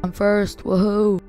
I'm first, woohoo!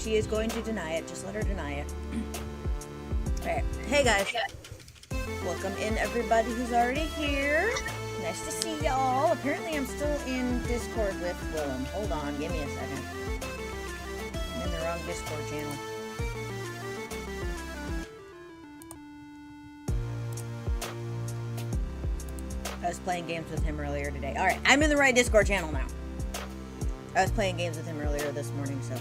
she is going to deny it. Just let her deny it. Alright. Hey guys. Welcome in everybody who's already here. Nice to see y'all. Apparently I'm still in Discord with Willem. Hold on, give me a second. I'm in the wrong Discord channel. I was playing games with him earlier today. Alright, I'm in the right Discord channel now. I was playing games with him earlier this morning, so...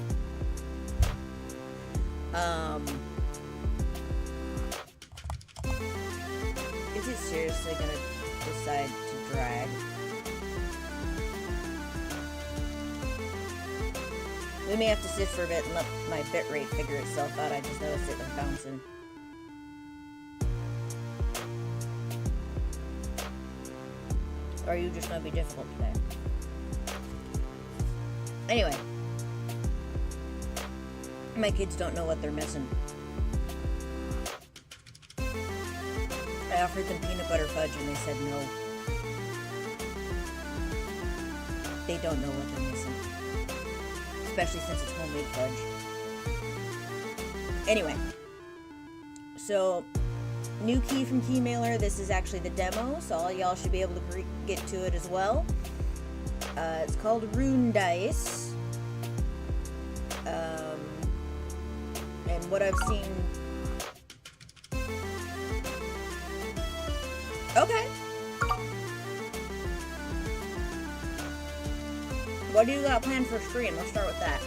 Is it seriously gonna decide to drag? We may have to sit for a bit and let my bitrate figure itself out. I just noticed it was bouncing. Or are you just gonna be difficult today? Anyway. My kids don't know what they're missing. I offered them peanut butter fudge and they said no. They don't know what they're missing. Especially since it's homemade fudge. Anyway. So, new key from Keymailer. This is actually the demo, so all y'all should be able to get to it as well. It's called Rune Dice. And what I've seen... Okay. What do you got planned for stream? Let's start with that.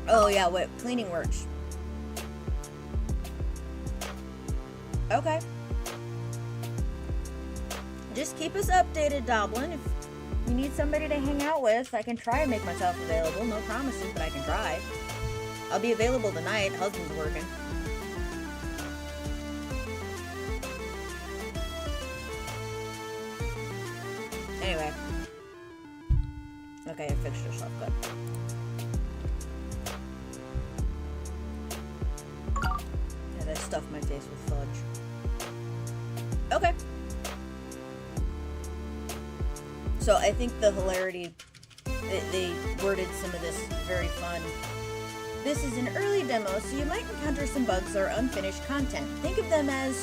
Oh yeah, what cleaning works. Okay. Just keep us updated, Doblin. If you need somebody to hang out with, I can try and make myself available. No promises, but I can try. I'll be available tonight. Husband's working. Anyway. Okay, I fixed yourself. Good. Yeah, I stuffed my face with fudge. Okay. So I think the hilarity, they worded some of this very fun. This is an early demo, so you might encounter some bugs or unfinished content. Think of them as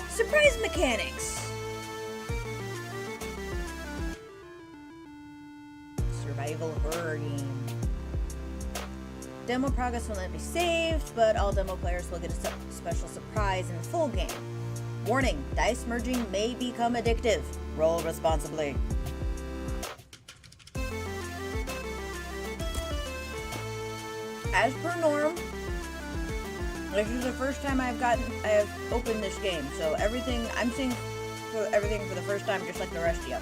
surprise mechanics. Survival horror game. Demo progress will not be saved, but all demo players will get a special surprise in the full game. Warning, dice merging may become addictive. Roll responsibly. As per norm, this is the first time I have opened this game, so everything, I'm seeing everything for the first time just like the rest of you.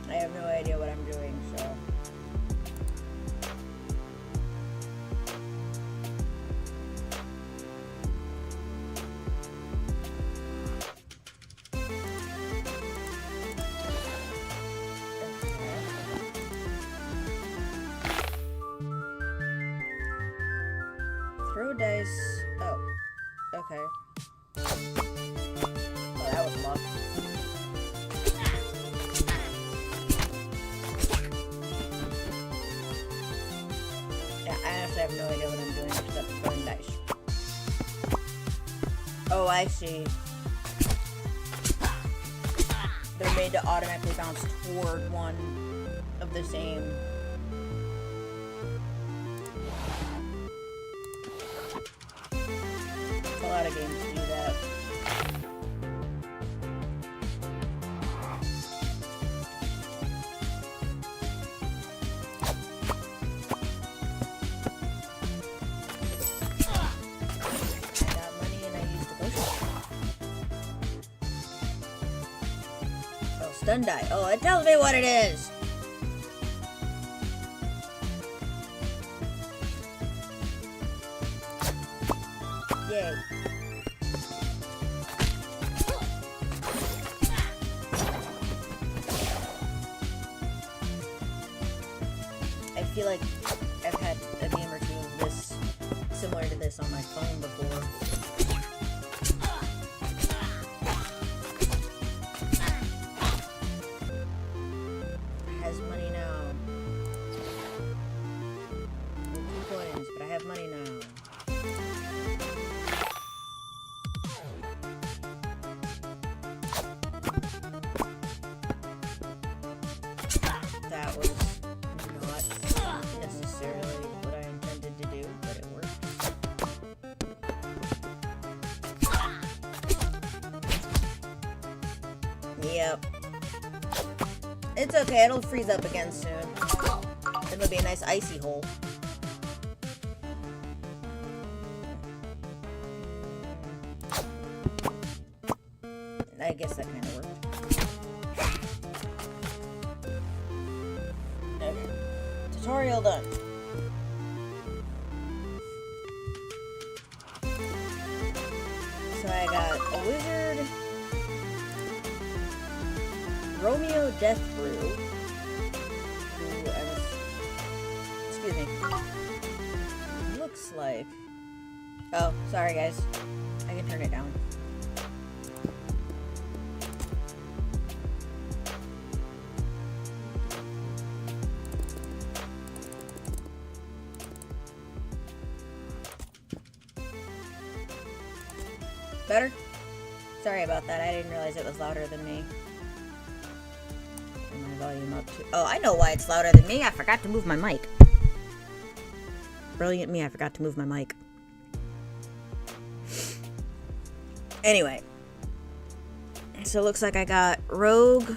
I have no idea what I'm doing, so... Throw dice. Oh. Okay. Oh, that was luck. Yeah, I honestly have no idea what I'm doing except throwing dice. Oh, I see. They're made to automatically bounce toward one of the same. A lot of games do that. I got money and I used the potion. Oh, stun die. Oh, it tells me what it is. Yay. I feel like I've had a game or two of this similar to this on my phone before. have money now. That was not necessarily what I intended to do, but it worked. Yep. It's okay, it'll freeze up again soon. It'll be a nice icy hole. I guess that kind of worked. Okay. Tutorial done. So I got a wizard, Romeo Death Brew, who I was, excuse me, looks like, oh, sorry guys, I can turn it down. Better? Sorry about that, I didn't realize it was louder than me. Turn my volume up too. Oh, I know why it's louder than me. I forgot to move my mic. Brilliant me, I forgot to move my mic. Anyway. So it looks like I got Rogue,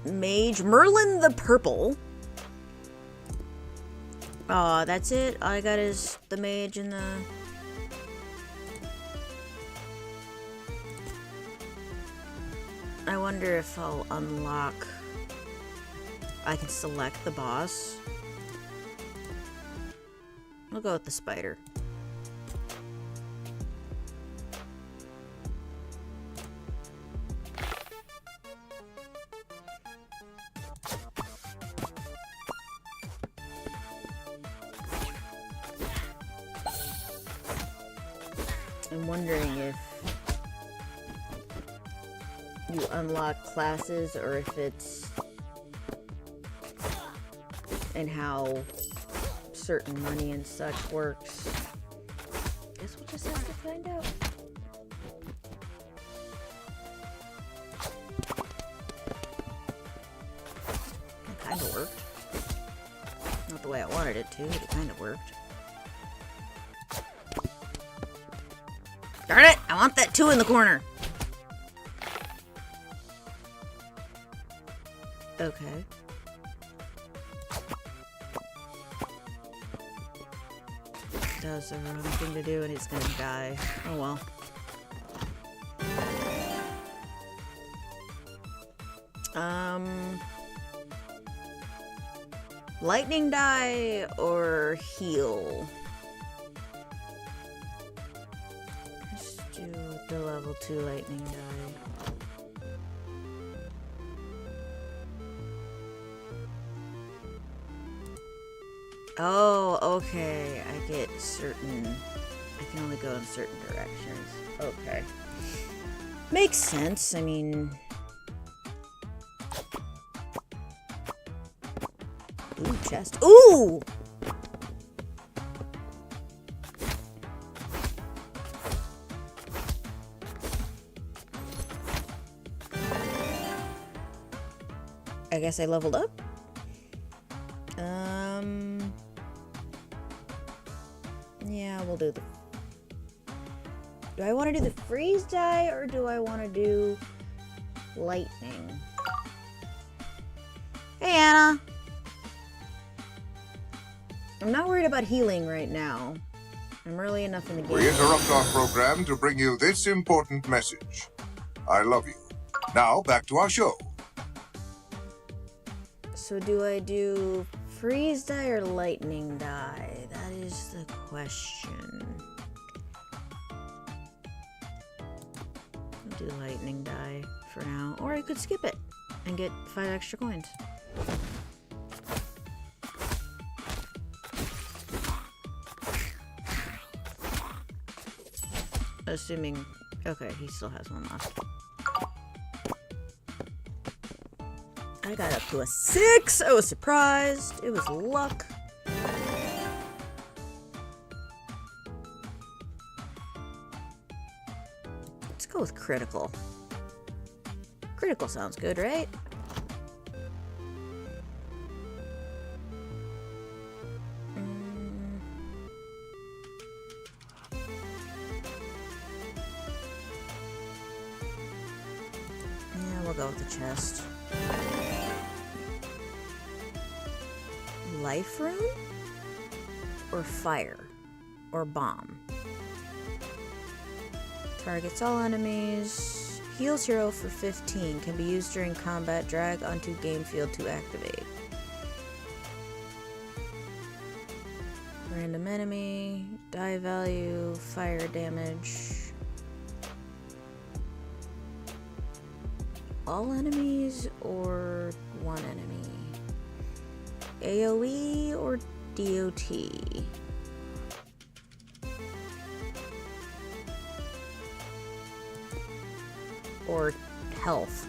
Mage, Merlin the Purple. Aw, that's it? All I got is the Mage and the... I wonder if I'll unlock... I can select the boss. We'll go with the spider. I'm wondering if you unlock classes or if it's and how certain money and such works. Guess we'll just have to find out. It kind of worked. Not the way I wanted it to, but it kind of worked. Darn it! I want that 2 in the corner. Okay. Does the wrong thing to do and it's gonna die. Oh well. Lightning die or heal? Let's do the level 2 lightning die. Oh, okay. I get certain... I can only go in certain directions. Okay. Makes sense. I mean... Ooh, chest. Ooh! I guess I leveled up? Yeah, we'll do the... Do I want to do the freeze die or do I want to do lightning? Hey, Anna! I'm not worried about healing right now. I'm early enough in the game. We interrupt our program to bring you this important message. I love you. Now, back to our show. So do I do freeze die or lightning die? That is the question. I'll do lightning die for now. Or I could skip it and get 5 extra coins. Assuming... Okay, he still has one left. I got up to a 6! I was surprised. It was luck. go with critical. Critical sounds good, right? Yeah, we'll go with the chest. Life rune? Or fire? Or bomb? Targets all enemies. Heals hero for 15. Can be used during combat. Drag onto game field to activate. Random enemy. Die value. Fire damage. All enemies or one enemy? AoE or DOT? Or health?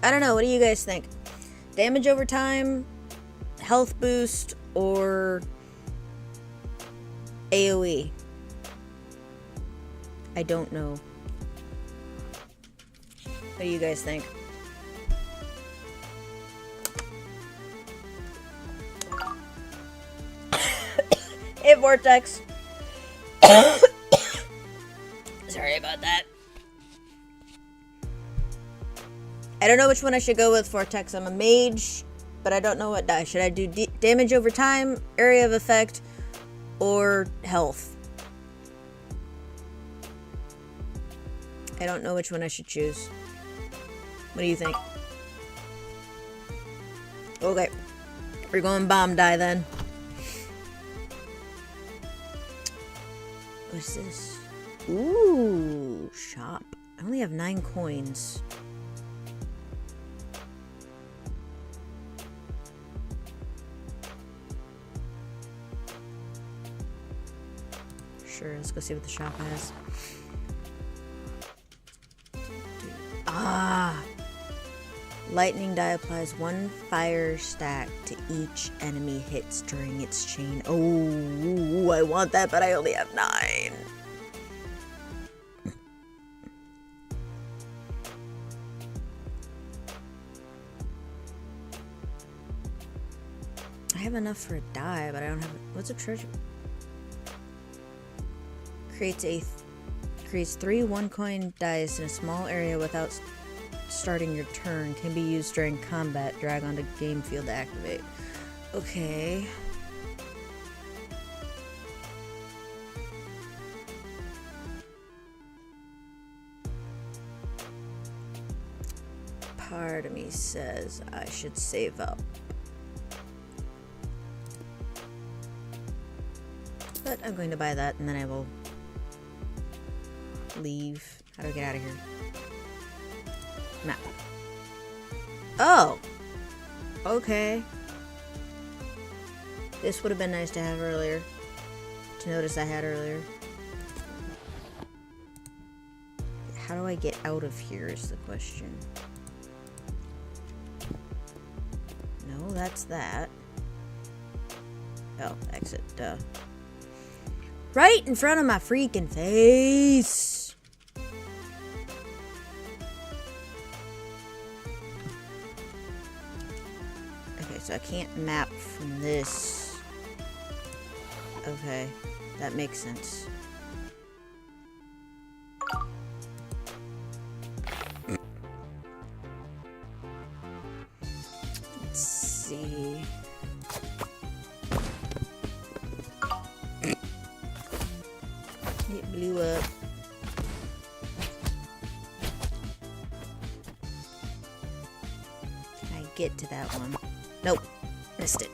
I don't know, what do you guys think? Damage over time, health boost, or AoE? I don't know. What do you guys think? Hey, Vortex. Sorry about that. I don't know which one I should go with, Vortex. I'm a mage, but I don't know what die. Should I do damage over time, area of effect, or health? I don't know which one I should choose. What do you think? Okay. We're going bomb die then. What's this? Ooh, shop. I only have 9 coins. Sure, let's go see what the shop has. Ah! Lightning die applies 1 fire stack to each enemy hits during its chain. Oh, I want that, but I only have 9. I have enough for a die, but I don't have... What's a treasure? Creates 3 1-coin dice in a small area without starting your turn. Can be used during combat. Drag onto game field to activate. Okay. Part of me says I should save up. But I'm going to buy that and then I will leave. How do I get out of here? Map. Oh! Okay. This would have been nice to have earlier. To notice I had earlier. How do I get out of here is the question. No, that's that. Oh, exit. Duh. Right in front of my freaking face! So I can't map from this. Okay, that makes sense. Let's see. It blew up. Can I get to that one? Nope. Missed it.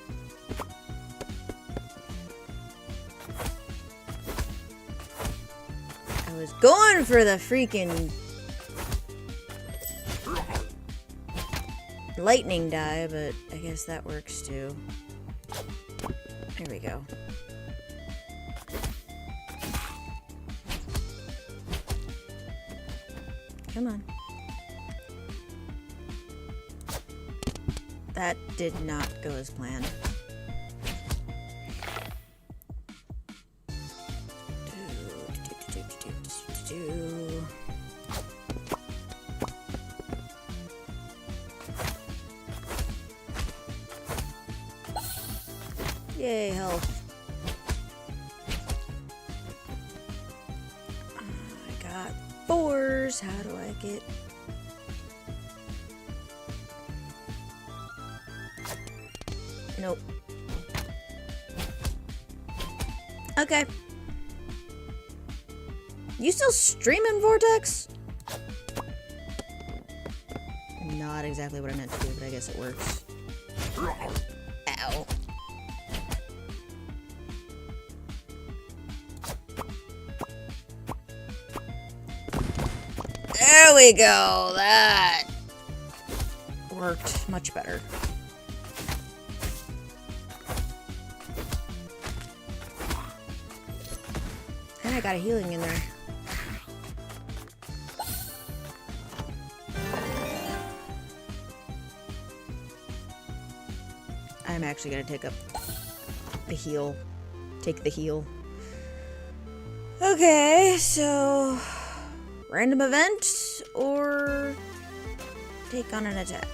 I was going for the freaking lightning die, but I guess that works too. There we go. Come on. That did not go as planned. Yay, health. I got 4s. How do I get... Nope. Okay. You still streaming, Vortex? Not exactly what I meant to do, but I guess it works. Ow. There we go. That worked much better. And I got a healing in there. I'm actually gonna take up the heal. Take the heal. Okay, so random event or take on an attack.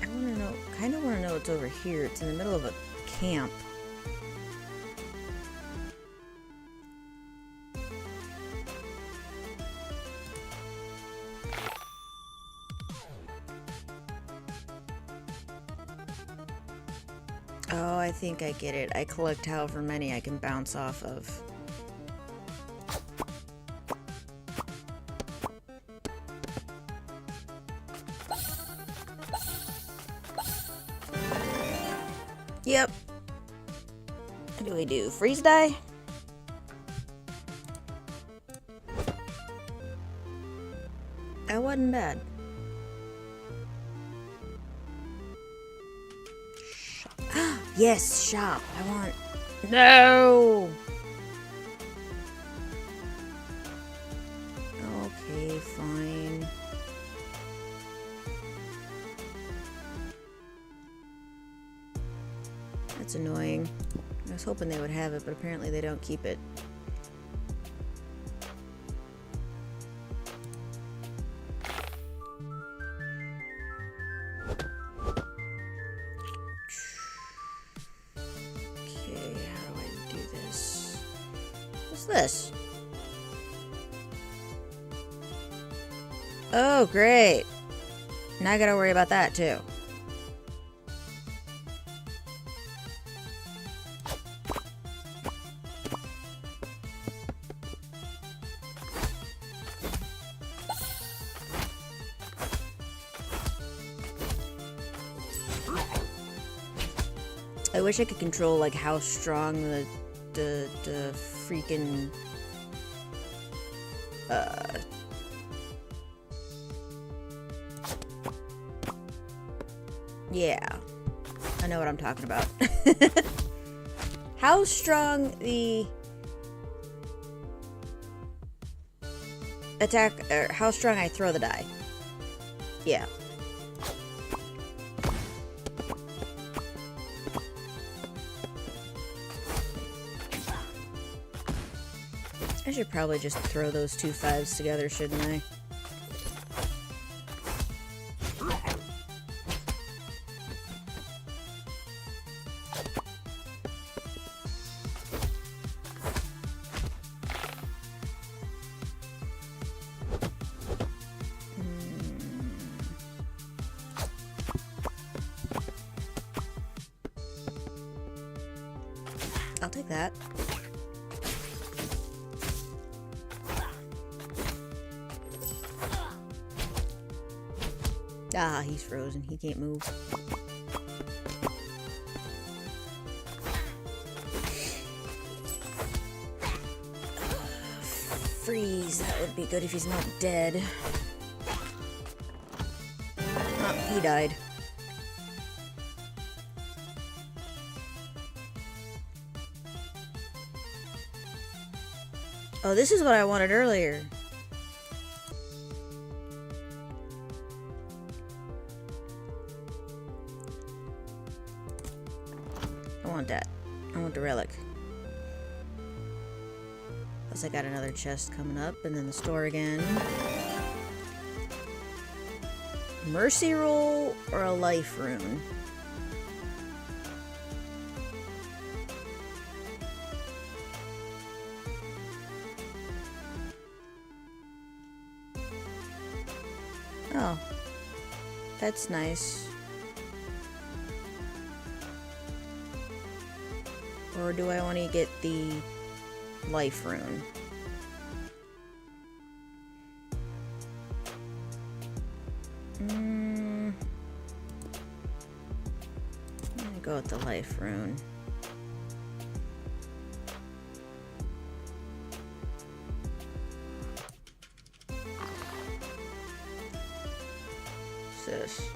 I wanna know, kinda wanna know what's over here. It's in the middle of a camp. Oh, I think I get it. I collect however many I can bounce off of. Yep. What do we do? Freeze die? That wasn't bad. Yes, shop. I want... No! Okay, fine. That's annoying. I was hoping they would have it, but apparently they don't keep it. This? Oh, great. Now I gotta worry about that, too. I wish I could control, like, how strong the freaking yeah, I know what I'm talking about. How strong the attack, or how strong I throw the die. Yeah. I should probably just throw those 2 5s together, shouldn't I? I'll take that. Ah, he's frozen. He can't move. Freeze. That would be good if he's not dead. Oh, he died. Oh, this is what I wanted earlier. want that. I want the relic. Plus I got another chest coming up, and then the store again. Mercy roll or a life rune? Oh, that's nice. Or do I want to get the life rune? I'm gonna go with the life rune. What's this?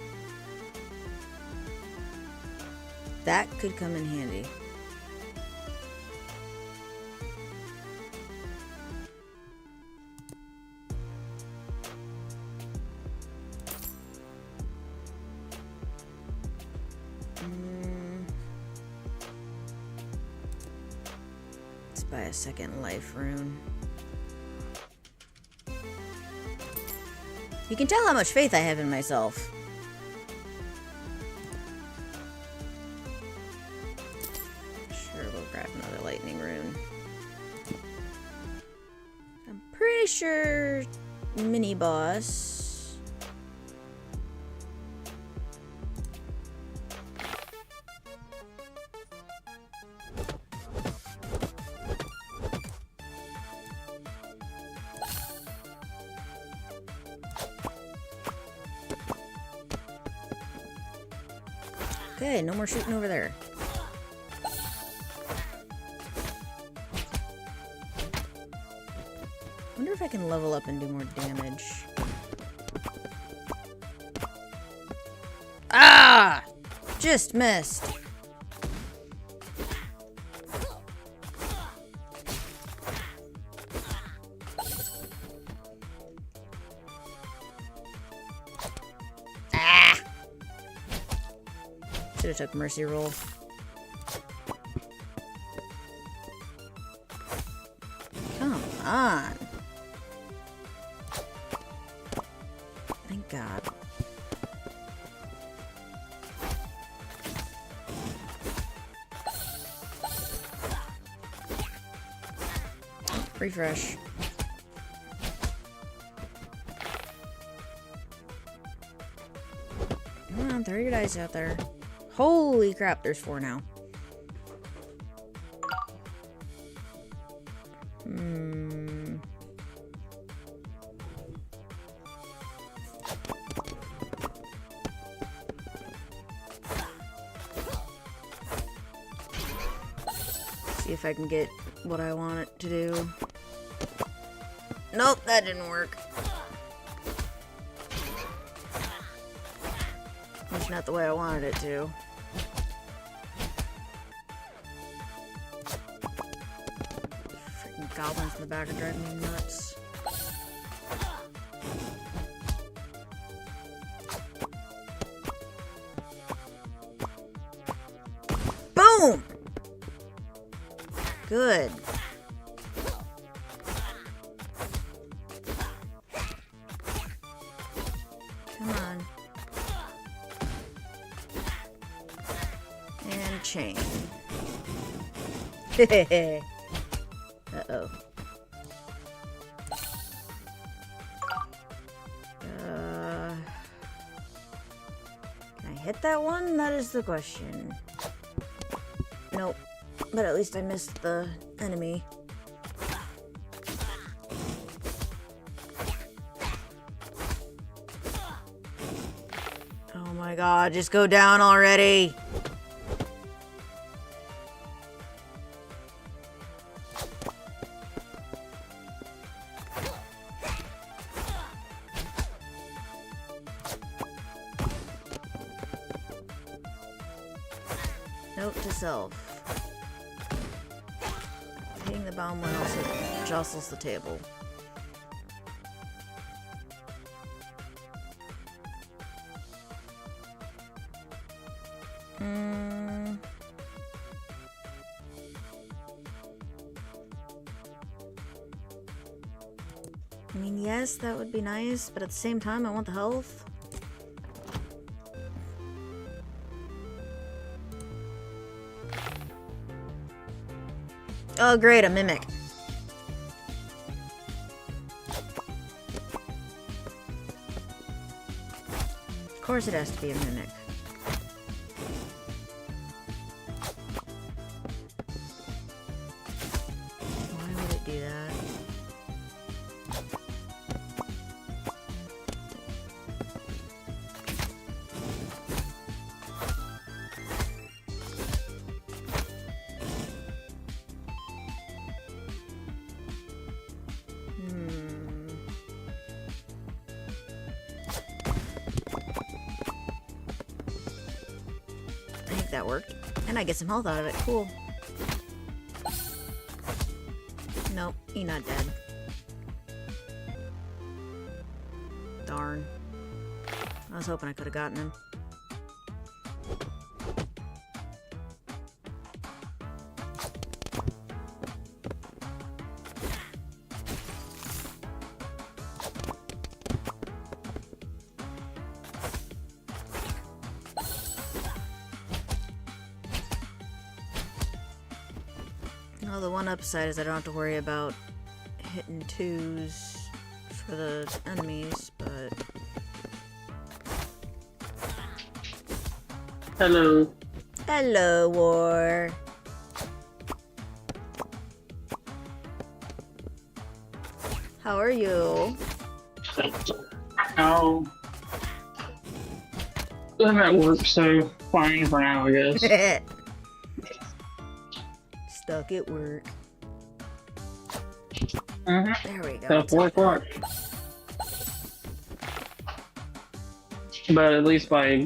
That could come in handy. Let's buy a second life rune. You can tell how much faith I have in myself. Sure, we'll grab another lightning rune. I'm pretty sure mini boss. Okay, no more shooting over there. Wonder if I can level up and do more damage. Ah! Just missed. Should have took mercy roll. Come on. Thank God. Refresh. Come on, throw your dice out there. Holy crap, there's 4 now. See if I can get what I want it to do. Nope, that didn't work. It's not the way I wanted it to. Freaking goblins in the back are driving me nuts. Boom! Good. Come on. And chain. Uh-oh. Can I hit that one? That is the question. Nope. But at least I missed the enemy. Oh my god, just go down already! Note to self. Hitting the bomb one also jostles the table. I mean, yes, that would be nice, but at the same time, I want the health. Oh, great, a mimic. Of course it has to be a mimic. Why would it do that? I think that worked. And I get some health out of it. Cool. Nope, he's not dead. Darn. I was hoping I could have gotten him. Well, the one upside is I don't have to worry about hitting twos for the enemies, but... Hello. Hello, War. How are you? Oh. I'm at work, so fine for now, I guess. Stuck at work. There we go. So 4 o'clock. But at least by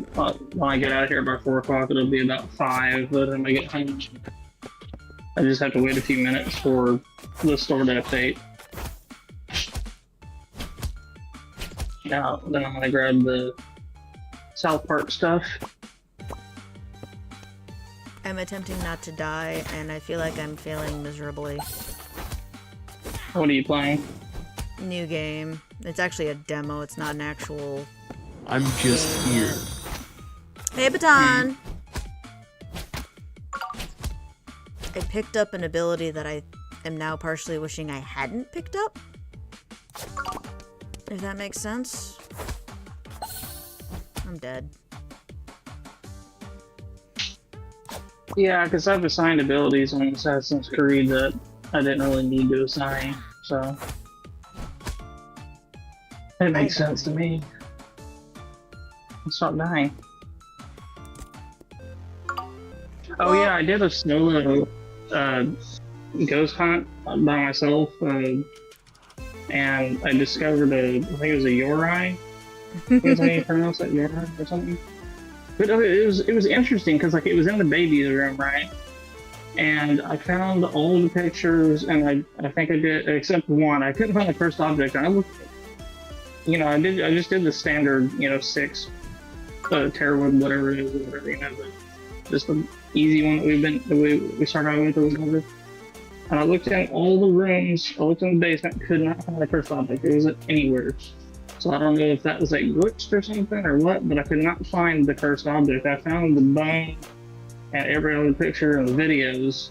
when I get out of here by 4 o'clock, it'll be about 5. By the time I get home, I just have to wait a few minutes for the store to update. Now, then I'm gonna grab the South Park stuff. I'm attempting not to die, and I feel like I'm failing miserably. What are you playing? New game. It's actually a demo, it's not an actual... I'm just here. Hey, Baton! I picked up an ability that I am now partially wishing I hadn't picked up. If that makes sense. I'm dead. Yeah, because I've assigned abilities on Assassin's Creed that I didn't really need to assign, so it makes sense to me. Stop dying. Oh yeah, I did a solo ghost hunt by myself, and I discovered I think it was a Yorai. Is that how you pronounce it, Yorai or something? But it was interesting because like it was in the baby room, right? And I found all the pictures, and I think I did except one. I couldn't find the first object. And I looked, I just did the standard, 6 Terrawood, whatever it is, just the easy one that we started out with or whatever. And I looked in all the rooms. I looked in the basement, could not find the first object. It wasn't anywhere. So I don't know if that was like glitched or something or what, but I could not find the cursed object. I found the bone and every other picture and the videos,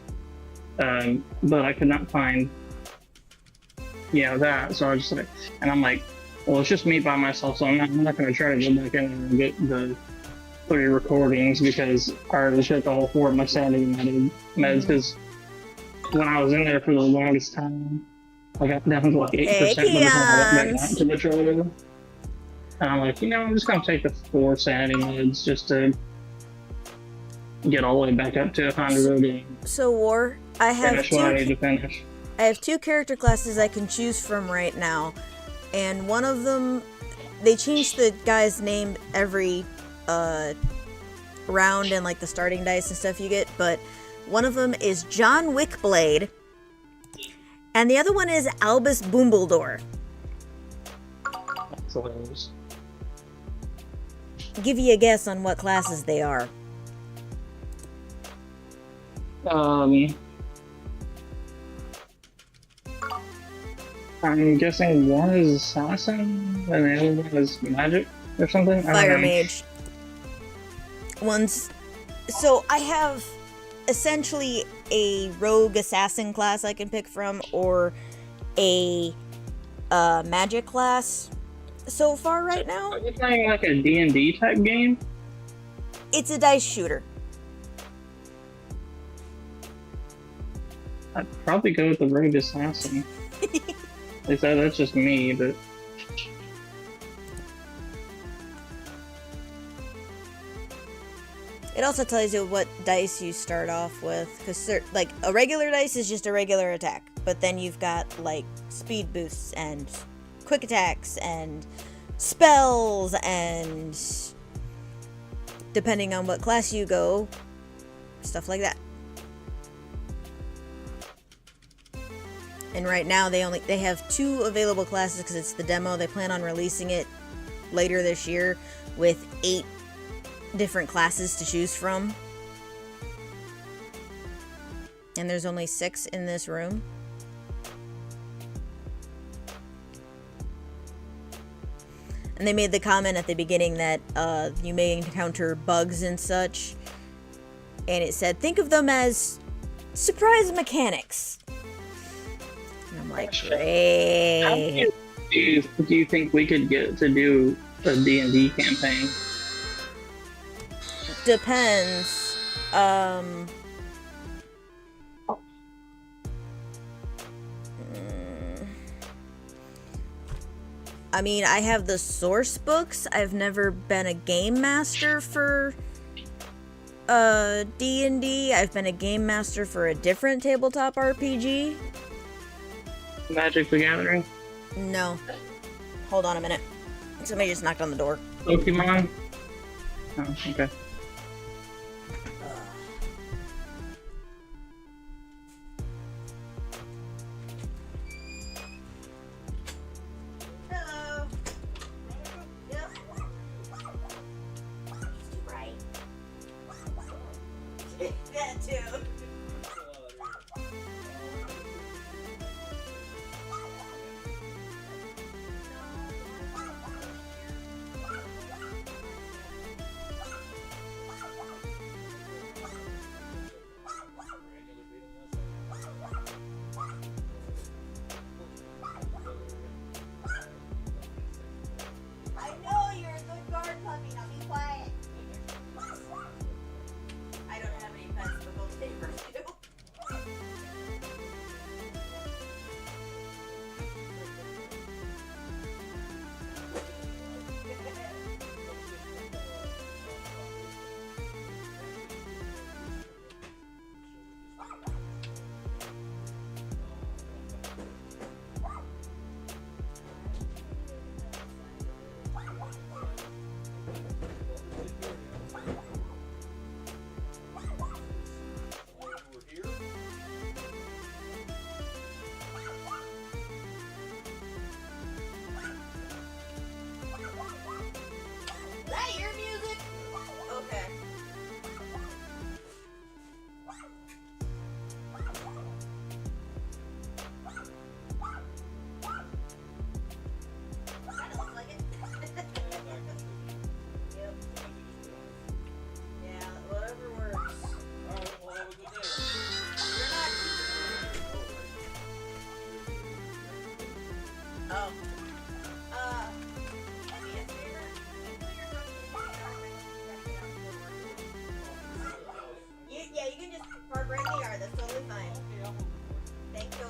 but I could not find, that. So I was just like, and I'm like, well, it's just me by myself, so I'm not going to try to go back in and get the 3 recordings because I already took all 4 of my sanity meds because when I was in there for the longest time, I got down to like 8% by the time I went back out to the trailer. And I'm like, I'm just going to take the 4 sanity meds just to get all the way back up to 100 and So, War, I have finish what I need to finish. I have 2 character classes I can choose from right now, and one of them, they change the guy's name every round and like the starting dice and stuff you get, but one of them is John Wickblade, and the other one is Albus Bumbledore. That's hilarious. Give you a guess on what classes they are. I'm guessing one is assassin and the other one is magic or something. I Fire don't know. mage. So I have essentially a rogue assassin class I can pick from, or a magic class so far right now. Are you playing like a D&D type game? It's a dice shooter. I'd probably go with the rogue assassin. At least that's just me, but It also tells you what dice you start off with, because like a regular dice is just a regular attack, but then you've got like speed boosts and quick attacks and spells, and depending on what class you go, stuff like that. And right now they have 2 available classes because it's the demo. They plan on releasing it later this year with 8 different classes to choose from. And there's only 6 in this room. And they made the comment at the beginning that you may encounter bugs and such. And it said, think of them as surprise mechanics. And I'm like, great. how many do you think we could get to do a D&D campaign? Depends. I mean, I have the source books. I've never been a game master for D&D. I've been a game master for a different tabletop RPG. Magic the Gathering? No. Hold on a minute. Somebody just knocked on the door. Pokemon? Oh, okay. Hello. Yep. It's too bright. That too. I know you're a good guard puppy. Now be quiet. I don't have any pets, but those neighbors do. Is that your music? Okay. Kinda looks like it. Yep. Yeah, whatever works. You're not. Oh. Do me a favor. You put your truck in the yard. Yeah, you can just park right in the yard. That's totally fine. Thank you.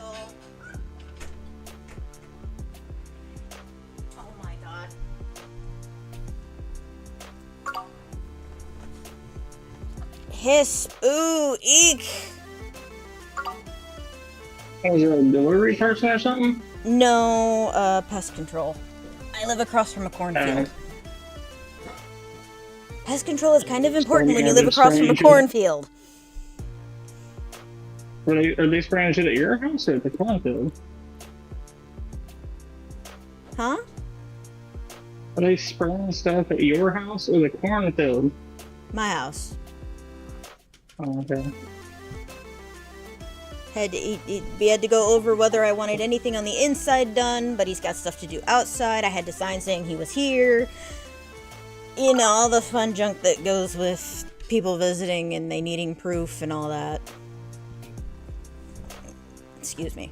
Oh my god. Hiss. Ooh, eek. Was there a delivery person or something? No, pest control. I live across from a cornfield. Pest control is kind of important when you live across from a cornfield. Are they spraying shit at your house or at the cornfield? Huh? Are they spraying stuff at your house or the cornfield? My house. Oh, okay. We had to go over whether I wanted anything on the inside done, but he's got stuff to do outside. I had to sign saying he was here. You know, all the fun junk that goes with people visiting and they needing proof and all that. Excuse me.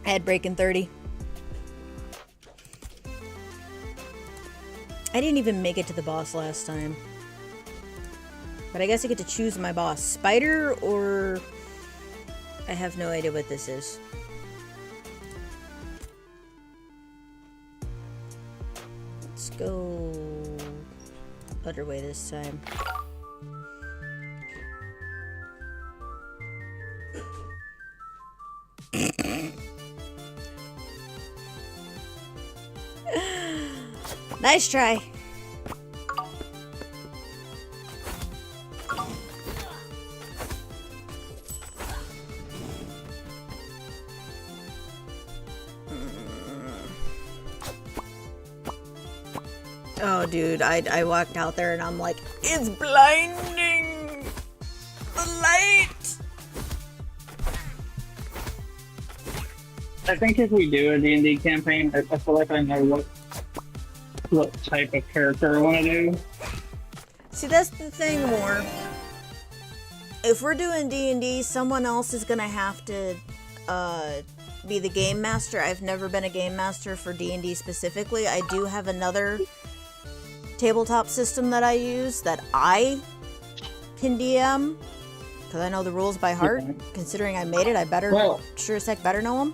I had breaking 30. I didn't even make it to the boss last time. But I guess I get to choose my boss. Spider or... I have no idea what this is. Let's go... Underway this time. Nice try. Oh, dude, I walked out there and I'm like, it's blinding! The light! I think if we do a D&D campaign, I feel like I know what type of character I want to do. See, that's the thing, More. If we're doing D&D, someone else is gonna have to be the game master. I've never been a game master for D&D specifically. I do have another tabletop system that I use that I can DM because I know the rules by heart. Okay. Considering I made it, I better, sure as heck better know them.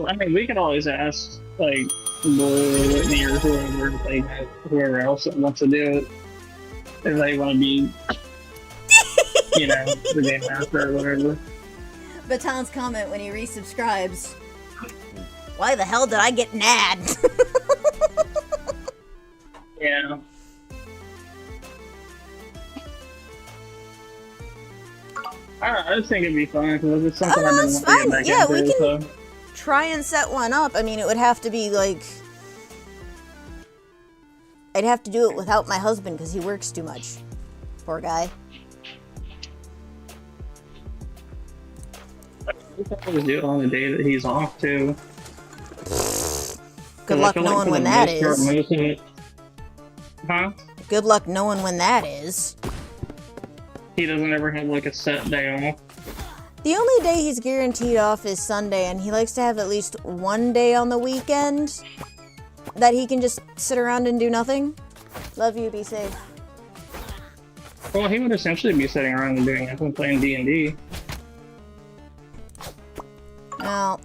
I mean, we could always ask, like, Whitney or whoever, like, whoever else that wants to do it, if they want to be, you know, the game master or whatever. Baton's comment when he resubscribes. Why the hell did I get an ad? Yeah. I just think it'd be fun because it's something I've been that's wanting to get fine. back Yeah, into, we can so. try and set one up. I mean, it would have to be like... I'd have to do it without my husband because he works too much. Poor guy. We could always do it on the day that he's off, too. Good luck knowing when that is. Huh? Good luck knowing when that is. He doesn't ever have, like, a set day off. The only day he's guaranteed off is Sunday, and he likes to have at least one day on the weekend that he can just sit around and do nothing. Love you, be safe. Well, he would essentially be sitting around and doing nothing, playing D&D. Well,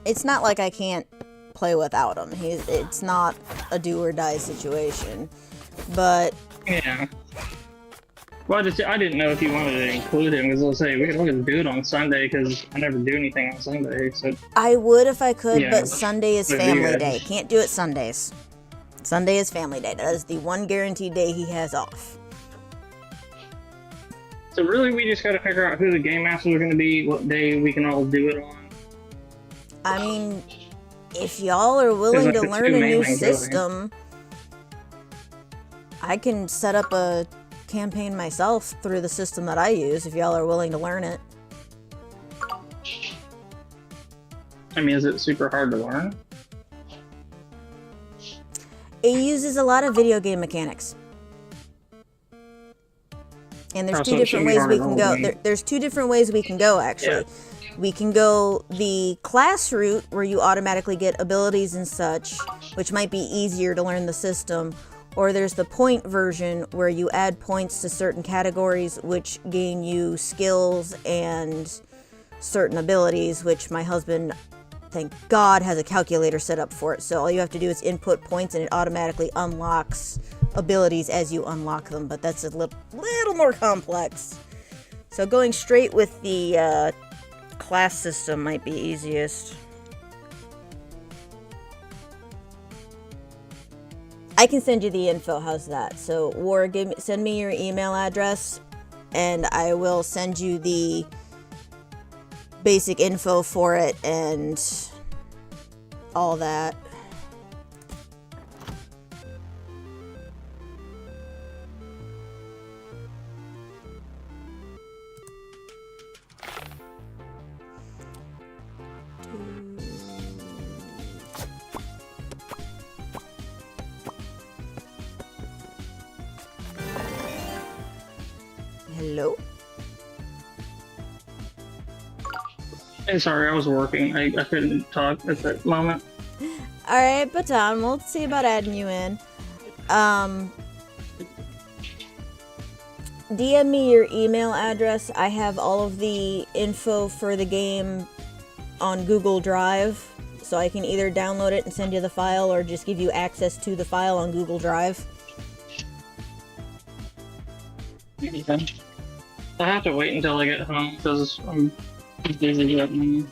it's not like I can't play without him. It's not a do or die situation. But Yeah. Well, I didn't know if you wanted to include him, because I'll say, we could always do it on Sunday, because I never do anything on Sunday, so... I would if I could, Yeah, but Sunday is with you family guys. day. Can't do it Sundays. Sunday is family day. That is the one guaranteed day he has off. So really, we just gotta figure out who the game masters are gonna be, what day we can all do it on. I mean, if y'all are willing to There's like learn the a two new main things, really. system, I can set up a campaign myself through the system that I use if y'all are willing to learn it. I mean, is it super hard to learn? It uses a lot of video game mechanics. And there's Oh, two so it different shouldn't be ways hard we at can all, go. then. There's two different ways we can go, actually. We can go the class route, where you automatically get abilities and such, which might be easier to learn the system. Or there's the point version, where you add points to certain categories, which gain you skills and certain abilities, which my husband, thank God, has a calculator set up for it. So all you have to do is input points, and it automatically unlocks abilities as you unlock them. But that's a little more complex. So going straight with the class system might be easiest. I can send you the info. How's that? So, War, send me your email address, and I will send you the basic info for it and all that. Hello? Hey, sorry, I was working. I couldn't talk at that moment. Alright, Baton, we'll see about adding you in. DM me your email address. I have all of the info for the game on Google Drive, so I can either download it and send you the file or just give you access to the file on Google Drive. Okay. I have to wait until I get home because I'm busy right now.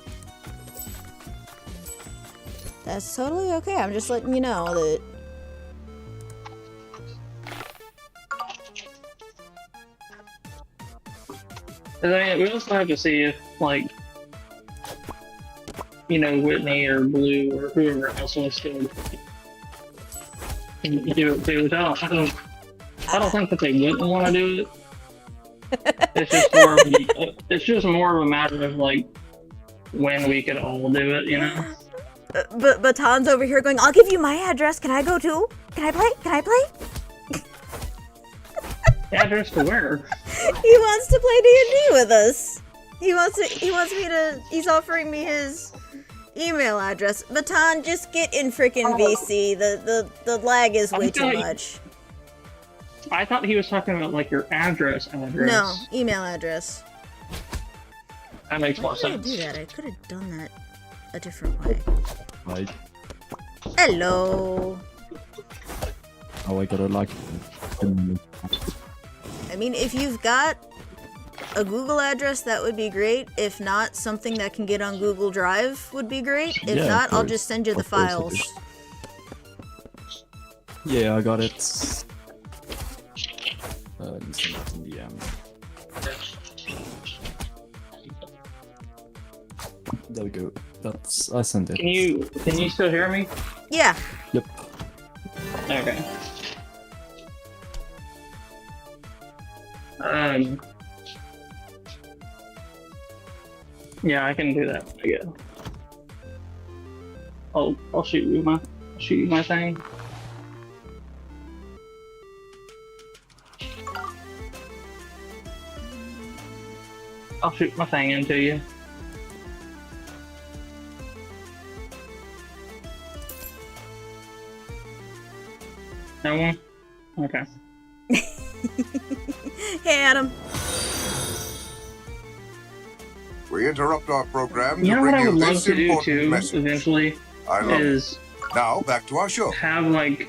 That's totally okay. I'm just letting you know that... I mean, we also have to see if, like, you know, Whitney or Blue or whoever else wants to do it too. I don't think that they wouldn't want to do it. It's just more of a matter of, like, when we could all do it, you know? But Baton's over here going, I'll give you my address. Can I go too? Can I play? Can I play? Address to where? He wants to play D&D with us. He's offering me his email address. Baton, just get in frickin' VC. The lag is way too much. I thought he was talking about, like, your address. No, email address. That makes more Why did I sense. do that? I could have done that a different way. Right. Hello. Oh, I gotta like. I mean, if you've got a Google address, that would be great. If not, something that can get on Google Drive would be great. If Yeah, not, of I'll course. just send you the Of course it files. is. Yeah, I got it. Let me send it in the There we go. I sent it. Can you still hear me? Yeah. Yep. Okay. Yeah, I can do that. I guess. I'll shoot you my thing. I'll shoot my thing into you. No one? Okay. Hey, Adam. We interrupt our program You to know what bring I you would love this to do important too, message. eventually, I love it. is Now, back to our show. have like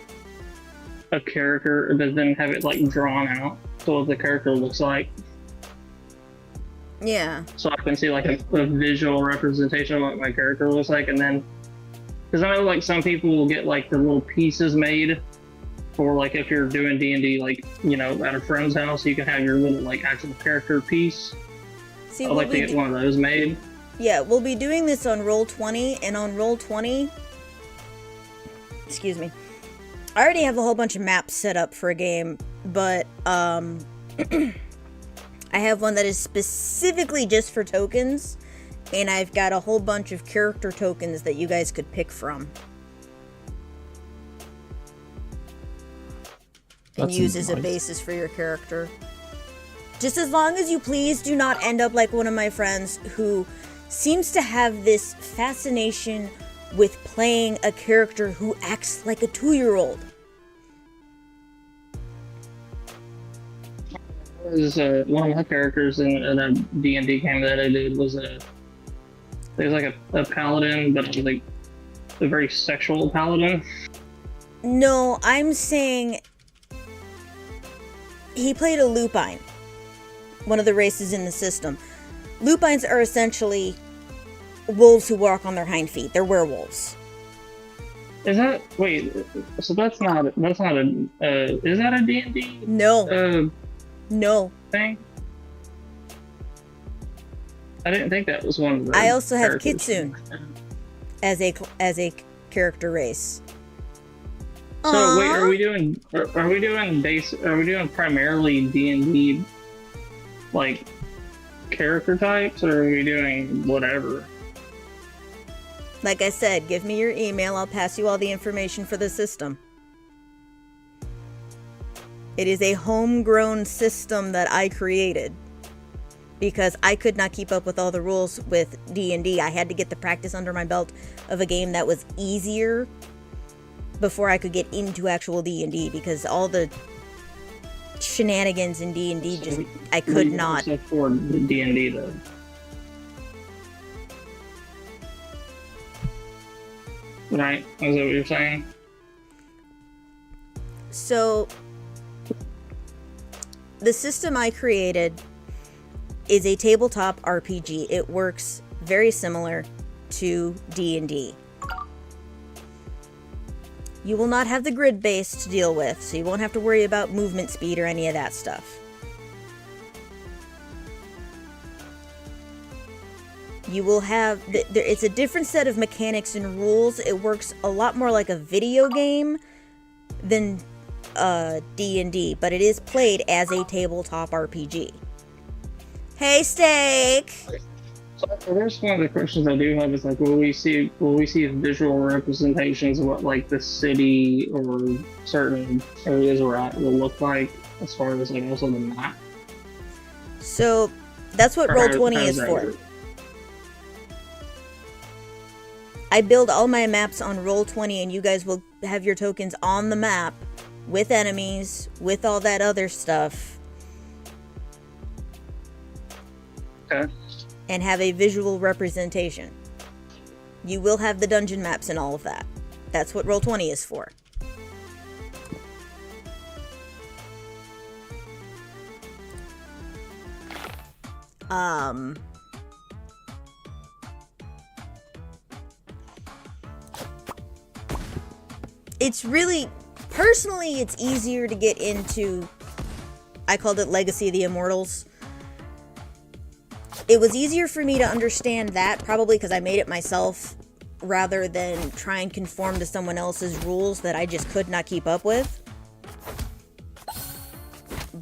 a character, but then have it like drawn out, so what the character looks like, Yeah. so I can see like a visual representation of what my character looks like, and then, because I know like some people will get like the little pieces made, for like if you're doing D&D, like, you know, at a friend's house, you can have your little like actual character piece. See, I'd like to get one of those made. Yeah, we'll be doing this on Roll20, and on Roll20, excuse me, I already have a whole bunch of maps set up for a game, but I have one that is specifically just for tokens, and I've got a whole bunch of character tokens that you guys could pick from and That use seems as a nice. basis for your character. Just as long as you please do not end up like one of my friends who seems to have this fascination with playing a character who acts like a 2-year-old. One of my characters in a D&D game that I did was like a paladin, but it was like a very sexual paladin. No, I'm saying he played a lupine, one of the races in the system. Lupines are essentially wolves who walk on their hind feet. They're werewolves. Is that so that's not a is that a D&D No, no. thing? I didn't think that was one of the I also have characters. Kitsune as a character race. So wait, Aw. are we doing primarily D&D like character types, or are we doing whatever? Like I said, give me your email. I'll pass you all the information for the system. It is a homegrown system that I created because I could not keep up with all the rules with D&D. I had to get the practice under my belt of a game that was easier before I could get into actual D&D, because all the shenanigans in D&D just I could not. For the D&D though. Right? Is that what you're saying? So the system I created is a tabletop RPG. It works very similar to D&D. You will not have the grid base to deal with, so you won't have to worry about movement speed or any of that stuff. You will have... It's a different set of mechanics and rules. It works a lot more like a video game than D&D, but it is played as a tabletop RPG. Hey, Steak! So there's one of the questions I do have is like, will we see visual representations of what like the city or certain areas we're at will look like, as far as like also the map? So that's what Roll20 is for. I build all my maps on Roll20, and you guys will have your tokens on the map with enemies, with all that other stuff. Okay. And have a visual representation. You will have the dungeon maps and all of that. That's what Roll20 is for. It's really, personally, it's easier to get into, I called it Legacy of the Immortals. It was easier for me to understand that, probably because I made it myself, rather than try and conform to someone else's rules that I just could not keep up with.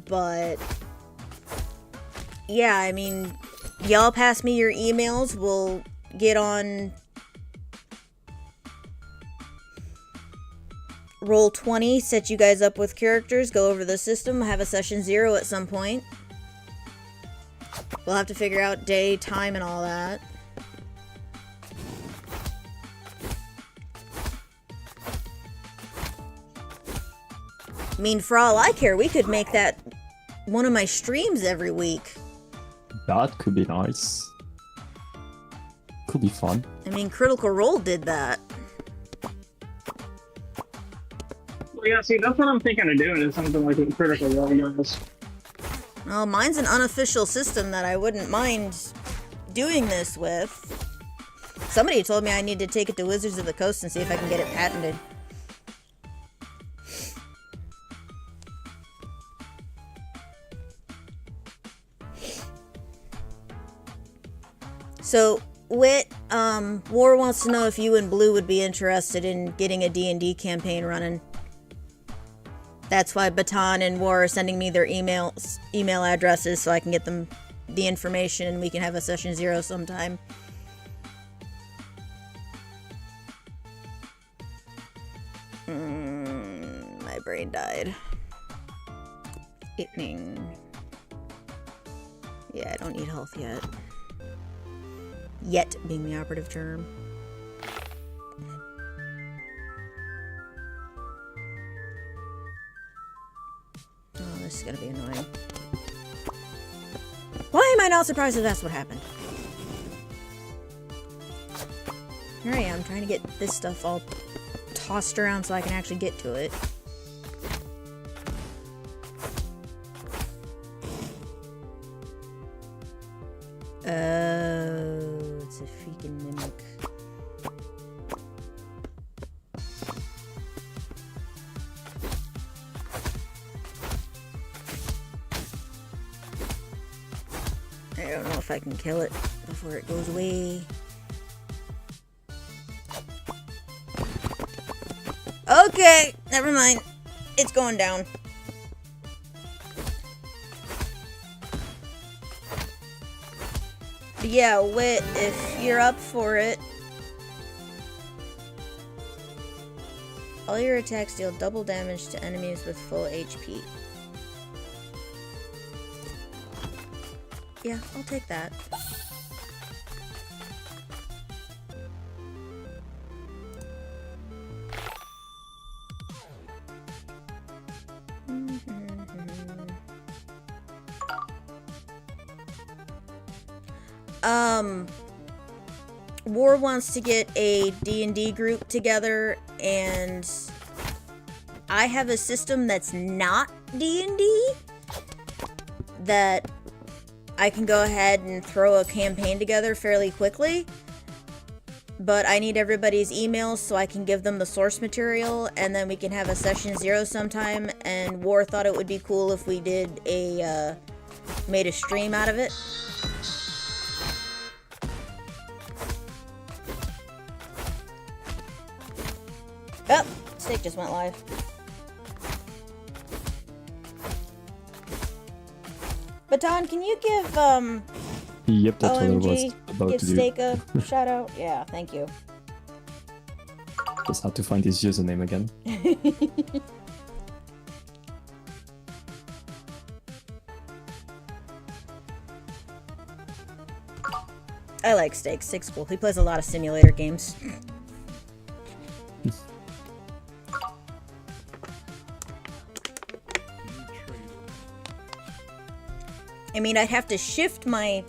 But, yeah, I mean, y'all pass me your emails, we'll get on Roll20, set you guys up with characters, go over the system, have a session 0 at some point. We'll have to figure out day, time, and all that. I mean, for all I care, we could make that one of my streams every week. That could be nice. Could be fun. I mean, Critical Role did that. Well, yeah, see, that's what I'm thinking of doing, is something like what Critical Role does. Well, mine's an unofficial system that I wouldn't mind doing this with. Somebody told me I need to take it to Wizards of the Coast and see if I can get it patented. So, Wit, War wants to know if you and Blue would be interested in getting a D&D campaign running. That's why Baton and War are sending me their email addresses so I can get them the information and we can have a session 0 sometime. My brain died. Evening. Yeah, I don't need health yet. Yet being the operative term. Oh, this is gonna be annoying. Why am I not surprised that that's what happened? Here I am, trying to get this stuff all tossed around so I can actually get to it. Oh, it's a freaking mimic. I don't know if I can kill it before it goes away. Okay, never mind. It's going down. But yeah, Wit, if you're up for it. All your attacks deal double damage to enemies with full HP. Yeah, I'll take that. War wants to get a D&D group together, and I have a system that's not D&D that I can go ahead and throw a campaign together fairly quickly, but I need everybody's emails so I can give them the source material, and then we can have a session 0 sometime. And War thought it would be cool if we did a made a stream out of it. Oh, Steak just went live. Baton, can you give Yep, that's what I was OMG, about give to do. Steak a shout out? Yeah, thank you. Just have to find his username again. I like Steak. Steak's cool. He plays a lot of simulator games. I mean, I'd have to shift my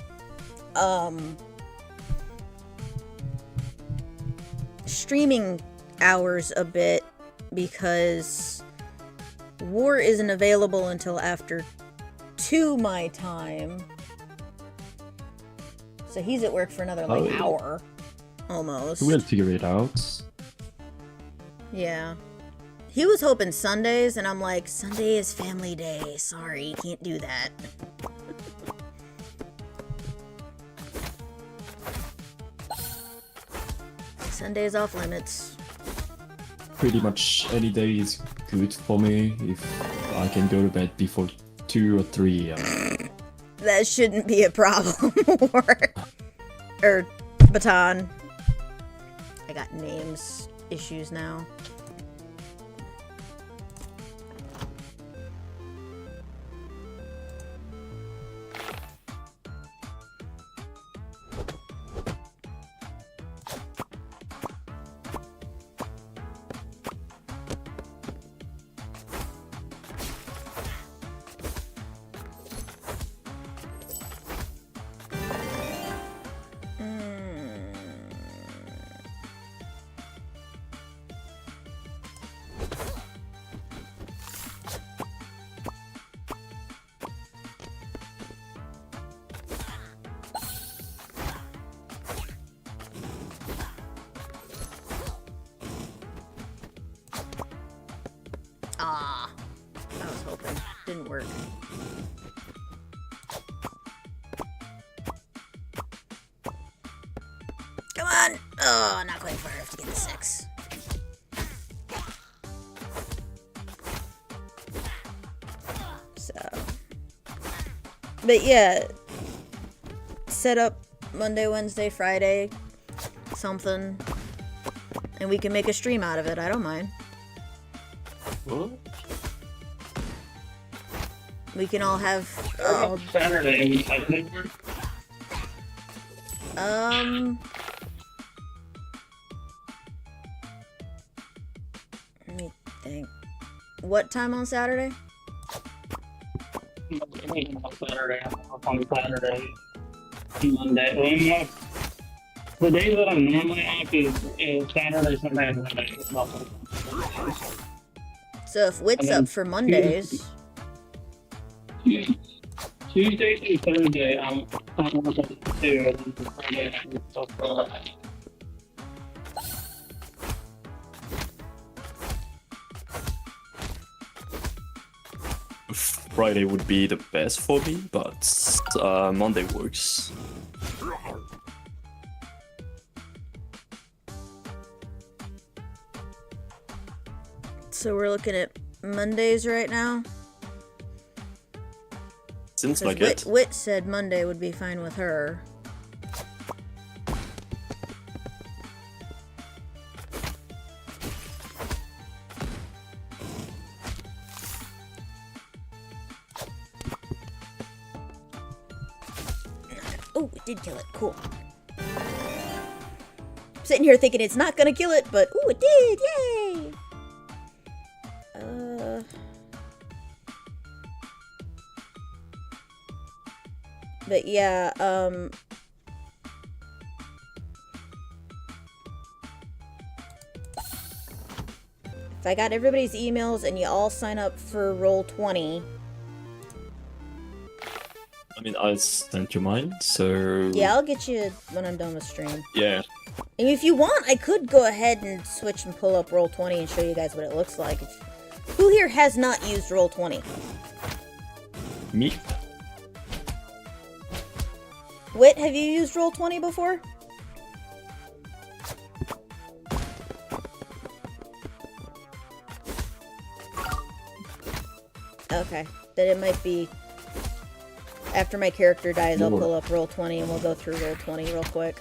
streaming hours a bit because War isn't available until after 2 my time. So he's at work for another like hour almost. We'll figure it out. Yeah. He was hoping Sundays, and I'm like, Sunday is family day. Sorry, can't do that. Sunday's off limits. Pretty much any day is good for me if I can go to bed before 2 or 3 a.m. That shouldn't be a problem. or Baton. I got names issues now. Ah, I was hoping. Didn't work. Come on! Oh, not quite far enough to get the 6. So. But yeah. Set up Monday, Wednesday, Friday. Something. And we can make a stream out of it. I don't mind. What? We can all have Saturday. I think we're let me think. What time on Saturday? on Saturday. I'm off on Saturday. Monday. Well, the days that I'm normally off is Saturday, Sunday, and Monday. So if Wit's up for Mondays, Tuesday through Thursday, I'm off at 2, and then Friday I'm off. Friday would be the best for me, but Monday works. so we're looking at Mondays right now. Seems 'Cause like it. Wit said Monday would be fine with her. Oh, it did kill it. Cool. Sitting here thinking it's not gonna kill it, but ooh, it did! Yay! But yeah, if I got everybody's emails and you all sign up for Roll20. I mean, I sent you mine, so... Yeah, I'll get you when I'm done with stream. Yeah. And if you want, I could go ahead and switch and pull up Roll20 and show you guys what it looks like. Who here has not used Roll20? Me? Wit, have you used Roll20 before? Okay, then it might be after my character dies. I'll pull up Roll20 and we'll go through Roll20 real quick.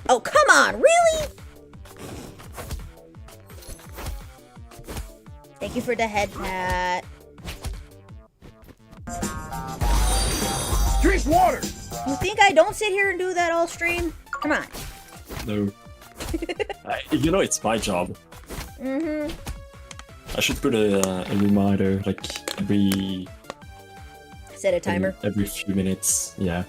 Oh, come on, really? Thank you for the head pat. Drink water! You think I don't sit here and do that all stream? Come on. No. You know, it's my job. Mm-hmm. I should put a reminder, like, Set a timer. every few minutes, yeah.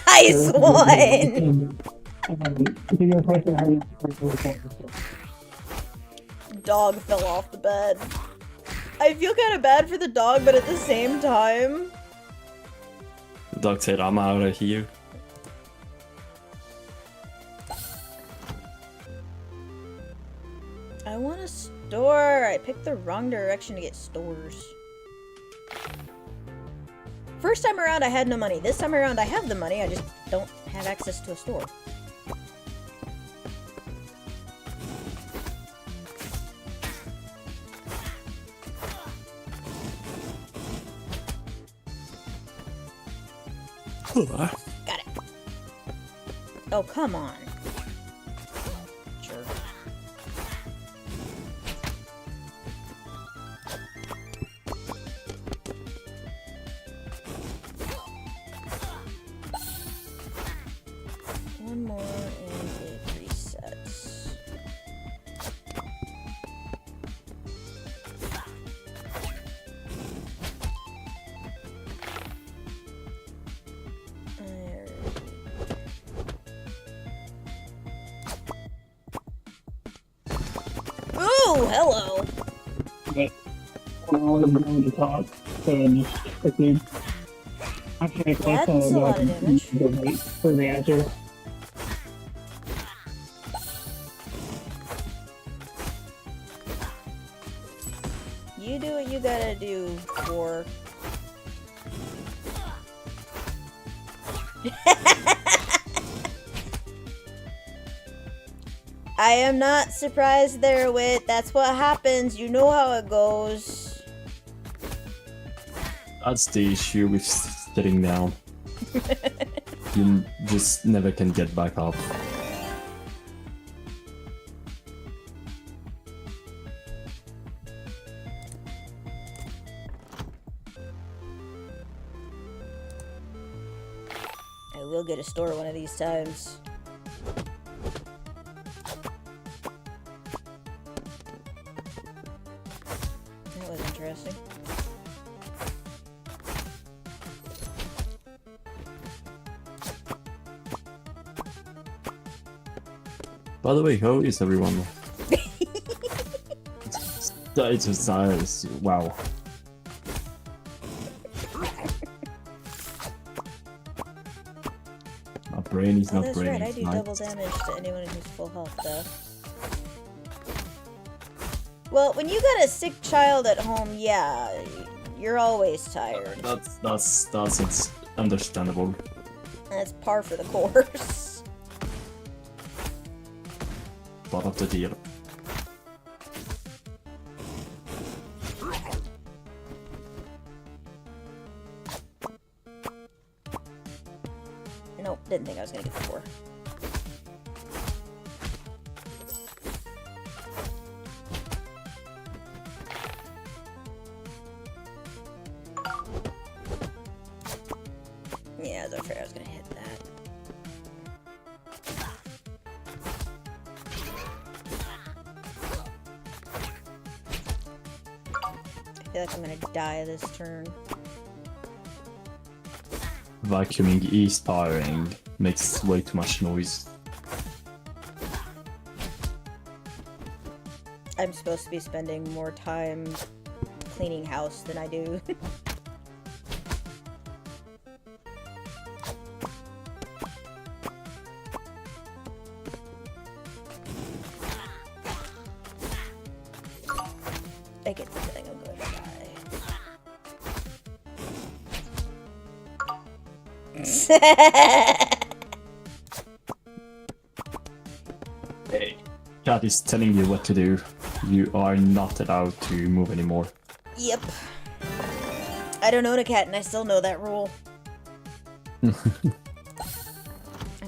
Nice one! Dog fell off the bed. I feel kind of bad for the dog, but at the same time... The dog said, I'm out of here. I want a store. I picked the wrong direction to get stores. First time around, I had no money. This time around, I have the money. I just don't have access to a store. Got it. Oh, come on. Jerk. One more and it resets. Ooh, hello. But all of them to talk, so just quickly. Actually, That's a lot of damage. wait for the answer. You do what you gotta do, for. I am not surprised there, Wit. That's what happens. You know how it goes. That's the issue with sitting down. You just never can get back up. I will get a store one of these times. That was interesting. By the way, how is everyone? It's just wow. My brain is Oh, not that's braining right. I do tonight. double damage to anyone who's full health, though. Well, when you got a sick child at home, yeah, you're always tired. That's understandable. That's par for the course. Part of the deal. Nope, didn't think I was gonna get the 4. feel like I'm gonna die this turn. Vacuuming is tiring. Makes way too much noise. I'm supposed to be spending more time cleaning house than I do. I get the feeling I'm going to die. Hey, Cat is telling you what to do. You are not allowed to move anymore. Yep. I don't own a cat and I still know that rule. I'm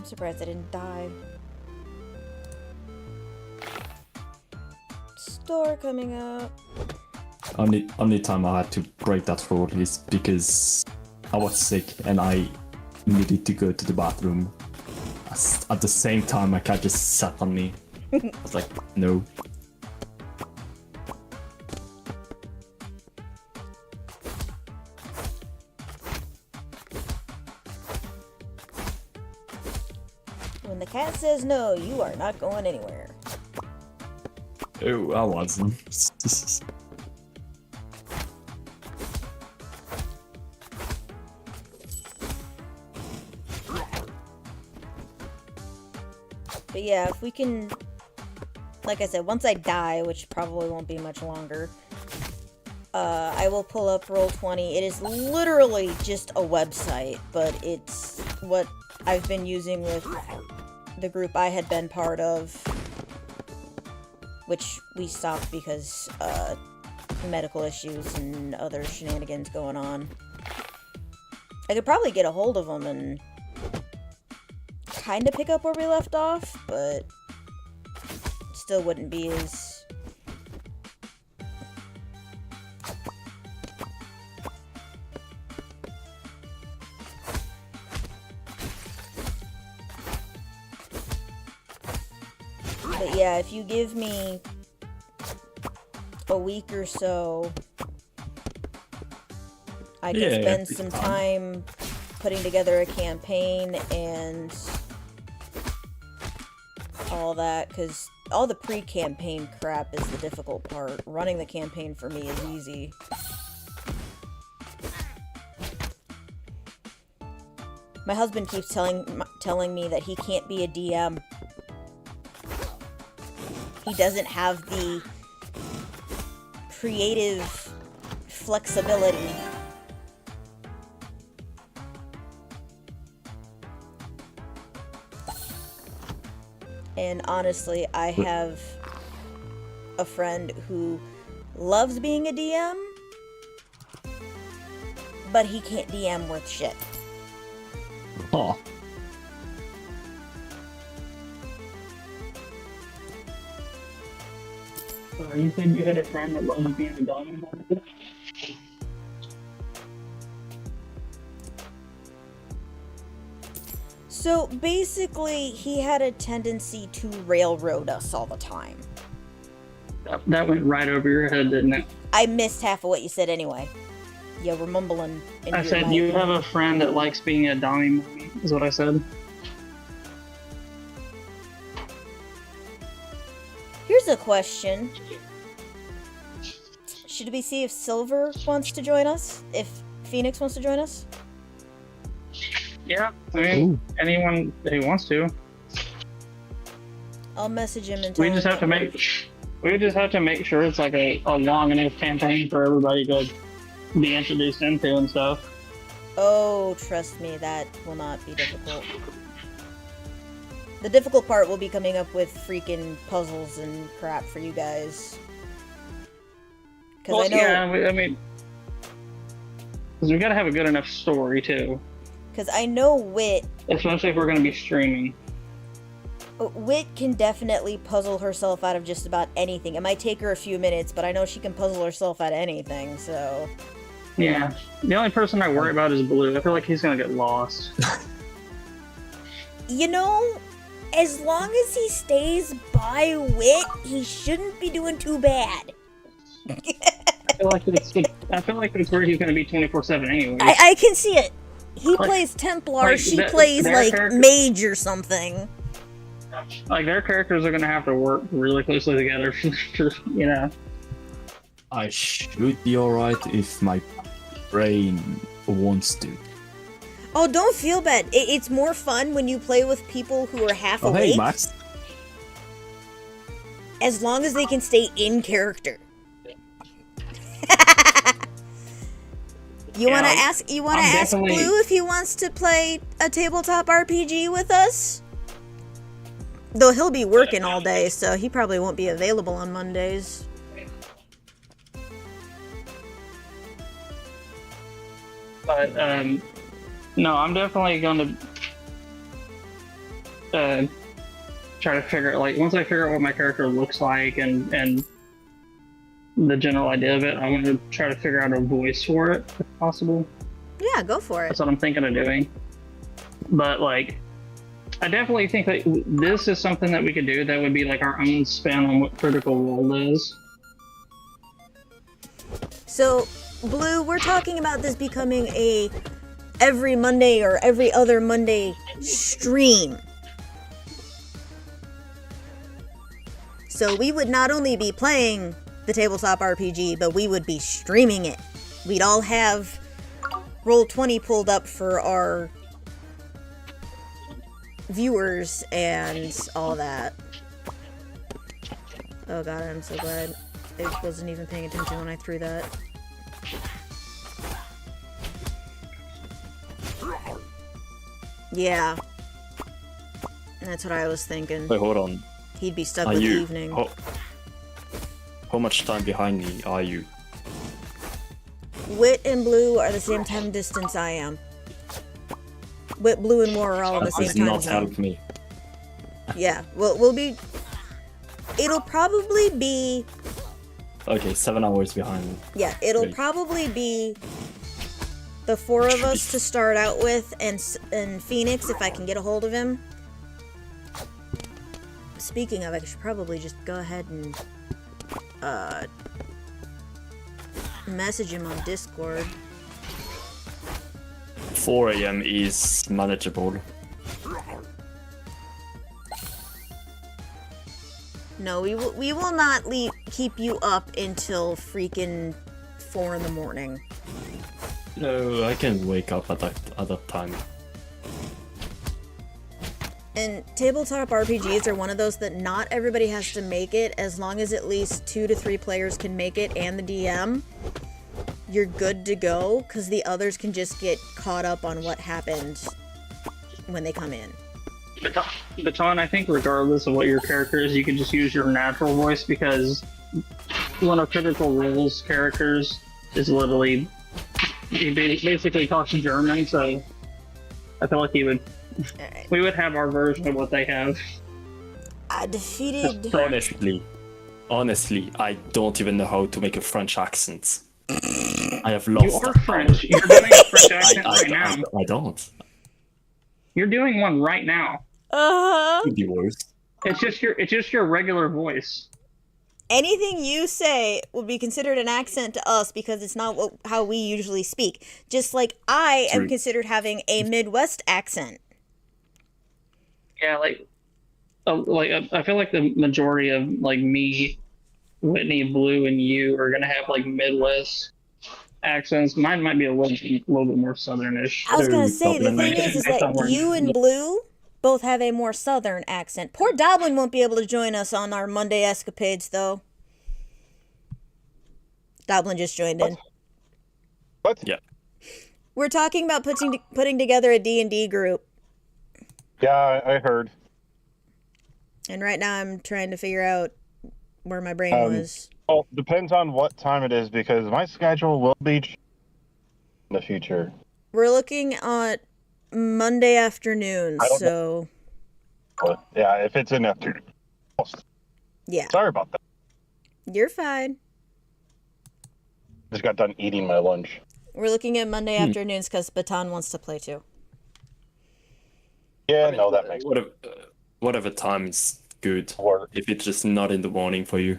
surprised I didn't die. Store coming up. Only time I had to break that rule is because I was sick and I needed to go to the bathroom. At the same time, my cat just sat on me. I was like, no. When the cat says no, you are not going anywhere. Oh, I wasn't. But yeah, if we can, like I said, once I die, which probably won't be much longer, I will pull up Roll20. It is literally just a website, but it's what I've been using with the group I had been part of, which we stopped because medical issues and other shenanigans going on. I could probably get a hold of them and kind of pick up where we left off, but still wouldn't be as... But yeah, if you give me a week or so, I can spend some time putting together a campaign and all that, because all the pre-campaign crap is the difficult part. Running the campaign for me is easy. My husband keeps telling me that he can't be a DM. He doesn't have the creative flexibility. And honestly, I have a friend who loves being a DM, but he can't DM worth shit. Oh. You said you had a friend that loves being a dominant. So basically, he had a tendency to railroad us all the time. That went right over your head, didn't it? I missed half of what you said anyway. You were mumbling. I said you have a friend that likes being a dominant, is what I said. Here's a question. Should we see if Silver wants to join us? If Phoenix wants to join us? Yeah, I mean, anyone who wants to. I'll message him and tell We just him have to make sure it's like a long enough campaign for everybody to be introduced into and stuff. Oh, trust me, that will not be difficult. The difficult part will be coming up with freaking puzzles and crap for you guys. Because I know... Yeah, I mean... Because we gotta have a good enough story, too. Because I know Wit... Especially if we're gonna be streaming. Wit can definitely puzzle herself out of just about anything. It might take her a few minutes, but I know she can puzzle herself out of anything, so... Yeah. The only person I worry about is Blue. I feel like he's gonna get lost. You know, as long as he stays by Wit, he shouldn't be doing too bad. I feel like it's where he's gonna be 24/7 anyway. I can see it. He Like- plays Templar, like, she that- plays, their like, character- Mage or something. Like their characters are gonna have to work really closely together for you know. I should be alright if my brain wants to. Oh, don't feel bad. It's more fun when you play with people who are half Oh, awake. hey, Max. As long as they can stay in character. You Yeah, wanna ask I'm ask definitely- Blue if he wants to play a tabletop RPG with us? Though he'll be working all day, so he probably won't be available on Mondays. But no, I'm definitely gonna try to figure like once I figure out what my character looks like and the general idea of it, I want to try to figure out a voice for it if possible. Yeah, go for it. That's what I'm thinking of doing. But like, I definitely think that this is something that we could do that would be like our own spin on what Critical Role is. So, Blue, we're talking about this becoming a every Monday or every other Monday stream. So we would not only be playing the tabletop RPG, but we would be streaming it. We'd all have Roll20 pulled up for our viewers and all that. Oh god, I'm so glad I wasn't even paying attention when I threw that. Yeah. That's what I was thinking. Wait, hold on. He'd be stuck Are with you? evening. How much time behind me are you? Wit and Blue are the same time distance I am. Wit, Blue, and War are all in the That same does time not zone. help me. Yeah, we'll be... It'll probably be... Okay, 7 hours behind me. Yeah, it'll Great. probably be the four of us to start out with, and Phoenix, if I can get a hold of him. Speaking of, I should probably just go ahead and message him on Discord. 4 a.m. is manageable. No, we will not keep you up until freaking 4 in the morning. No, I can wake up at that time. And tabletop RPGs are one of those that not everybody has to make it. As long as at least 2 to 3 players can make it and the DM, you're good to go, because the others can just get caught up on what happened when they come in. Baton, I think regardless of what your character is, you can just use your natural voice, because one of Critical Role's characters is literally, he basically talks in German, so I feel like Alright. we would have our version of what they have. I defeated... Honestly, I don't even know how to make a French accent. I have You lost are that French. You're doing a French accent I, right now. I don't. You're doing one right now. Could be worse. It's just your regular voice. Anything you say would be considered an accent to us because it's not how we usually speak. Just like I am True. considered having a Midwest accent. Yeah, I feel like the majority of like me, Whitney, Blue, and you are gonna have like Midwest accents. Mine might be a little bit more Southernish. I was gonna Very say, the Dublin. thing is that you and Blue both have a more Southern accent. Poor Doblin won't be able to join us on our Monday escapades, though. Doblin just joined in. What? Yeah. We're talking about putting together a D&D group, Yeah, I heard. and right now I'm trying to figure out where my brain was. Well, depends on what time it is, because my schedule will be in the future. We're looking at Monday afternoons, I don't so But yeah, if it's in afternoon. yeah, Sorry about that. you're fine. Just got done eating my lunch. We're looking at Monday afternoons because Baton wants to play too. Yeah, no, that makes Whatever time is good. work. If it's just not in the morning for you.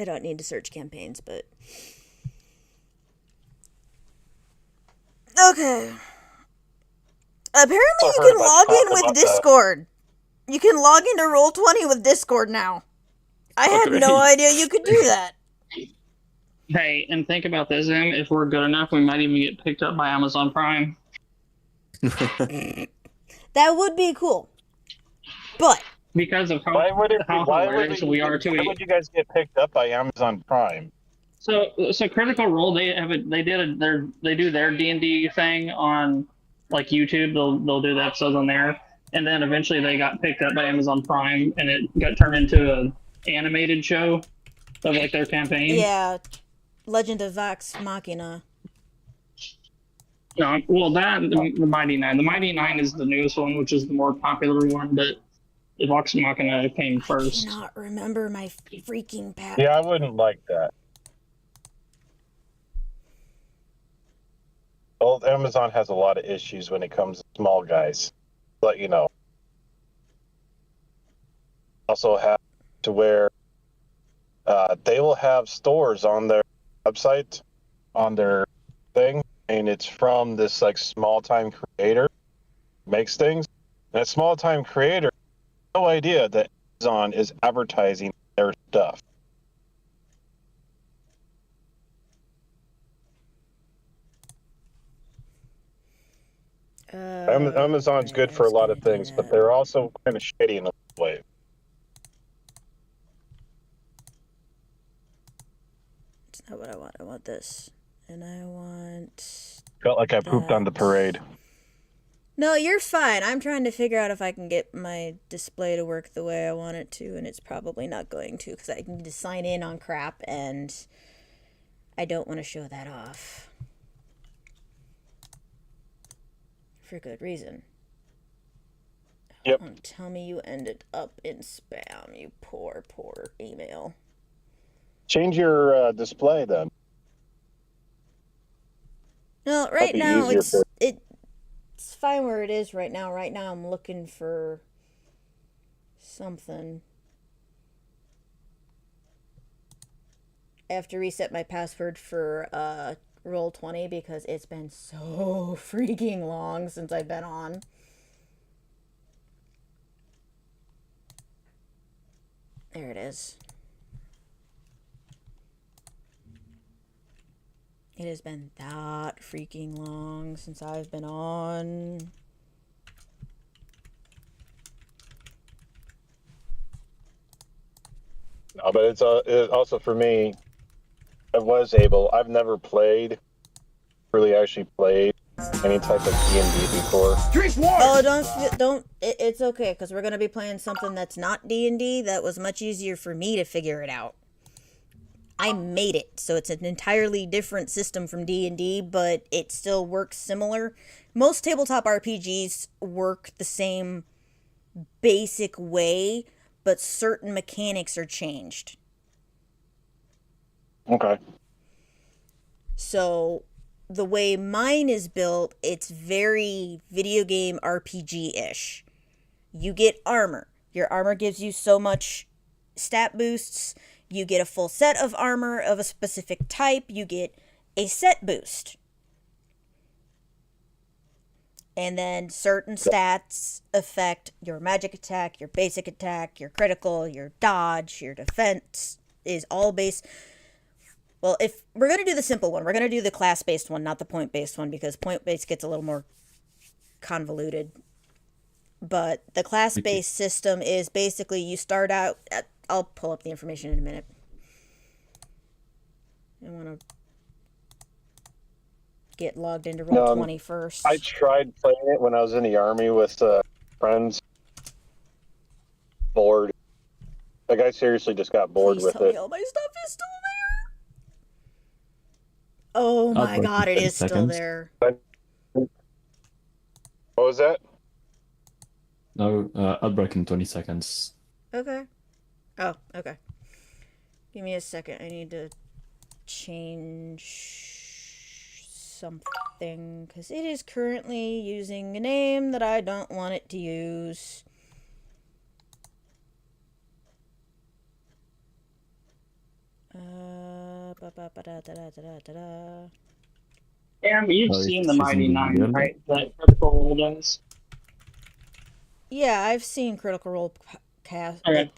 I don't need to search campaigns, but... Okay. Apparently you heard can about log talk in with about Discord. You can log into Roll20 with Discord now. I had no great. idea you could do that. Hey, and think about this, Em. If we're good enough, we might even get picked up by Amazon Prime. That would be cool. But Because of Why would it? how Why would hilarious we are to Why would you guys get picked up by Amazon Prime? So Critical Role, they do their D&D thing on like YouTube. They'll do the episodes on there, and then eventually they got picked up by Amazon Prime, and it got turned into an animated show of like their campaign. yeah, Legend of Vox Machina. No, well, the Mighty Nine. The Mighty Nine is the newest one, which is the more popular one, but the Vox Machina came I first. cannot remember my freaking path. Yeah, I wouldn't like that. Well, Amazon has a lot of issues when it comes to small guys. Let you know. Also have to where they will have stores on their website, on their thing, and it's from this like small time creator makes things. And that small time creator has no idea that Amazon is advertising their stuff. Amazon's good for a lot of things, but they're also kind of shady in a way. It's not what I want. I want this. And I want... Felt like I pooped on the parade. No, you're fine. I'm trying to figure out if I can get my display to work the way I want it to, and it's probably not going to, because I need to sign in on crap, and I don't want to show that off. For good reason. Yep. Don't tell me you ended up in spam, you poor, poor email. Change your display then. No, right be now easier it's fine where it is right now. Right now I'm looking for something. I have to reset my password for Roll20 because it's been so freaking long since I've been on. There it is. It has been that freaking long since I've been on. But it's also for me. I've never really actually played any type of D&D before. Oh, don't. It's okay because we're gonna be playing something that's not D&D. That was much easier for me to figure it out. I made it, so it's an entirely different system from D&D, but it still works similar. Most tabletop RPGs work the same basic way, but certain mechanics are changed. Okay. So the way mine is built, it's very video game RPG-ish. You get armor. Your armor gives you so much stat boosts. You get a full set of armor of a specific type. You get a set boost. And then certain stats affect your magic attack, your basic attack, your critical, your dodge, your defense is all based... Well, if we're going to do the simple one, we're going to do the class-based one, not the point-based one, because point-based gets a little more convoluted. But the class-based system is basically you start out... I'll pull up the information in a minute. I want to get logged into Roll20 first. I tried playing it when I was in the army with friends. Bored. Like, I seriously just got bored Please with tell it. me all my stuff is still there. Oh my god, it is still there. What was that? No, I'll break in 20 seconds. Okay. Oh, okay. Give me a second. I need to change something because it is currently using a name that I don't want it to use. Yeah, you've Oh, seen it's the just in Mighty the Nine, middle. right? That Critical Role does. Yeah, I've seen Critical Role cast. Okay.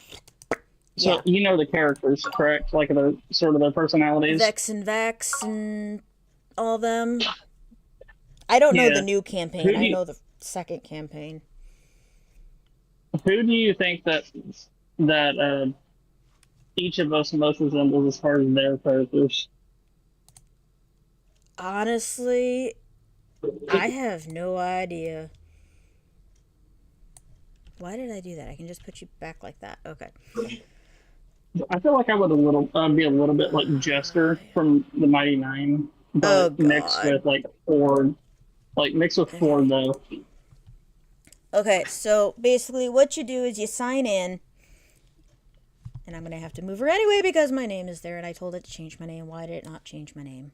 So Yeah. you know the characters, correct? Like the sort of their personalities. Vex and Vax and all them. I don't know the Yeah. new Who campaign. do I you know the second campaign. who do you think that each of us most resembles as far as their characters? Honestly, I have no idea. Why did I do that? I can just put you back like that. Okay. I feel like I would be a little bit like Jester from the Mighty Nine, Oh but mixed god. with like Ford, like mixed with Okay. Ford though. Okay, so basically what you do is you sign in. And I'm going to have to move her anyway because my name is there and I told it to change my name. Why did it not change my name?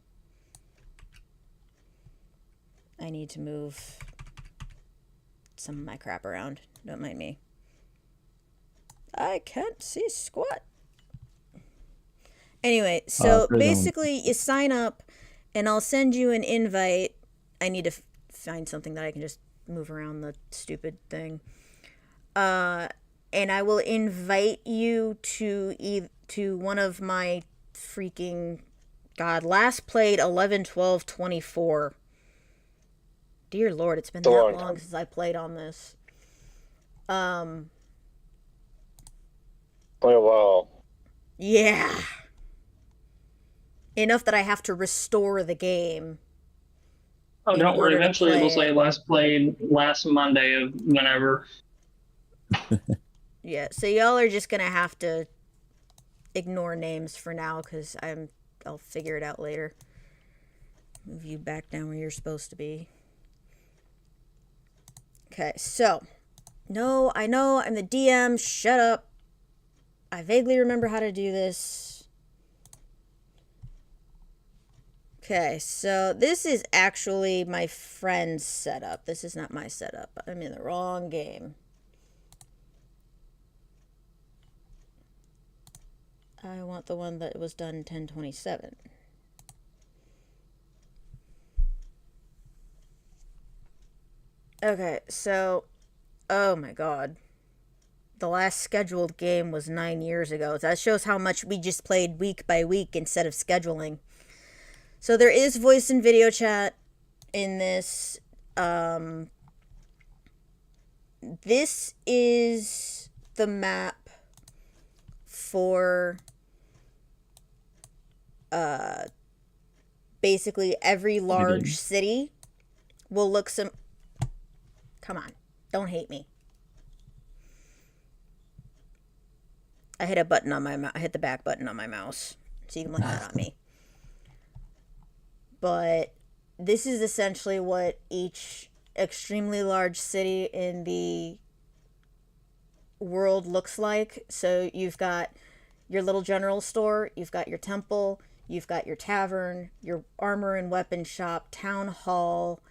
I need to move some of my crap around. Don't mind me. I can't see squat. Anyway, so Brilliant. basically you sign up and I'll send you an invite. I need to find something that I can just move around the stupid thing. And I will invite you to one of my freaking god, last played 11/12/24. Dear Lord, it's been It's a that long long time. since I played on this. Play a while. Yeah. Enough that I have to restore the game Oh, in don't worry. order to Eventually, it'll play say it. last played last Monday of whenever. Yeah, so y'all are just gonna have to ignore names for now because I'll figure it out later. Move you back down where you're supposed to be. Okay, so no, I know I'm the DM. Shut up. I vaguely remember how to do this. Okay, so this is actually my friend's setup. This is not my setup. I'm in the wrong game. I want the one that was done 10/27. Okay, so, oh my god. The last scheduled game was 9 years ago. That shows how much we just played week by week instead of scheduling. So there is voice and video chat in this. This is the map for basically every large city will look some. Come on, don't hate me. I hit a button on my I hit the back button on my mouse, so you can look that on me. But this is essentially what each extremely large city in the world looks like. So you've got your little general store, you've got your temple, you've got your tavern, your armor and weapon shop, town hall,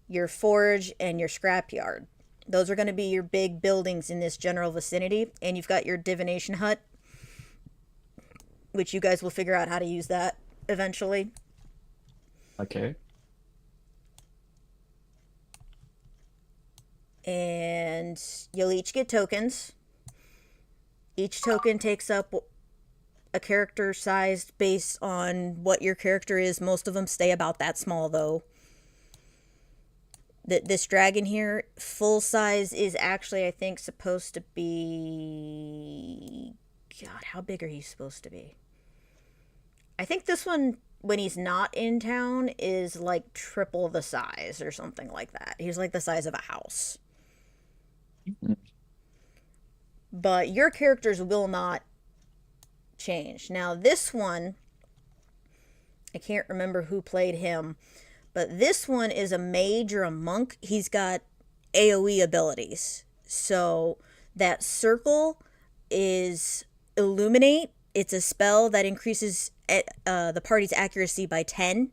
your forge, and your scrapyard. Those are going to be your big buildings in this general vicinity. And you've got your divination hut, which you guys will figure out how to use that eventually. Okay. And you'll each get tokens. Each token takes up a character sized based on what your character is. Most of them stay about that small, though. This dragon here, full size, is actually, I think, supposed to be... God, how big are you supposed to be? I think this one, when he's not in town, is like triple the size or something like that. He's like the size of a house. But your characters will not change. Now, this one, I can't remember who played him, but this one is a mage or a monk. He's got AoE abilities. So that circle is Illuminate. It's a spell that increases the party's accuracy by 10%.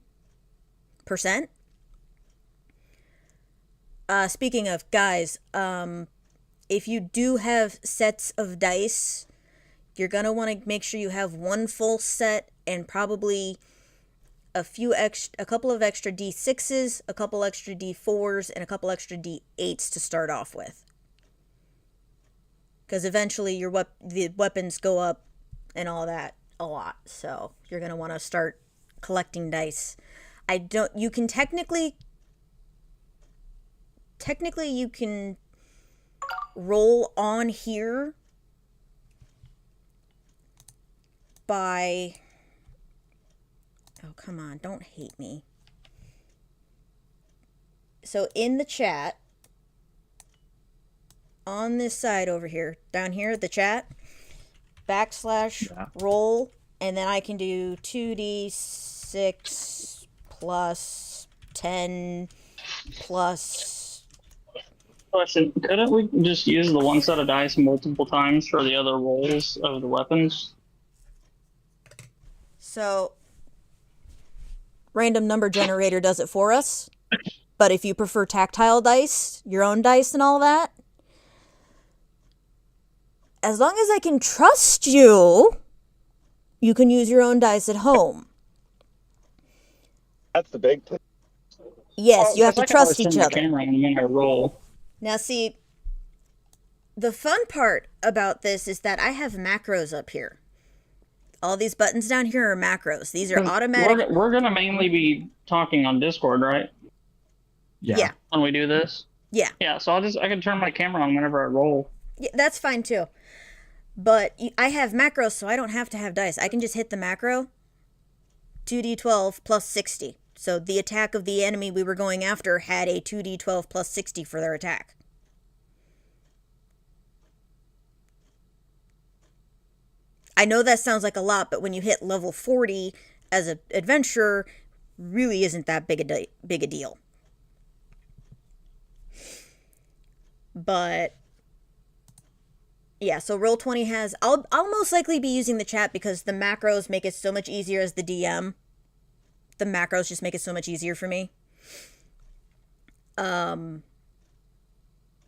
Speaking of, guys, if you do have sets of dice, You're going to want to make sure you have one full set and probably a couple of extra D6s, a couple extra D4s, and a couple extra D8s to start off with. Because eventually the weapons go up and all that a lot. So you're going to want to start collecting dice. You can technically you can roll on here by, oh, come on, don't hate me. So in the chat, on this side over here, down here, the chat, / roll, and then I can do 2d6 plus 10 plus. Question: couldn't we just use the one set of dice multiple times for the other rolls of the weapons? So, random number generator does it for us. But if you prefer tactile dice, your own dice and all that, as long as I can trust you, you can use your own dice at home. That's the big thing. Yes, you have to trust each other. Camera when I roll. Now, see, the fun part about this is that I have macros up here. All these buttons down here are macros. These are automatic. We're going to mainly be talking on Discord, right? Yeah. When we do this? Yeah. Yeah, so I can turn my camera on whenever I roll. Yeah, that's fine too. But I have macros, so I don't have to have dice. I can just hit the macro, 2d12 plus 60. So the attack of the enemy we were going after had a 2d12 plus 60 for their attack. I know that sounds like a lot, but when you hit level 40 as an adventurer, really isn't that big a deal. But yeah, so Roll20 has, I'll most likely be using the chat because the macros make it so much easier as the DM. The macros just make it so much easier for me. I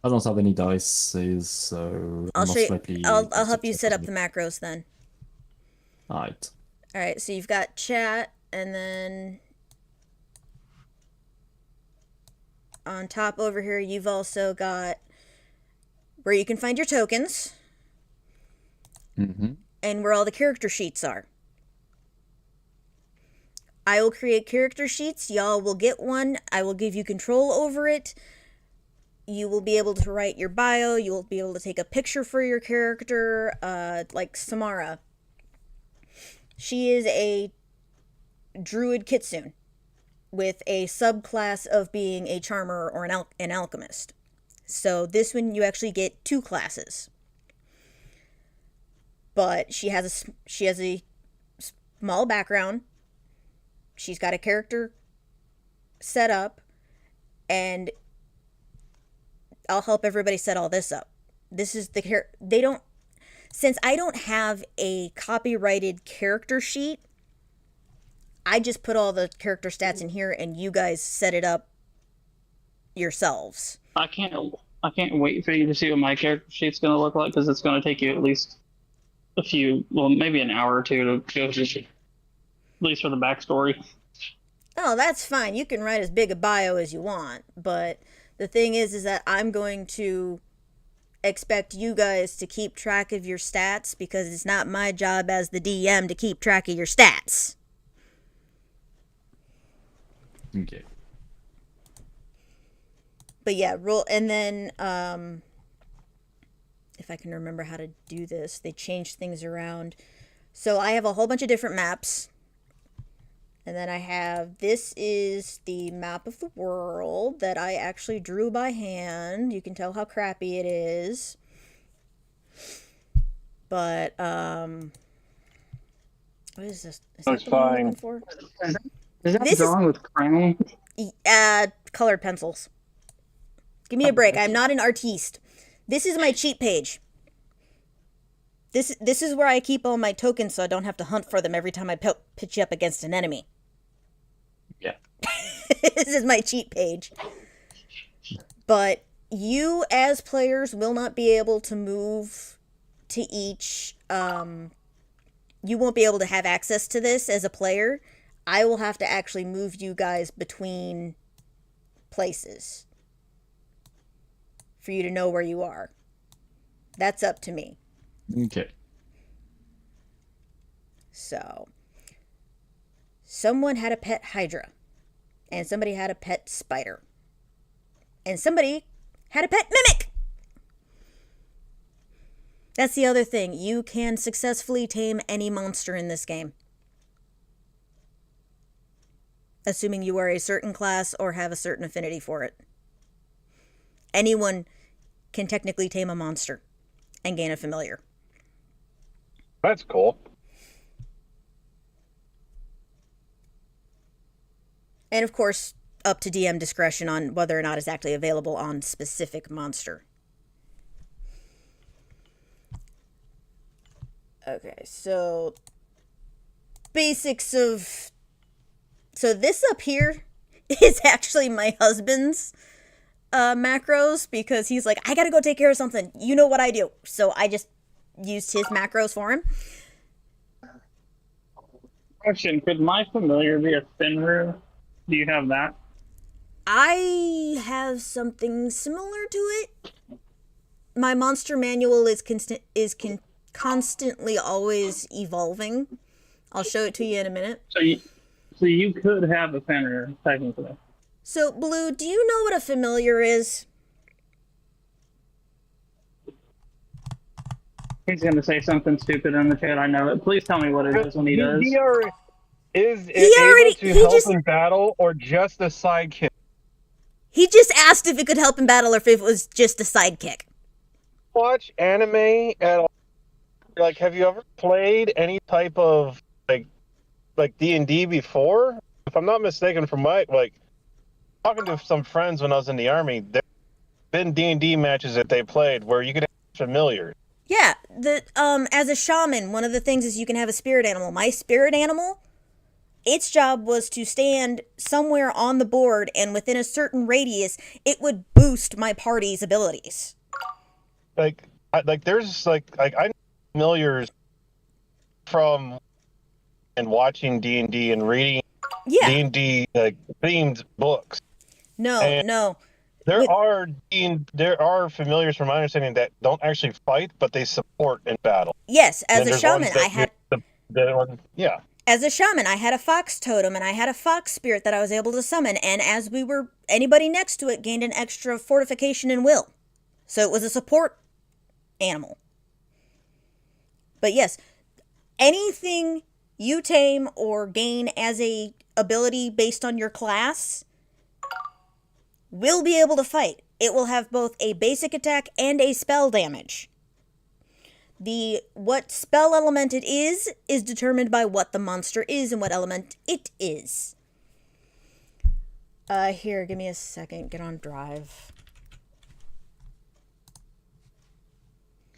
don't have any dice, so I'll help you set up the macros then. Alright. Alright, so you've got chat, and then on top over here, you've also got where you can find your tokens. Mm-hmm. And where all the character sheets are. I will create character sheets. Y'all will get one. I will give you control over it. You will be able to write your bio. You will be able to take a picture for your character, like Samara. She is a druid kitsune with a subclass of being a charmer or an alchemist. So this one you actually get 2 classes. But she has a small background. She's got a character set up, and I'll help everybody set all this up. This is since I don't have a copyrighted character sheet, I just put all the character stats in here and you guys set it up yourselves. I can't wait for you to see what my character sheet's going to look like, because it's going to take you at least maybe an hour or two to go through, at least for the backstory. Oh, that's fine. You can write as big a bio as you want, but the thing is that I'm going to expect you guys to keep track of your stats, because it's not my job as the DM to keep track of your stats. Okay. But yeah, roll, and then if I can remember how to do this, they changed things around. So I have a whole bunch of different maps. And then I have, this is the map of the world that I actually drew by hand. You can tell how crappy it is. But, what is this? Is That's that the one I'm fine. looking for? Is that This is- drawn with crayon? Colored pencils. Give me a break. I'm not an artiste. This is my cheat page. This is where I keep all my tokens so I don't have to hunt for them every time I pitch you up against an enemy. Yeah. This is my cheat page. But you, as players, will not be able to move to each, you won't be able to have access to this as a player. I will have to actually move you guys between places for you to know where you are. That's up to me. Okay. So, someone had a pet hydra, and somebody had a pet spider, and somebody had a pet mimic. That's the other thing. You can successfully tame any monster in this game, assuming you are a certain class or have a certain affinity for it. Anyone can technically tame a monster and gain a familiar. That's cool. And of course, up to DM discretion on whether or not it's actually available on specific monster. Okay, so basics of... So this up here is actually my husband's macros, because he's like, I gotta go take care of something. You know what I do. So I just used his macros for him. Question, could my familiar be a Finru? Do you have that? I have something similar to it. My monster manual is constantly always evolving. I'll show it to you in a minute. So you could have a Finru, technically. So, Blue, do you know what a familiar is? He's gonna say something stupid in the chat, I know it. Please tell me what it is when he does. Is He already- able to he help just- in battle or just a sidekick? He just asked if it could help in battle or if it was just a sidekick. Watch anime at all? Like, have you ever played any type of like D&D before? If I'm not mistaken, from my talking to some friends when I was in the army, there've been D&D matches that they played where you could have familiars. Yeah, as a shaman, one of the things is you can have a spirit animal. My spirit animal, its job was to stand somewhere on the board, and within a certain radius, it would boost my party's abilities. There's I know familiars from and watching D&D and reading D&D themed books. No. There are familiars, from my understanding, that don't actually fight, but they support in battle. Yes, as And a there's shaman, ones that I had... Yeah. As a shaman, I had a fox totem, and I had a fox spirit that I was able to summon, and as we were... Anybody next to it gained an extra fortification and will. So it was a support animal. But yes, anything you tame or gain as a ability based on your class will be able to fight. It will have both a basic attack and a spell damage. What spell element it is determined by what the monster is and what element it is. Here, give me a second. Get on Drive.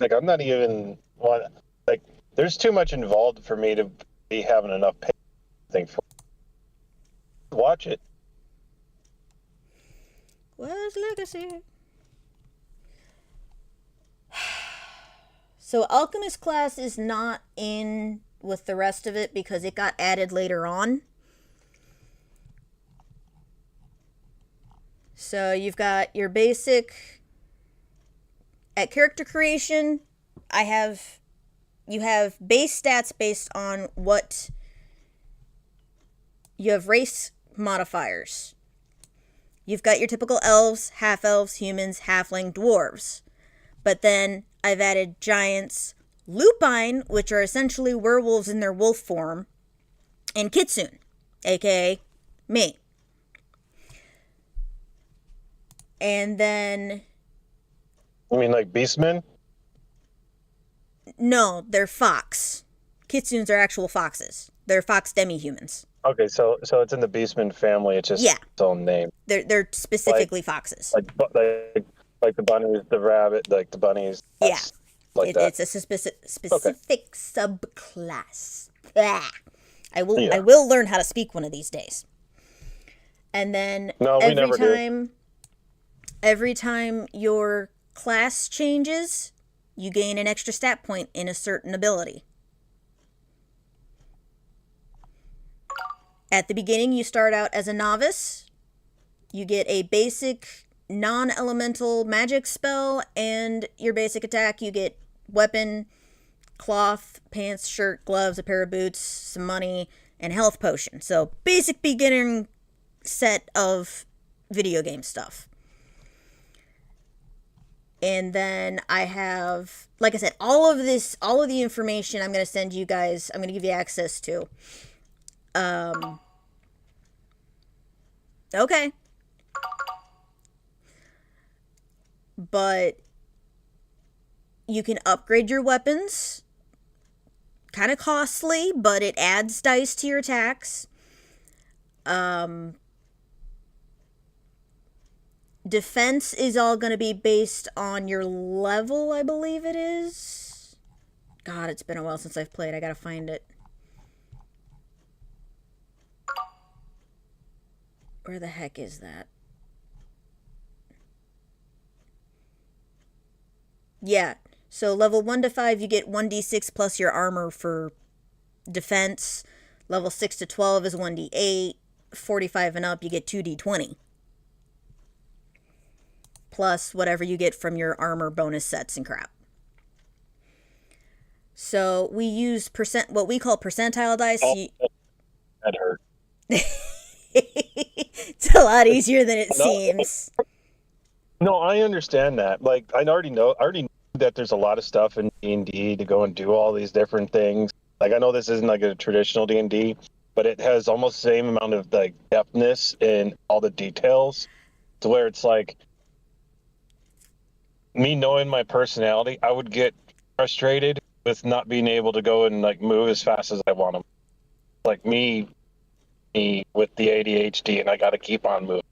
I'm not even there's too much involved for me to be having enough thing for. Watch it. What's Legacy? So Alchemist class is not in with the rest of it because it got added later on. So you've got your basic... At character creation, you have base stats based on what... You have race modifiers. You've got your typical elves, half-elves, humans, halfling, dwarves. But then I've added giants, lupine, which are essentially werewolves in their wolf form, and kitsune, aka me. And then... You mean like beastmen? No, they're fox. Kitsunes are actual foxes. They're fox demi-humans. Okay, so it's in the beastman family. It's just its own name. They're specifically foxes. Like the bunnies, the rabbit, like the bunnies. It's a specific subclass. Ah. I will learn how to speak one of these days. And then every time your class changes, you gain an extra stat point in a certain ability. At the beginning, you start out as a novice. You get a basic non-elemental magic spell, and your basic attack, you get weapon, cloth, pants, shirt, gloves, a pair of boots, some money, and health potion. So basic beginning set of video game stuff. And then I have, like I said, all of the information I'm going to send you guys, I'm going to give you access to. Okay. But you can upgrade your weapons. Kind of costly, but it adds dice to your attacks. Defense is all going to be based on your level, I believe it is. God, it's been a while since I've played. I gotta find it. Where the heck is that? Yeah, so level 1 to 5, you get 1d6 plus your armor for defense. Level 6 to 12 is 1d8. 45 and up, you get 2d20. Plus whatever you get from your armor bonus sets and crap. So we use what we call percentile dice. Oh, that hurt. It's a lot easier than it seems. No, I understand that. Like, I already knew that there's a lot of stuff in D&D to go and do all these different things. Like, I know this isn't like a traditional D&D, but it has almost the same amount of like depthness in all the details, to where it's like, me knowing my personality, I would get frustrated with not being able to go and like move as fast as I want to. Like me with the ADHD, and I got to keep on moving.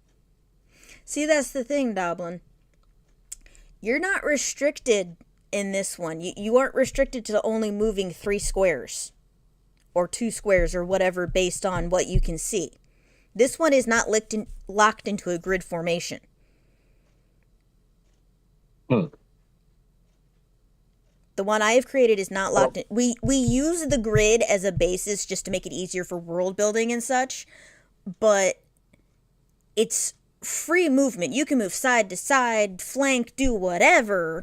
See, that's the thing, Doblin. You're not restricted in this one. You aren't restricted to only moving 3 squares or 2 squares or whatever based on what you can see. This one is not locked into a grid formation. The one I have created is not locked in. We use the grid as a basis just to make it easier for world building and such, but it's free movement. You can move side to side, flank, do whatever.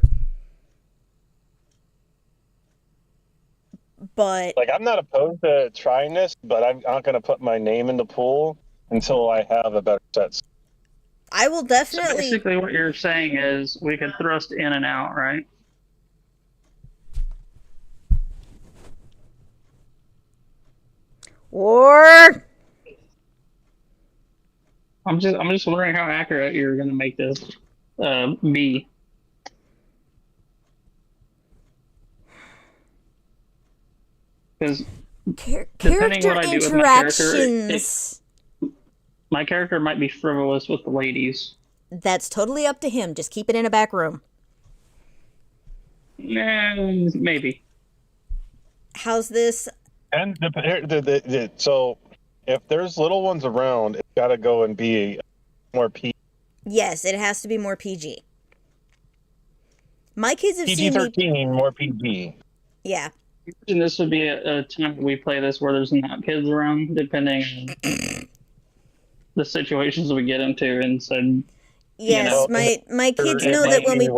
But like, I'm not opposed to trying this, but I'm not going to put my name in the pool until I have a better set. I will definitely. So basically, what you're saying is we could thrust in and out, right? Or I'm just wondering how accurate you're going to make this be. Because character what I do with interactions. My character might be frivolous with the ladies. That's totally up to him. Just keep it in a back room. Maybe. How's this? And so, if there's little ones around, it's got to go and be more PG. Yes, it has to be more PG. My kids have seen PG-13, more PG. Yeah. And this would be a time we play this where there's not kids around, depending on the situations we get into. And so, yes, my kids know that when we.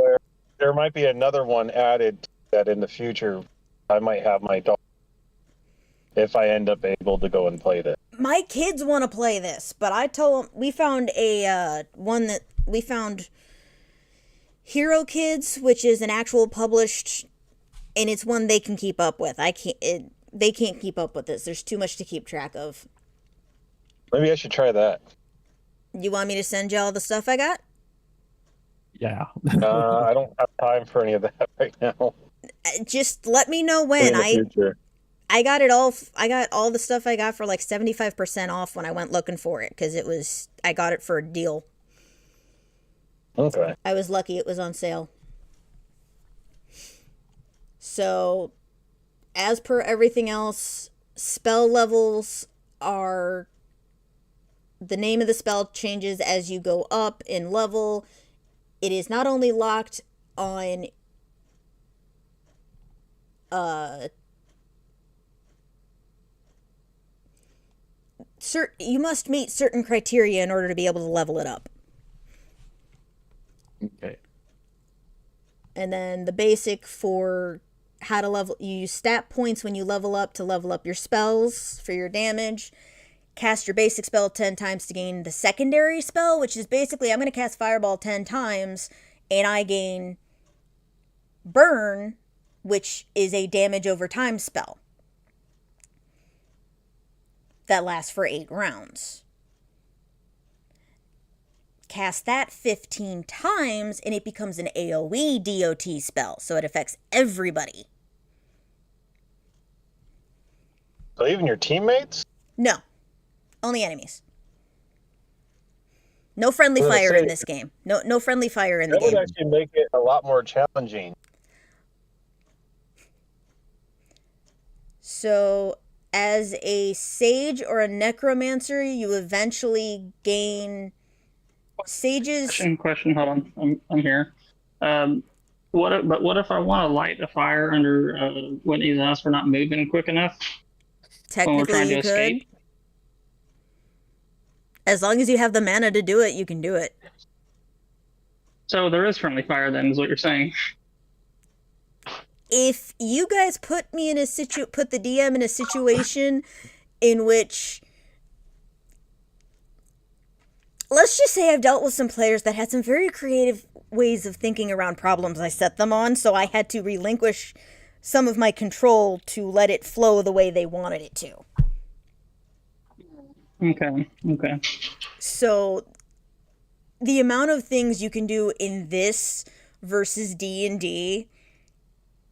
There might be another one added to that in the future. I might have my dog if I end up able to go and play this. My kids want to play this, but I told them we found we found Hero Kids, which is an actual published, and it's one they can keep up with. They can't keep up with this. There's too much to keep track of. Maybe I should try that. You want me to send you all the stuff I got? Yeah. I don't have time for any of that right now. Just let me know when. I got it all. I got all the stuff I got for like 75% off when I went looking for it, because I got it for a deal. Okay. I was lucky it was on sale. So, as per everything else, spell levels are... The name of the spell changes as you go up in level. It is not only locked on you must meet certain criteria in order to be able to level it up. Okay. And then the basic for how to level, you use stat points when you level up to level up your spells for your damage. Cast your basic spell 10 times to gain the secondary spell, which is basically I'm going to cast Fireball 10 times and I gain Burn, which is a damage over time spell that lasts for 8 rounds. Cast that 15 times and it becomes an AoE DOT spell, so it affects everybody. So even your teammates? No, only enemies. No friendly fire in this game. No friendly fire in the game. That would actually make it a lot more challenging. So, as a sage or a necromancer, you eventually gain sages. Question. Hold on, I'm here. What if I want to light a fire under Whitney's ass for not moving quick enough when we're Technically, trying to you could. escape? As long as you have the mana to do it, you can do it. So there is friendly fire then, is what you're saying. If you guys put me in a put the DM in a situation in which, let's just say I've dealt with some players that had some very creative ways of thinking around problems I set them on, so I had to relinquish some of my control to let it flow the way they wanted it to. Okay. So the amount of things you can do in this versus D&D,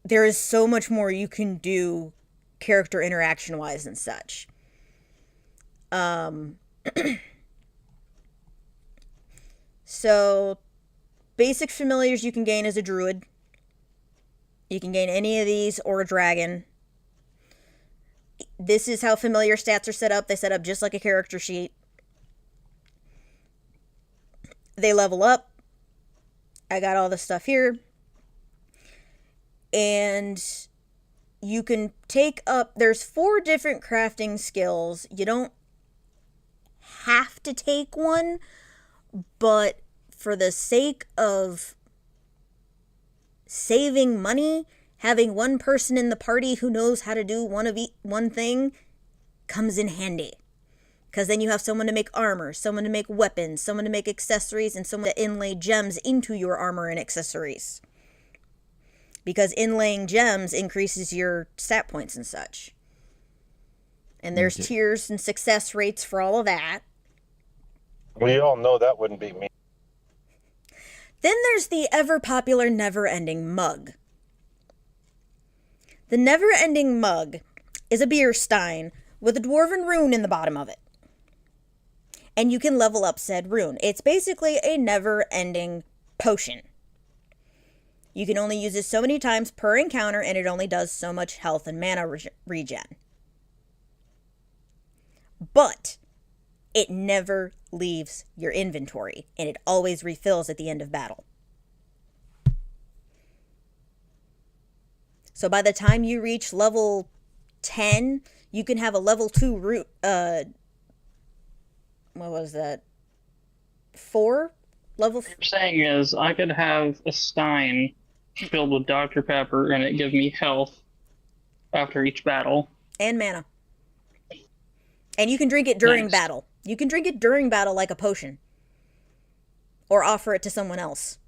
there is so much more you can do character interaction wise and such. So basic familiars you can gain as a druid. You can gain any of these or a dragon. This is how familiar stats are set up. They set up just like a character sheet. They level up. I got all this stuff here. And you can take up, there's 4 different crafting skills. You don't have to take one, but for the sake of saving money, having one person in the party who knows how to do one thing comes in handy. Because then you have someone to make armor, someone to make weapons, someone to make accessories, and someone to inlay gems into your armor and accessories. Because inlaying gems increases your stat points and such. And there's tiers and success rates for all of that. We all know that wouldn't be me. Then there's the ever-popular never-ending mug. The never-ending mug is a beer stein with a dwarven rune in the bottom of it. And you can level up said rune. It's basically a never-ending potion. You can only use it so many times per encounter, and it only does so much health and mana regen. But it never leaves your inventory, and it always refills at the end of battle. So by the time you reach level 10, you can have a level 2 root, what was that? 4? Level What you're saying is I could have a stein filled with Dr. Pepper and it give me health after each battle. And mana. And you can drink it during Nice. battle. You can drink it during battle like a potion. Or offer it to someone else.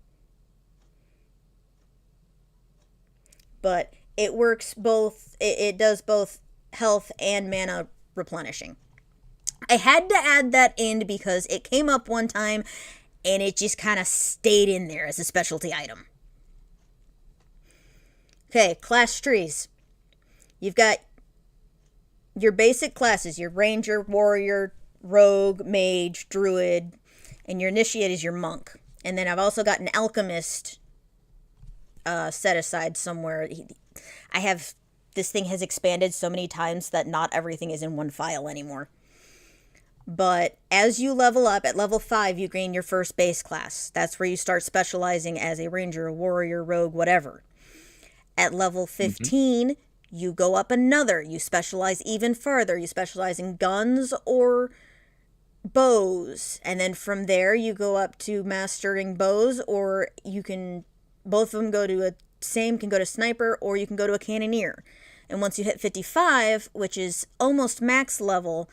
But it works both, it does both health and mana replenishing. I had to add that in because it came up one time and it just kind of stayed in there as a specialty item. Okay, class trees. You've got your basic classes, your ranger, warrior, rogue, mage, druid, and your initiate is your monk. And then I've also got an alchemist set aside somewhere. I have, this thing has expanded so many times that not everything is in one file anymore. But as you level up, at level 5, you gain your first base class. That's where you start specializing as a ranger, a warrior, rogue, whatever. At level 15, you go up another. You specialize even further. You specialize in guns or bows. And then from there, you go up to mastering bows, or you can, both of them go to can go to sniper, or you can go to a cannoneer. And once you hit 55, which is almost max level,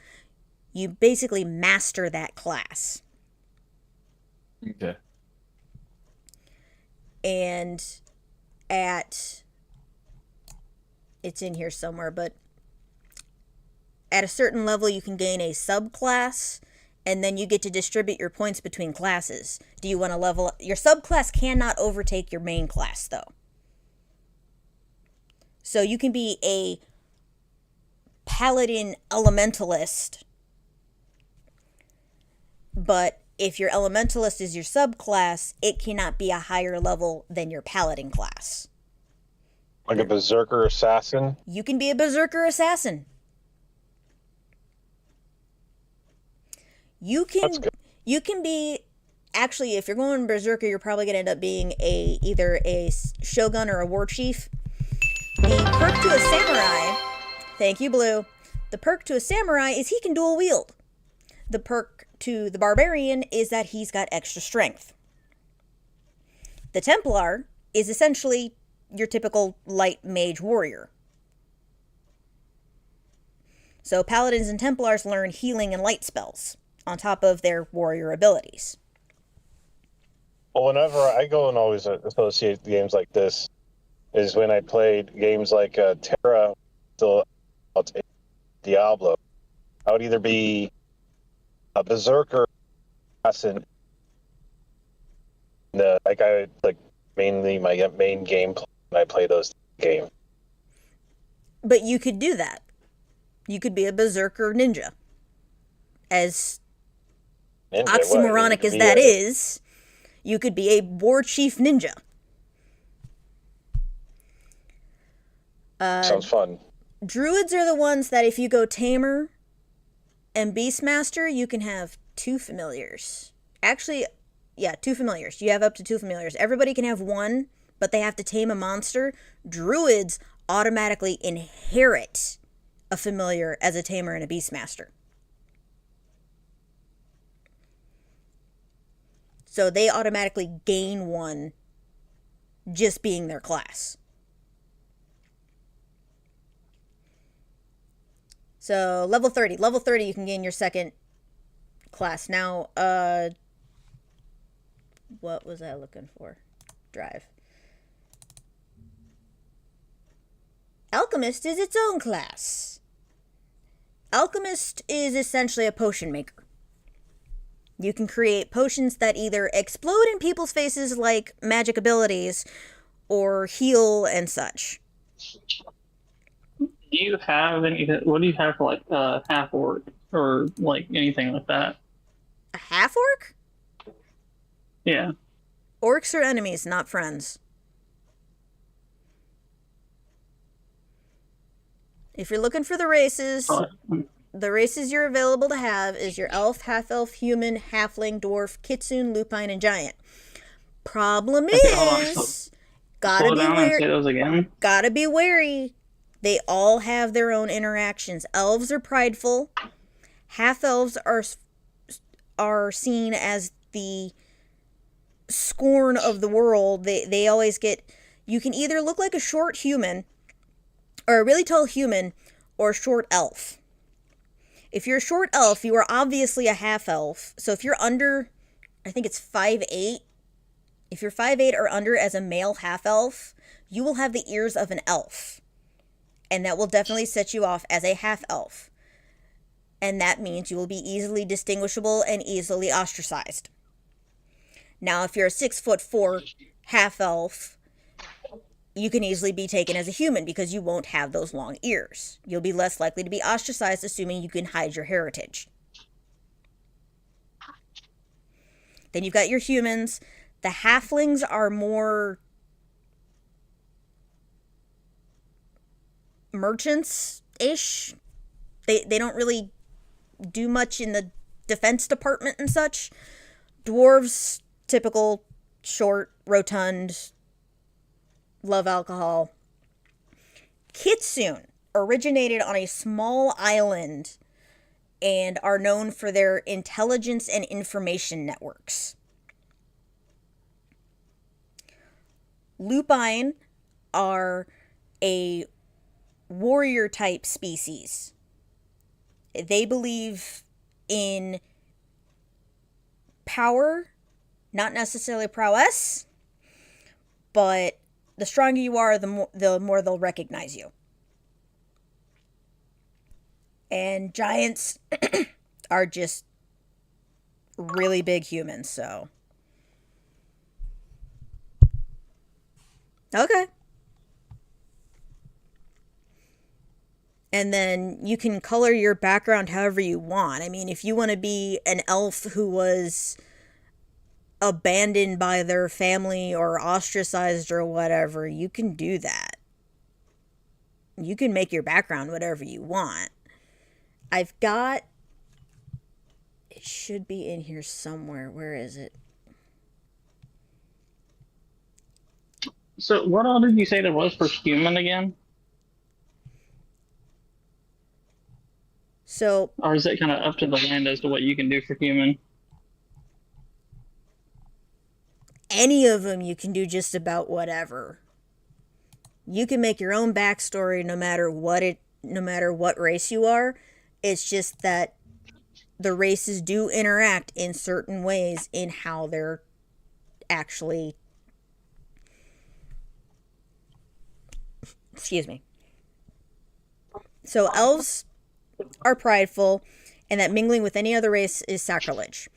you basically master that class. Okay. And it's in here somewhere, but at a certain level you can gain a subclass, and then you get to distribute your points between classes. Do you want to level up? Your subclass cannot overtake your main class, though. So you can be a paladin elementalist, but if your elementalist is your subclass, it cannot be a higher level than your paladin class. Like a berserker assassin? You can be a berserker assassin. That's good. You can be, actually, if you're going berserker, you're probably going to end up being either a shogun or a war chief. The perk to a samurai, thank you, Blue. The perk to a samurai is he can dual wield. The perk to the barbarian is that he's got extra strength. The Templar is essentially your typical light mage warrior. So paladins and Templars learn healing and light spells on top of their warrior abilities. Well, whenever I go and always associate games like this is when I played games like Terra, still Diablo. I would either be a berserker assassin. Mainly my main game when I play those games. But you could do that. You could be a berserker ninja. As oxymoronic as that is, you could be a war chief ninja. Sounds fun. Druids are the ones that if you go Tamer and Beastmaster, you can have 2 familiars. Actually, yeah, 2 familiars. You have up to 2 familiars. Everybody can have 1, but they have to tame a monster. Druids automatically inherit a familiar as a Tamer and a Beastmaster. So they automatically gain 1 just being their class. So level 30. Level 30 you can gain your second class. Now, what was I looking for? Drive. Alchemist is its own class. Alchemist is essentially a potion maker. You can create potions that either explode in people's faces like magic abilities or heal and such. Do you have anything? What do you have for like half orc or like anything like that? A half orc? Yeah. Orcs are enemies, not friends. If you're looking for the races, the races you're available to have is your elf, half-elf, human, halfling, dwarf, kitsune, lupine, and giant. Problem is, gotta be wary. Say those again. Gotta be wary. They all have their own interactions. Elves are prideful. Half-elves are seen as the scorn of the world. They always get... You can either look like a short human, or a really tall human, or a short elf. If you're a short elf, you are obviously a half-elf. So if you're under, I think it's 5'8", if you're 5'8" or under as a male half-elf, you will have the ears of an elf. And that will definitely set you off as a half-elf. And that means you will be easily distinguishable and easily ostracized. Now, if you're a 6'4" half-elf, you can easily be taken as a human because you won't have those long ears. You'll be less likely to be ostracized, assuming you can hide your heritage. Then you've got your humans. The halflings are more merchants-ish. They don't really do much in the defense department and such. Dwarves, typical, short, rotund, love alcohol, Kitsune originated on a small island and are known for their intelligence and information networks. Lupine are a warrior type species. They believe in power, not necessarily prowess, but the stronger you are, the more they'll recognize you. And giants are just really big humans, so. Okay. And then you can color your background however you want. I mean, if you want to be an elf who was abandoned by their family or ostracized or whatever, you can do that. You can make your background whatever you want. I've got... It should be in here somewhere. Where is it? So, what all did you say there was for human again? So... Or is it kind of up to the land as to what you can do for human? Any of them you can do just about whatever. You can make your own backstory no matter what race you are. It's just that the races do interact in certain ways in how they're actually... Excuse me. So elves are prideful, and that mingling with any other race is sacrilege.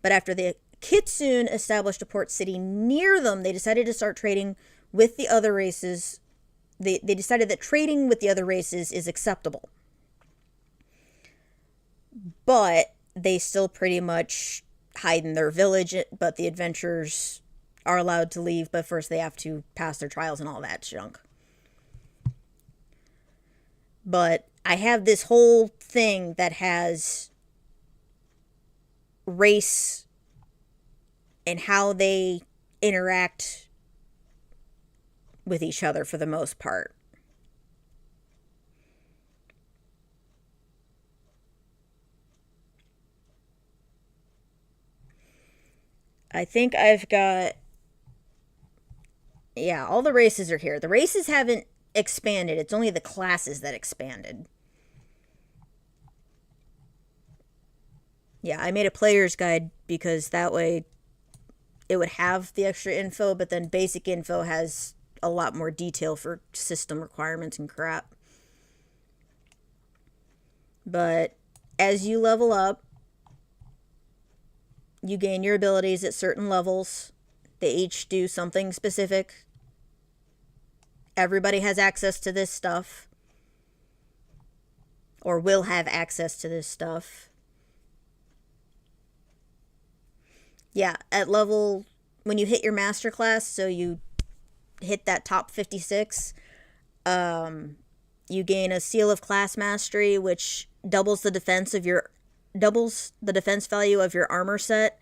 But after the Kitsune established a port city near them, they decided to start trading with the other races. They decided that trading with the other races is acceptable. But they still pretty much hide in their village, but the adventurers are allowed to leave, but first they have to pass their trials and all that junk. But I have this whole thing that has race and how they interact with each other for the most part. I think I've got... Yeah, all the races are here. The races haven't expanded. It's only the classes that expanded. Yeah, I made a player's guide because that way it would have the extra info, but then basic info has a lot more detail for system requirements and crap. But as you level up, you gain your abilities at certain levels. They each do something specific. Everybody has access to this stuff. Or will have access to this stuff. Yeah, at level... When you hit your master class, so you hit that top 56, you gain a seal of class mastery, which doubles the defense value of your armor set,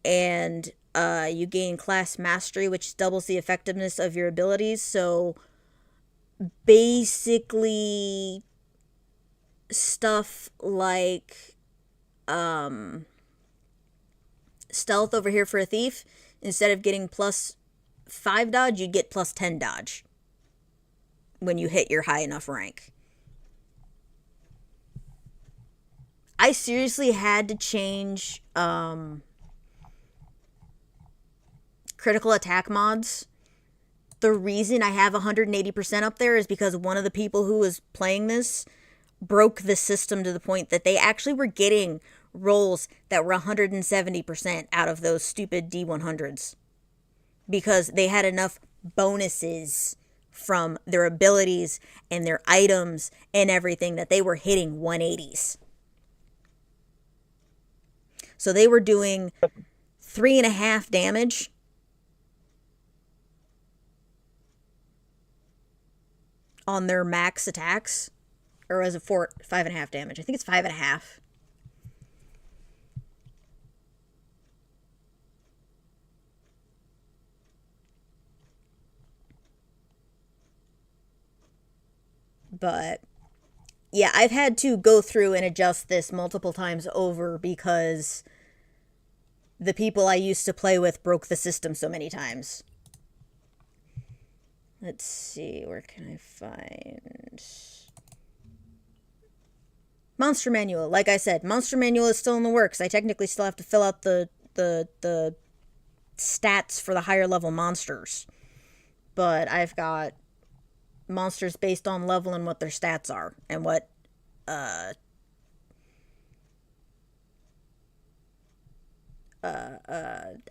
and you gain class mastery, which doubles the effectiveness of your abilities. So basically stuff like stealth over here for a thief, instead of getting plus 5 dodge, you get plus 10 dodge when you hit your high enough rank. I seriously had to change critical attack mods. The reason I have 180% up there is because one of the people who was playing this broke the system to the point that they actually were getting rolls that were 170% out of those stupid D100s. Because they had enough bonuses from their abilities and their items and everything that they were hitting 180s. So they were doing 3.5 damage on their max attacks. Or was it 5.5 damage? I think it's 5.5. But yeah, I've had to go through and adjust this multiple times over because the people I used to play with broke the system so many times. Let's see, where can I find... Monster Manual. Like I said, Monster Manual is still in the works. I technically still have to fill out the stats for the higher level monsters. But I've got monsters based on level and what their stats are. And what,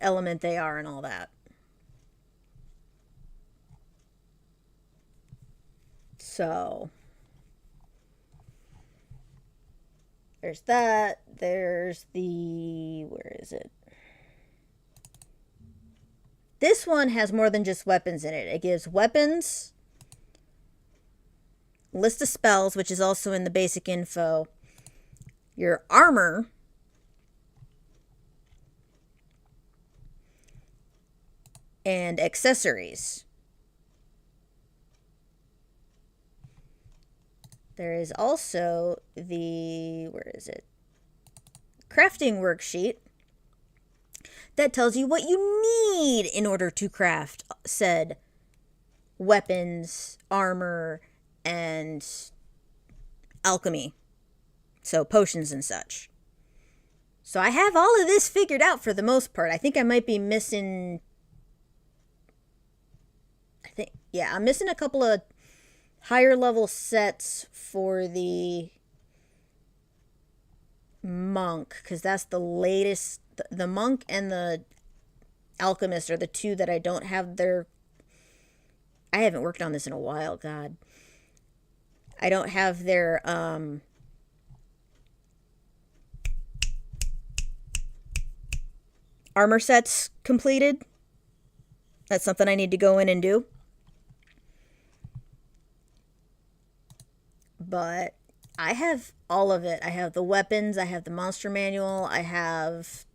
element they are and all that. So... there's that. There's the... where is it? This one has more than just weapons in it. It gives weapons, list of spells, which is also in the basic info, your armor, and accessories. There is also the, where is it? Crafting worksheet that tells you what you need in order to craft said weapons, armor, and alchemy. So potions and such. So I have all of this figured out for the most part. I think I might be missing... I'm missing a couple of higher level sets for the monk, because that's the latest. The monk and the alchemist are the two that I don't have their... I haven't worked on this in a while, God. I don't have their armor sets completed. That's something I need to go in and do. But I have all of it. I have the weapons, I have the monster manual, I have...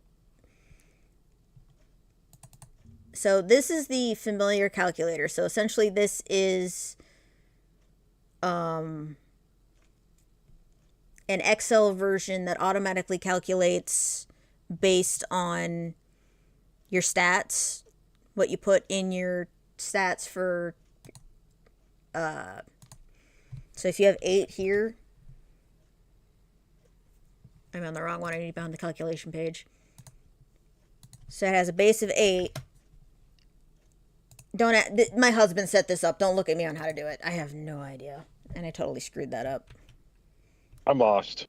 So this is the familiar calculator. So essentially this is an Excel version that automatically calculates based on your stats, what you put in your stats for... So if you have 8 here, I'm on the wrong one. I need to be on the calculation page. So it has a base of 8. My husband set this up. Don't look at me on how to do it. I have no idea. And I totally screwed that up. I'm lost.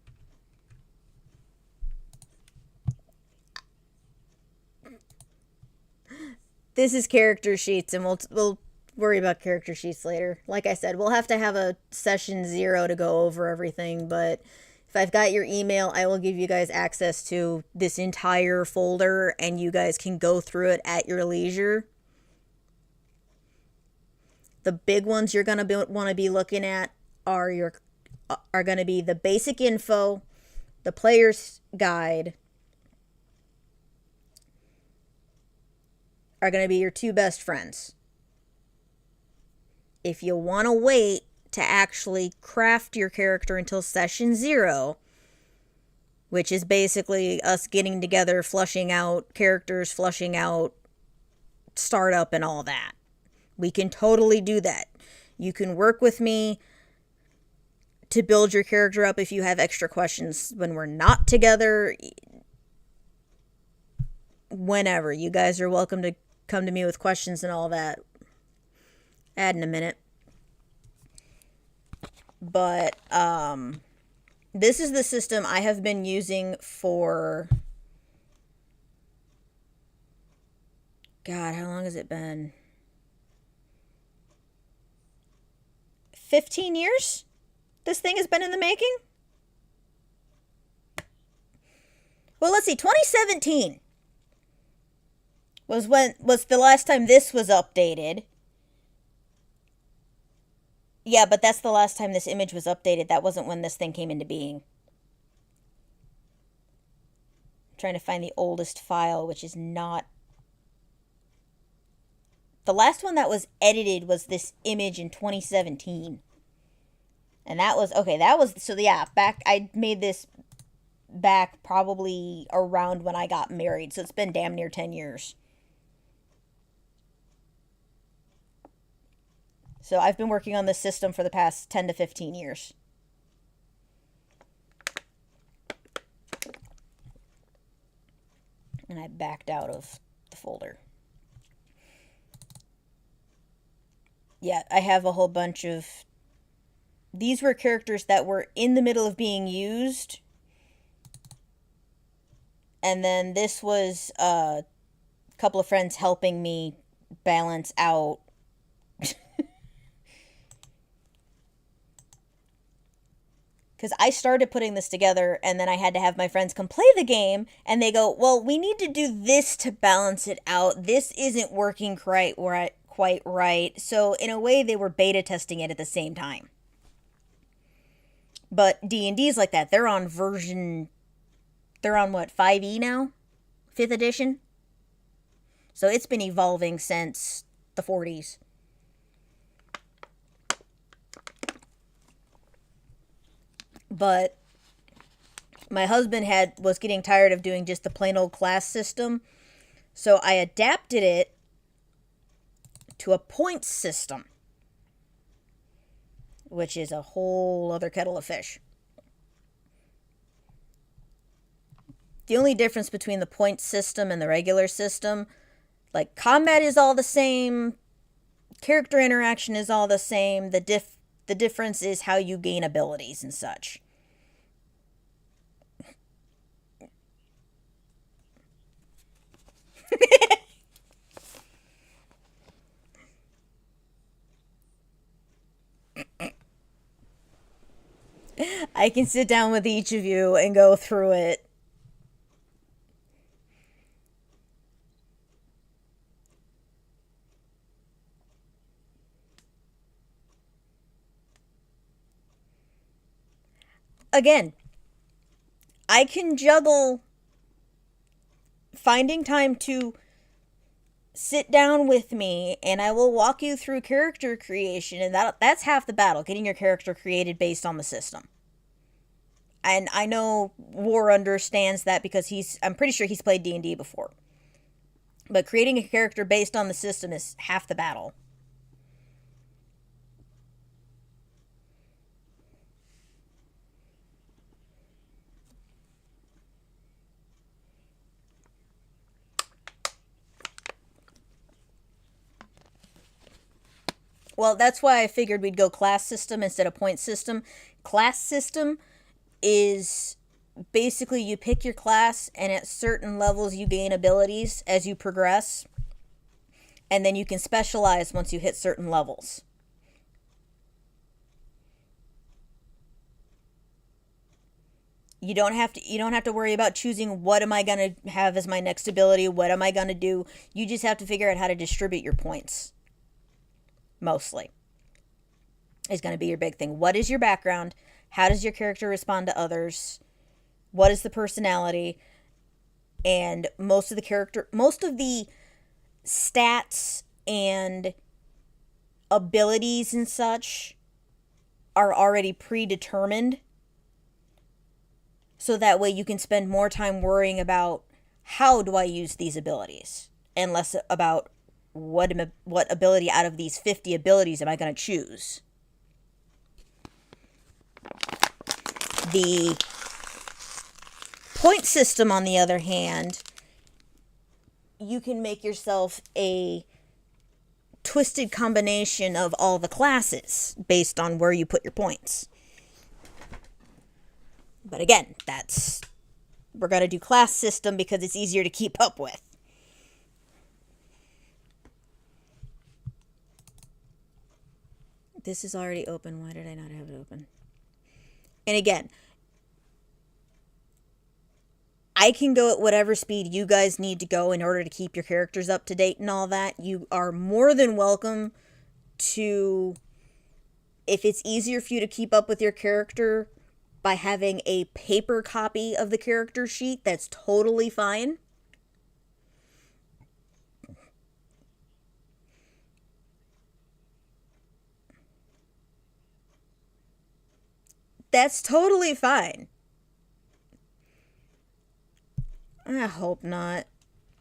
This is character sheets, and we'll worry about character sheets later. Like I said, we'll have to have a session 0 to go over everything, but if I've got your email, I will give you guys access to this entire folder, and you guys can go through it at your leisure. The big ones you're going to want to be looking at are going to be the basic info, the player's guide, are going to be your 2 best friends. If you want to wait to actually craft your character until session 0, which is basically us getting together, flushing out characters, flushing out startup and all that, we can totally do that. You can work with me to build your character up if you have extra questions when we're not together. Whenever. You guys are welcome to come to me with questions and all that. Add in a minute. But this is the system I have been using for... God, how long has it been? 15 years? This thing has been in the making? Well, let's see. 2017 was the last time this was updated. Yeah, but that's the last time this image was updated. That wasn't when this thing came into being. I'm trying to find the oldest file, which is not... The last one that was edited was this image in 2017. And that was, okay, that was, so yeah, back, I made this back probably around when I got married. So it's been damn near 10 years. So I've been working on this system for the past 10 to 15 years. And I backed out of the folder. Yeah, I have a whole bunch of... These were characters that were in the middle of being used. And then this was a couple of friends helping me balance out. Because I started putting this together, and then I had to have my friends come play the game, and they go, well, we need to do this to balance it out. This isn't working quite right. So in a way, they were beta testing it at the same time. But D&D's like that. They're on version... They're on, what, 5e now? 5th edition? So it's been evolving since the 40s. But my husband was getting tired of doing just the plain old class system. So I adapted it to a points system, which is a whole other kettle of fish. The only difference between the points system and the regular system, like combat is all the same, character interaction is all the same, the difference is how you gain abilities and such. I can sit down with each of you and go through it. Again, I can juggle finding time to sit down with me and I will walk you through character creation, and that's half the battle, getting your character created based on the system. And I know War understands that because I'm pretty sure he's played D&D before. But creating a character based on the system is half the battle. Well, that's why I figured we'd go class system instead of point system. Class system is basically you pick your class, and at certain levels you gain abilities as you progress. And then you can specialize once you hit certain levels. You don't have to worry about choosing what am I going to have as my next ability, what am I going to do. You just have to figure out how to distribute your points. Mostly is going to be your big thing. What is your background? How does your character respond to others? What is the personality? And most of the stats and abilities and such are already predetermined. So that way you can spend more time worrying about how do I use these abilities and less about what ability out of these 50 abilities am I going to choose? The point system, on the other hand, you can make yourself a twisted combination of all the classes based on where you put your points. But again, we're going to do class system because it's easier to keep up with. This is already open. Why did I not have it open? And again, I can go at whatever speed you guys need to go in order to keep your characters up to date and all that. You are more than welcome to, if it's easier for you to keep up with your character by having a paper copy of the character sheet, that's totally fine. That's totally fine. I hope not.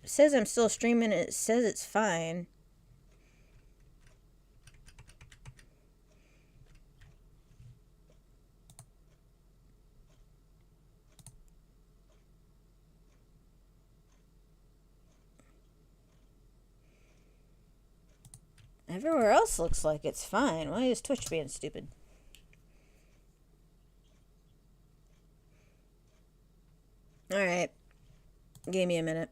It says I'm still streaming. It says it's fine. Everywhere else looks like it's fine. Why is Twitch being stupid? Alright. Give me a minute.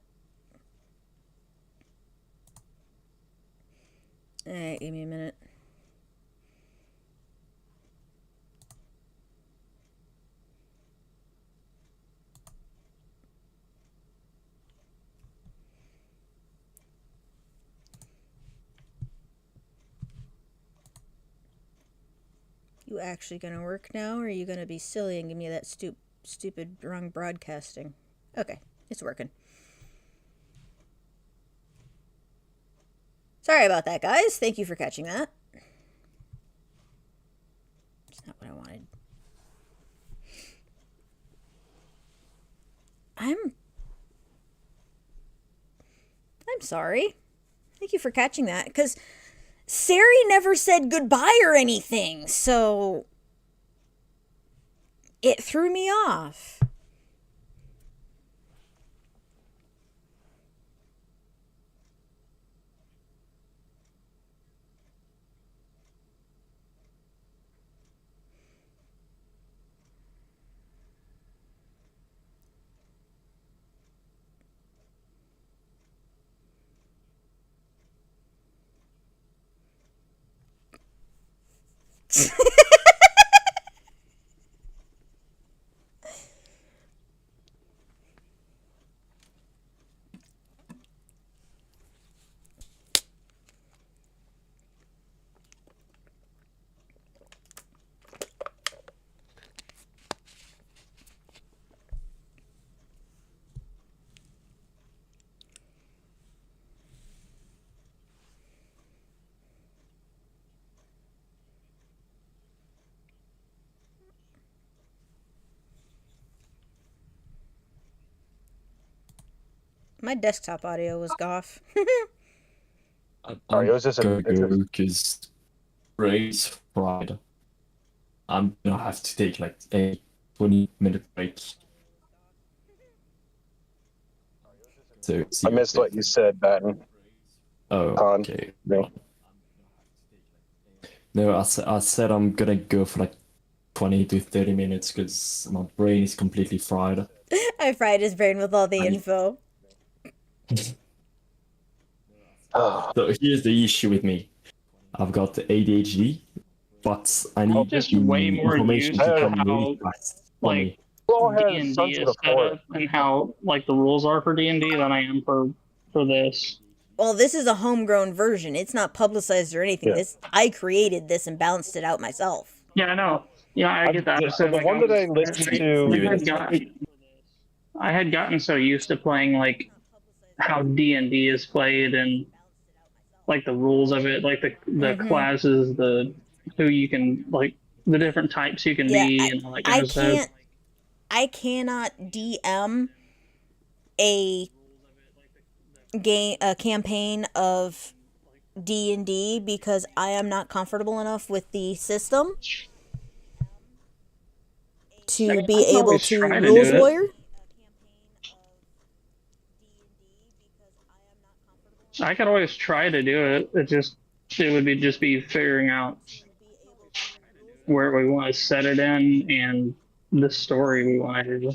Alright, give me a minute. You actually gonna work now, or are you gonna be silly and give me that stupid wrong broadcasting? Okay, it's working. Sorry about that, guys. Thank you for catching that. It's not what I wanted. I'm sorry. Thank you for catching that, because Sari never said goodbye or anything, so it threw me off. My desktop audio was off. Sorry, it was just gonna it's go a- because brain's fried. I'm gonna have to take like a 20-minute break. So see I you missed later. what you said, Batten. Oh, Con. okay. No. No, I said I'm gonna go for like 20 to 30 minutes because my brain is completely fried. I fried his brain with all the info. Oh, So here's the issue with me. I've got the ADHD, but I need Just the way more information used to to come how, really fast for like, me. Flo D has and Sons D of is the set Forest. up and how like the rules are for D&D than I am for this. Well, this is a homegrown version. It's not publicized or anything. Yeah. I created this and balanced it out myself. Yeah, I know. Yeah, I get that. So the like, one that I listened to, I had gotten so used to playing like how D&D is played and like the rules of it, like the classes, the who you can like the different types you can Yeah, be and all that kind of stuff. I cannot DM a campaign of D&D because I am not comfortable enough with the system to be I can able always to try to rules do it. lawyer. I could always try to do it. It would be just be figuring out where we want to set it in and the story we want to do.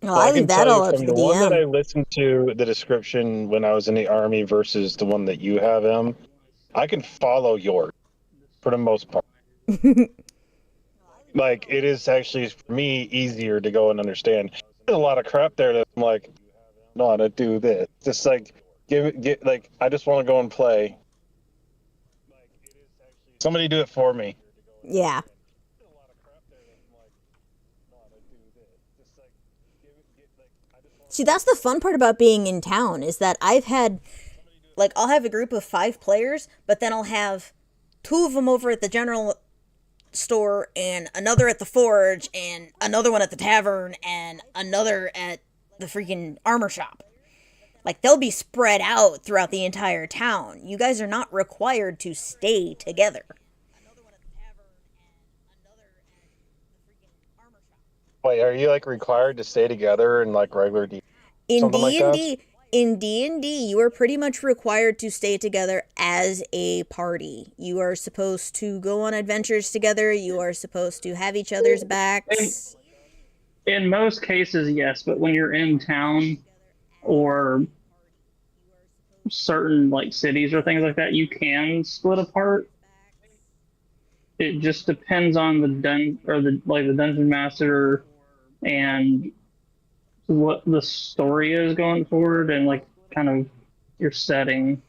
Well, well, I I can leave that tell you all up to from the the one that I DM. listened to, the description when I was in the army versus the one that you have, I can follow yours for the most part. Like, it is actually, for me, easier to go and understand. There's a lot of crap there that I'm like, no, I don't do this. Just like, like, I just want to go and play. Somebody do it for me. Yeah. See, that's the fun part about being in town is that I've had, like, I'll have a group of 5 players, but then I'll have 2 of them over at the general store, and another at the forge, and another one at the tavern, and another at the freaking armor shop. Like, they'll be spread out throughout the entire town. You guys are not required to stay together. Wait, are you like required to stay together in like regular D? In Something like that? D&D, in D&D, you are pretty much required to stay together as a party. You are supposed to go on adventures together. You are supposed to have each other's backs. In most cases, yes, but when you're in town or certain like cities or things like that, you can split apart. It just depends on the dungeon master and what the story is going forward and like kind of your setting.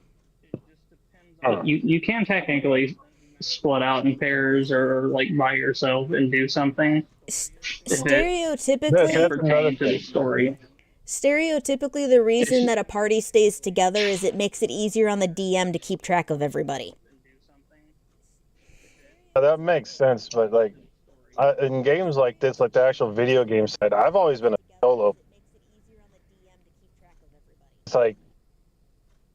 You can technically split out in pairs or like by yourself and do something. Stereotypically, Pertain to the story. Stereotypically, the reason that a party stays together is it makes it easier on the DM to keep track of everybody. That makes sense, but like in games like this, like the actual video game side, I've always been a solo. It's like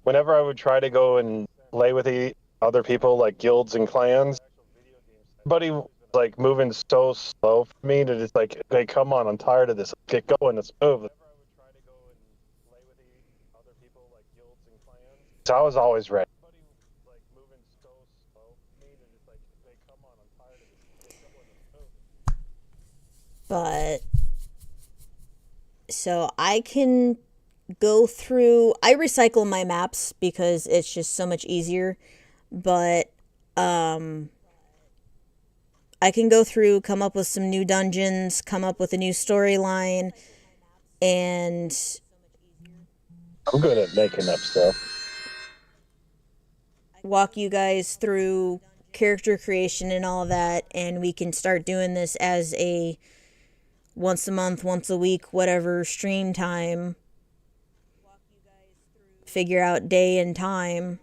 whenever I would try to go and play with the other people, like guilds and clans, everybody was like moving so slow for me to just like, hey, come on, I'm tired of this. Get going, let's move. So I was always ready. But so I can go through, I recycle my maps because it's just so much easier, but I can go through, come up with some new dungeons, come up with a new storyline, and I'm good at making up stuff. Walk you guys through character creation and all of that, and we can start doing this as a once a month, once a week, whatever stream time. Figure out day and time.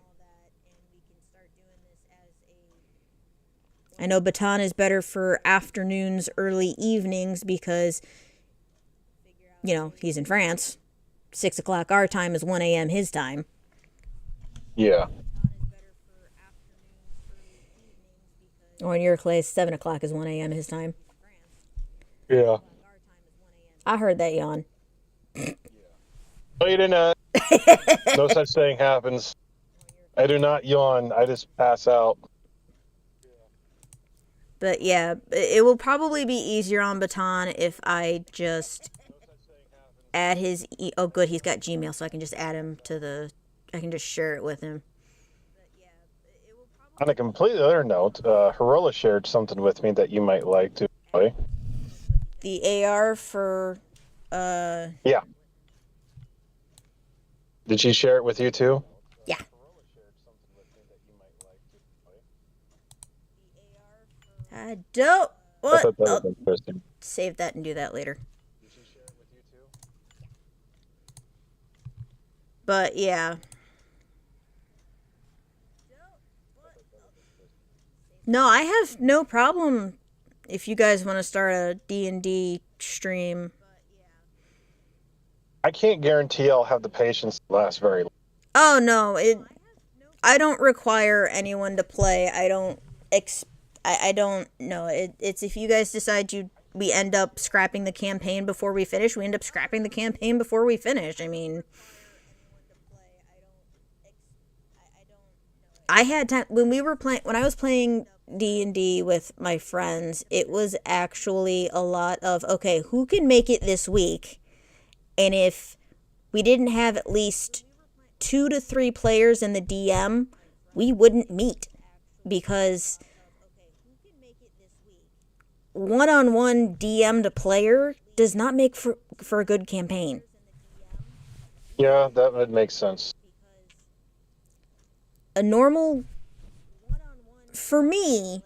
I know Baton is better for afternoons, early evenings because, you know, he's in France. 6 o'clock our time is 1 a.m. his time. Yeah. Or in your case, 7 o'clock is 1 a.m. his time. Yeah. I heard that yawn. No, you did not. No such thing happens. I do not yawn. I just pass out. But yeah, it will probably be easier on Baton if I just add his... Oh, good, he's got Gmail, so I can just add him to the... I can just share it with him. On a completely other note, Herola shared something with me that you might like to play. The AR for... Yeah. Did she share it with you too? Yeah. I don't... I What? thought that was I'll interesting. save that and do that later. But yeah. No, I have no problem if you guys want to start a D&D stream. I can't guarantee I'll have the patience to last very long. Oh no, I don't require anyone to play. I don't know. It's if you guys decide we end up scrapping the campaign before we finish, we end up scrapping the campaign before we finish. I mean, I had time when I was playing D&D with my friends. It was actually a lot of, okay, who can make it this week? And if we didn't have at least 2 to 3 players in the DM, we wouldn't meet because one-on-one DM to player does not make for a good campaign. Yeah, that would make sense. For me,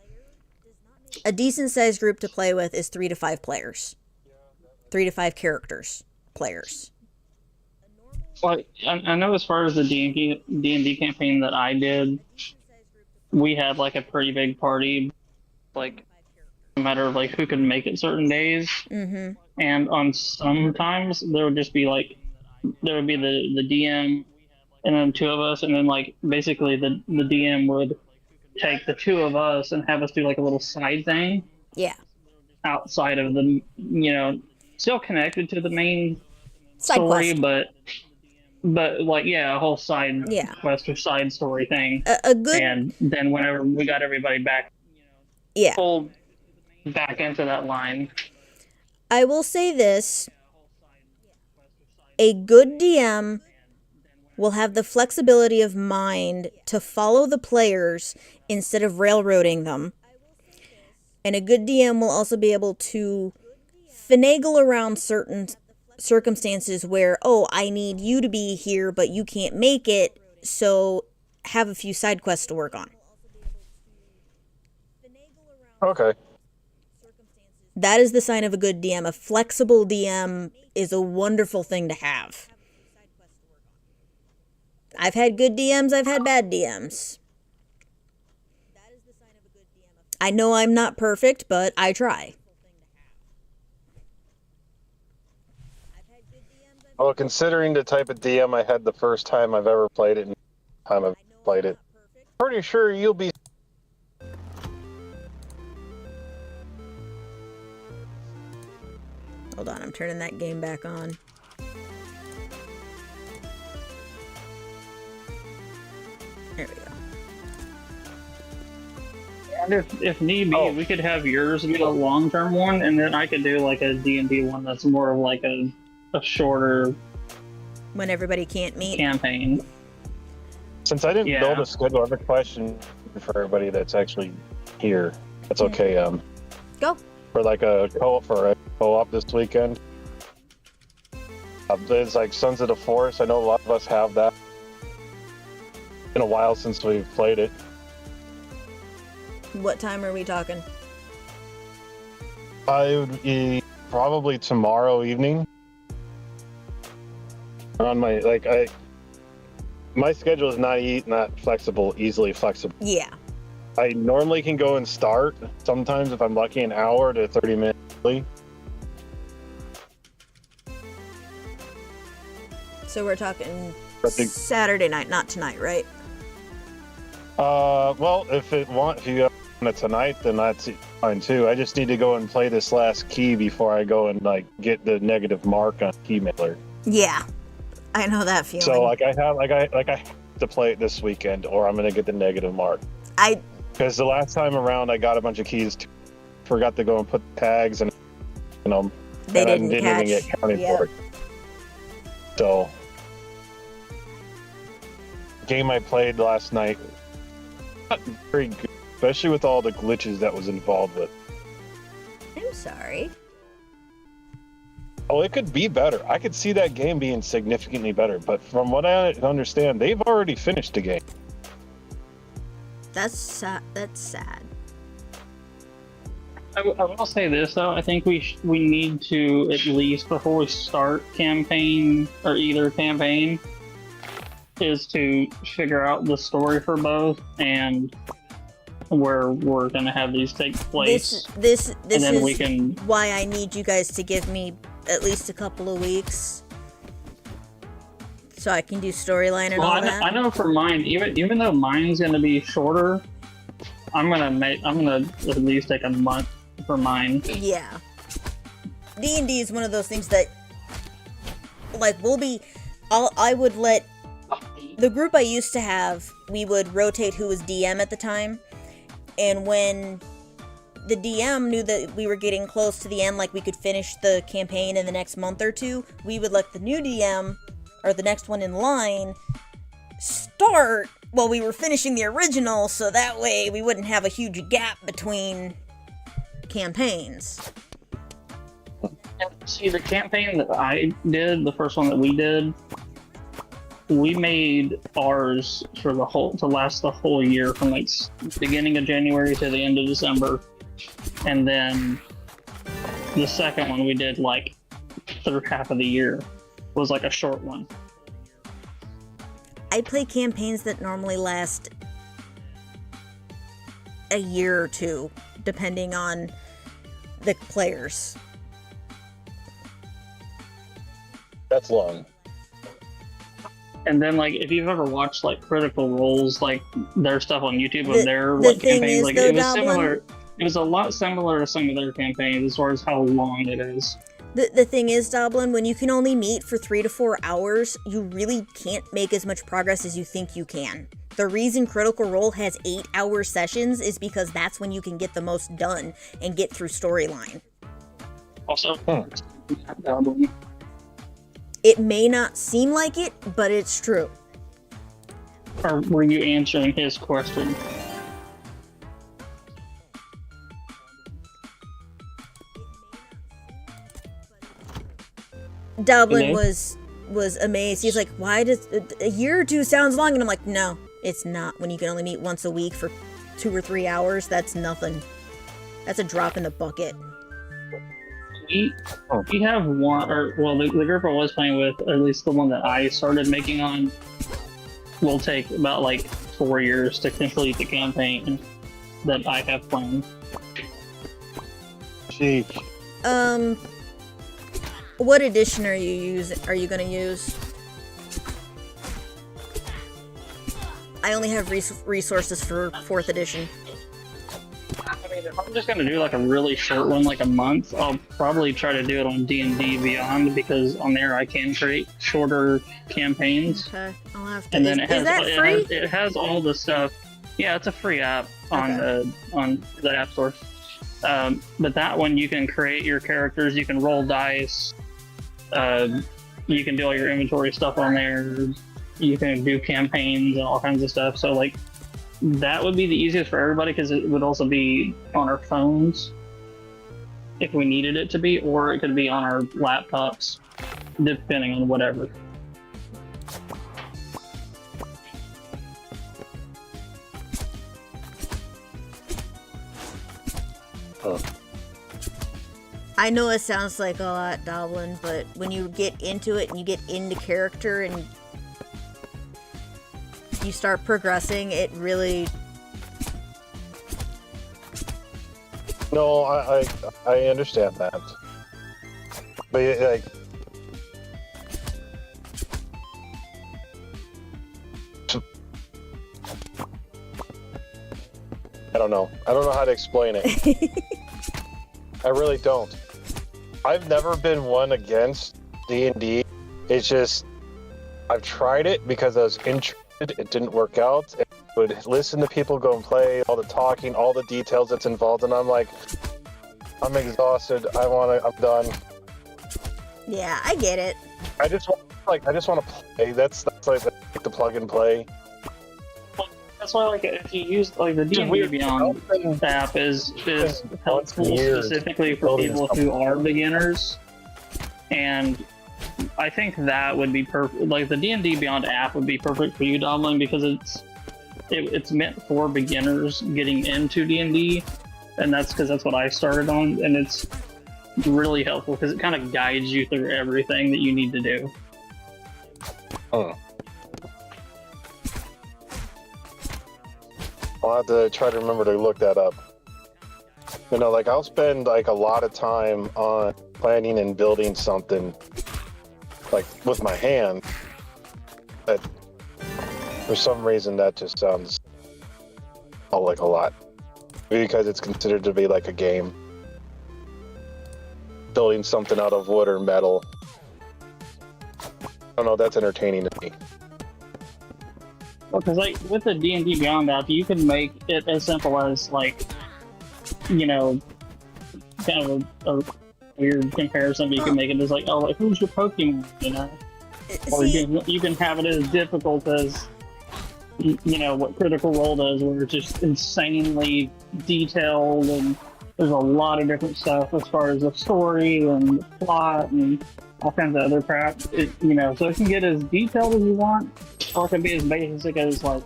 a decent sized group to play with is 3 to 5 players. 3 to 5 players. Well, I know as far as the D&D campaign that I did, we had like a pretty big party. Like a matter of like who can make it certain days. Mm-hmm. And on sometimes there would just be like there would be the DM and then two of us, and then like basically the DM would take the two of us and have us do like a little side thing Yeah. outside of the still connected to the main Side story, quest. but like a whole side Yeah. quest or side story thing. A good. And then whenever we got everybody back Yeah. pulled back into that line. I will say this. A good DM will have the flexibility of mind to follow the players instead of railroading them. And a good DM will also be able to finagle around certain circumstances where, oh, I need you to be here, but you can't make it, so have a few side quests to work on. Okay. That is the sign of a good DM. A flexible DM is a wonderful thing to have. I've had good DMs, I've had bad DMs. I know I'm not perfect, but I try. Well, considering the type of DM I had the first time I've ever played it and the time I've played it, pretty sure you'll be. Hold on, I'm turning that game back on. There we go. And if need be, we could have yours be a long-term one, and then I could do like a D&D one that's more of like a shorter When everybody can't meet. campaign. Since I didn't build a schedule, I have a question for everybody that's actually here. That's okay. Go. For like a co-op this weekend. There's like Sons of the Forest. I know a lot of us have that. Been a while since we've played it. What time are we talking? I would be probably tomorrow evening. On my my schedule is not flexible, easily flexible. Yeah. I normally can go and start sometimes if I'm lucky an hour to 30 minutes early. So we're talking But Saturday night, not tonight, right? Well, if you want it tonight, then that's fine too. I just need to go and play this last key before I go and like get the negative mark on key mailer. Yeah, I know that feeling. So I have to play it this weekend, or I'm gonna get the negative mark. Because the last time around, I got a bunch of keys, forgot to go and put tags, and they and didn't I didn't catch. even get counted for it. So, game I played last night, not very good, especially with all the glitches that was involved with. I'm sorry. Oh, it could be better. I could see that game being significantly better, but from what I understand, they've already finished the game. That's sad. I will say this though. I think we need to, at least before we start campaign or either campaign, is to figure out the story for both and where we're gonna have these take place. This and then is we can... why I need you guys to give me at least a couple of weeks so I can do storyline and all that. I know for mine, even though mine's gonna be shorter, I'm gonna at least take a month for mine. Yeah. D&D is one of those things that, like, I would let the group I used to have, we would rotate who was DM at the time, and when the DM knew that we were getting close to the end, like we could finish the campaign in the next month or two, we would let the new DM, or the next one in line, start while we were finishing the original, so that way we wouldn't have a huge gap between campaigns. See, the campaign that I did, the first one that we did, we made ours for to last the whole year, from like beginning of January to the end of December, and then the second one we did like through half of the year was like a short one. I play campaigns that normally last a year or two, depending on the players. That's long. And then, like, if you've ever watched like Critical Role's like their stuff on YouTube The- of their the like thing campaigns, is, like though, it was Goblin- similar. It was a lot similar to some of their campaigns as far as how long it is. The thing is, Doblin, when you can only meet for 3 to 4 hours, you really can't make as much progress as you think you can. The reason Critical Role has 8-hour sessions is because that's when you can get the most done and get through storyline. Also, It may not seem like it, but it's true. or were you answering his question? Doblin Hello? was amazed. He's like, why does a year or two sounds long? And I'm like, no, it's not. When you can only meet once a week for 2 or 3 hours, that's nothing. That's a drop in the bucket. We have one, or well, the group I was playing with, at least the one that I started making on, will take about like 4 years to complete the campaign that I have planned. Sheesh. What edition are you gonna use? I only have resources for 4th edition. I mean, if I'm just gonna do like a really short one, like a month, I'll probably try to do it on D&D Beyond, because on there I can create shorter campaigns. Okay, I'll have to. And then Is that free? It has all the stuff. Yeah, it's a free app on the App Store. But that one, you can create your characters, you can roll dice, you can do all your inventory stuff on there, you can do campaigns and all kinds of stuff. So like, that would be the easiest for everybody, because it would also be on our phones if we needed it to be, or it could be on our laptops, depending on whatever. I know it sounds like a lot, Doblin, but when you get into it and you get into character and you start progressing, it really... No, I understand that. But like, I don't know. I don't know how to explain it. I really don't. I've never been one against D&D. It's just, I've tried it because I was interested. It didn't work out. I would listen to people go and play, all the talking, all the details that's involved, and I'm like, I'm exhausted. I'm done. Yeah, I get it. I just want to play. That's like the plug and play. That's why, like, if you use like the D&D Beyond app is helpful specifically for people who are beginners, and I think that would be perfect. Like, the D&D Beyond app would be perfect for you, Domlin, because it's meant for beginners getting into D&D, and that's because that's what I started on, and it's really helpful because it kind of guides you through everything that you need to do. Oh. I'll have to try to remember to look that up. You know, like, I'll spend like a lot of time on planning and building something like with my hand, but for some reason that just sounds like a lot. Maybe because it's considered to be like a game. Building something out of wood or metal. I don't know, that's entertaining to me. Well, because like with the D&D Beyond app, you can make it as simple as, like, you know, kind of a weird comparison, but you can make it as like, oh, like, who's your Pokemon, you know? Or you can have it as difficult as, you know, what Critical Role does, where it's just insanely detailed, and there's a lot of different stuff as far as the story and the plot and all kinds of other crap. You know, so it can get as detailed as you want, or it can be as basic as, like,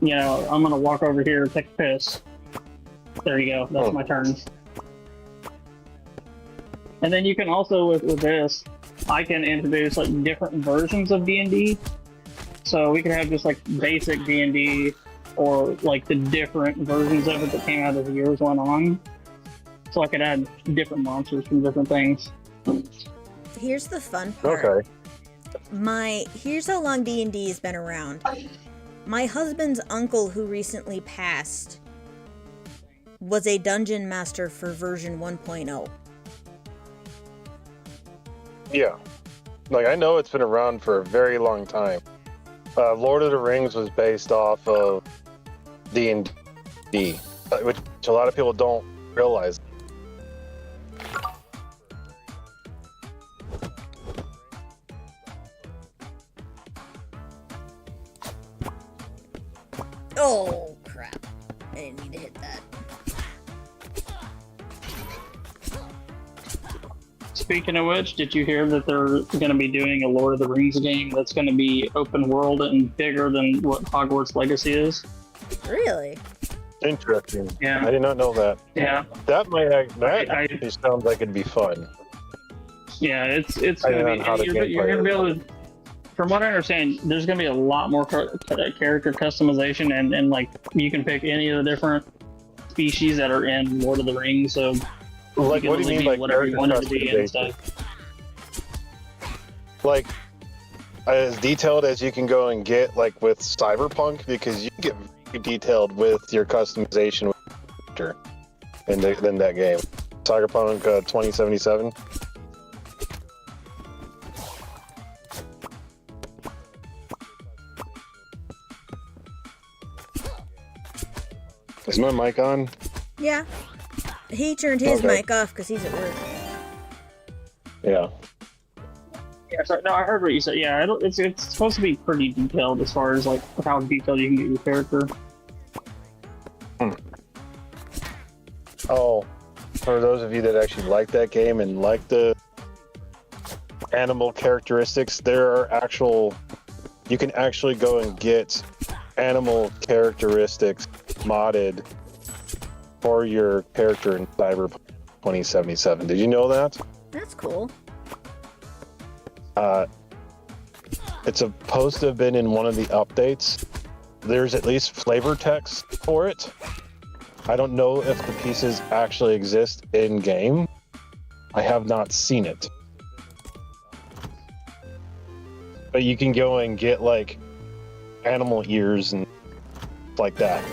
you know, I'm gonna walk over here and take a piss. There you go, that's my turn. And then you can also, with this, I can introduce like different versions of D&D. So we can have just like basic D&D, or like the different versions of it that came out as the years went on. so I could add different monsters from different things. Here's the fun part. Okay. Here's how long D&D has been around. My husband's uncle, who recently passed, was a dungeon master for version 1.0. Yeah. Like, I know it's been around for a very long time. Lord of the Rings was based off of D&D, which a lot of people don't realize. Oh, crap. I didn't need to hit that. Speaking of which, did you hear that they're going to be doing a Lord of the Rings game that's going to be open world and bigger than what Hogwarts Legacy is? Really? Interesting. Yeah. I did not know that. Yeah. That actually sounds like it'd be fun. Yeah, it's I going don't know how to the be. You're going to be gameplay able to. From what I understand, there's going to be a lot more character customization, and like you can pick any of the different species that are in Lord of the Rings. So Like, you what do you can mean be by whatever you character want it to be and customization? stuff. Like, as detailed as you can go and get, like, with Cyberpunk, because you can get very detailed with your customization with character in that game. Cyberpunk 2077. Is my mic on? Yeah. He turned his Okay. mic off because he's at work. Yeah. Yeah, sorry, no, I heard what you said. Yeah, it's supposed to be pretty detailed as far as like how detailed you can get your character. Oh, for those of you that actually like that game and like the animal characteristics, there are you can actually go and get animal characteristics modded for your character in Cyberpunk 2077. Did you know that? That's cool. It's supposed to have been in one of the updates. There's at least flavor text for it. I don't know if the pieces actually exist in game. I have not seen it. But you can go and get like animal ears and like that.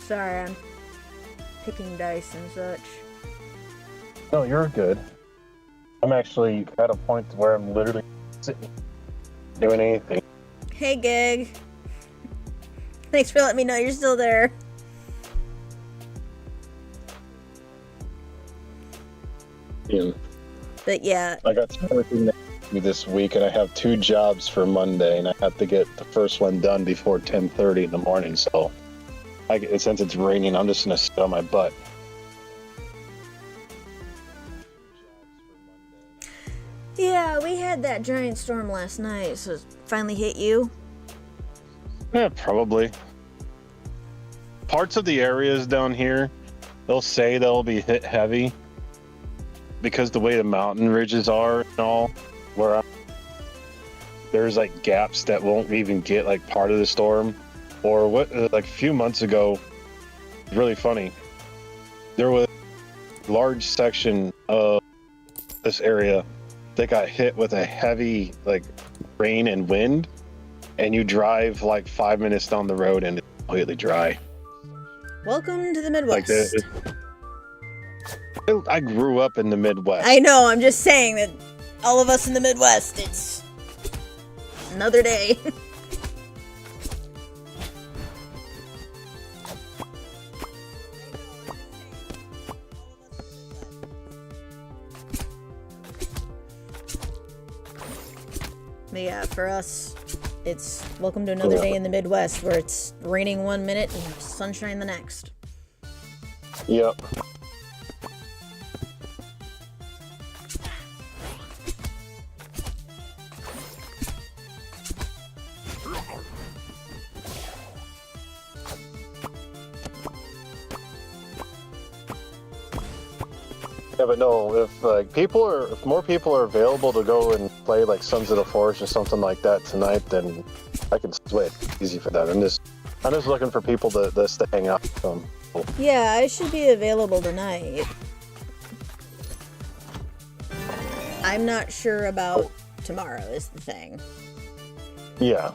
Sorry, I'm picking dice and such. No, you're good. I'm actually at a point where I'm literally sitting doing anything. Hey, Gig. Thanks for letting me know you're still there. Yeah. But yeah, I got everything to do this week, and I have 2 jobs for Monday, and I have to get the first one done before 10:30 in the morning. So, since it's raining, I'm just gonna sit on my butt. yeah, we had that giant storm last night, so it finally hit you. Yeah, probably. Parts of the areas down here, they'll say they'll be hit heavy because the way the mountain ridges are and all, there's like gaps that won't even get like part of the storm. Or like a few months ago, really funny, there was a large section of this area that got hit with a heavy like rain and wind, and you drive like 5 minutes down the road and it's completely dry. Welcome to the Midwest. I grew up in the Midwest. I know, I'm just saying that all of us in the Midwest, it's another day. But yeah, for us, It's welcome to another day in the Midwest where it's raining one minute and sunshine the next. Yep. Yeah, but no, if if more people are available to go and play like Sons of the Forest or something like that tonight, then I can switch easy for that. I'm just looking for people to hang out with them. Yeah, I should be available tonight. I'm not sure about tomorrow is the thing. Yeah.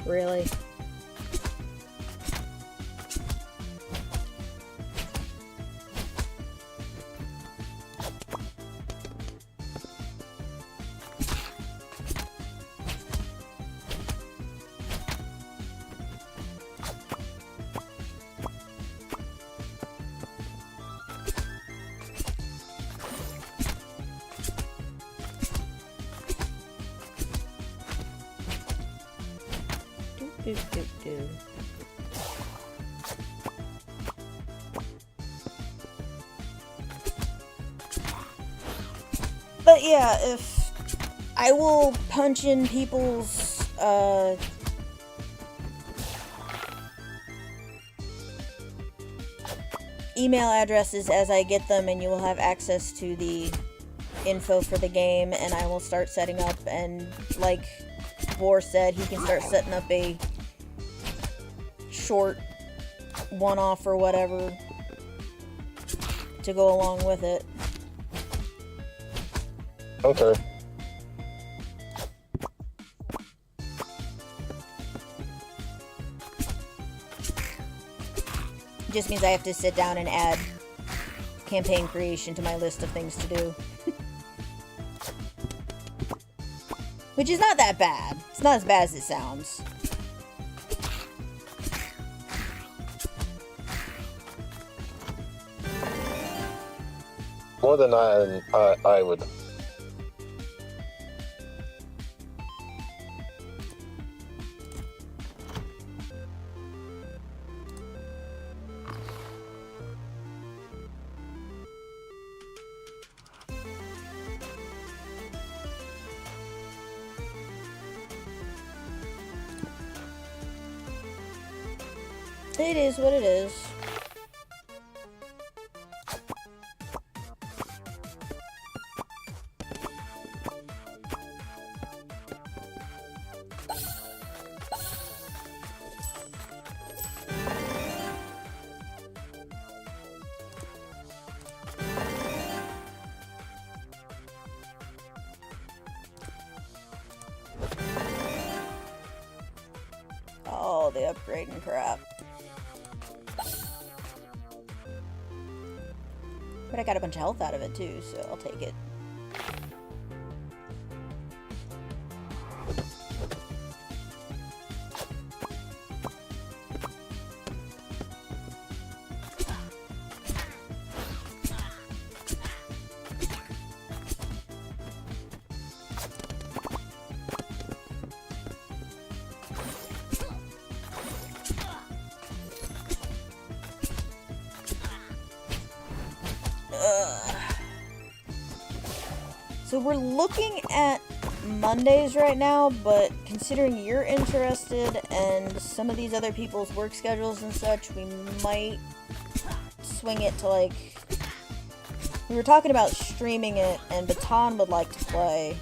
Really? Do. But yeah, if I will punch in people's email addresses as I get them, and you will have access to the info for the game, and I will start setting up, and like Vor said, he can start setting up a short one-off or whatever to go along with it. Okay. Just means I have to sit down and add campaign creation to my list of things to do. Which is not that bad. It's not as bad as it sounds. More than I would. It is what it is. Oh, the upgrading crap. But I got a bunch of health out of it too, so I'll take it. So we're looking at Mondays right now, but considering you're interested and some of these other people's work schedules and such, we might swing it to like... We were talking about streaming it, and Baton would like to play.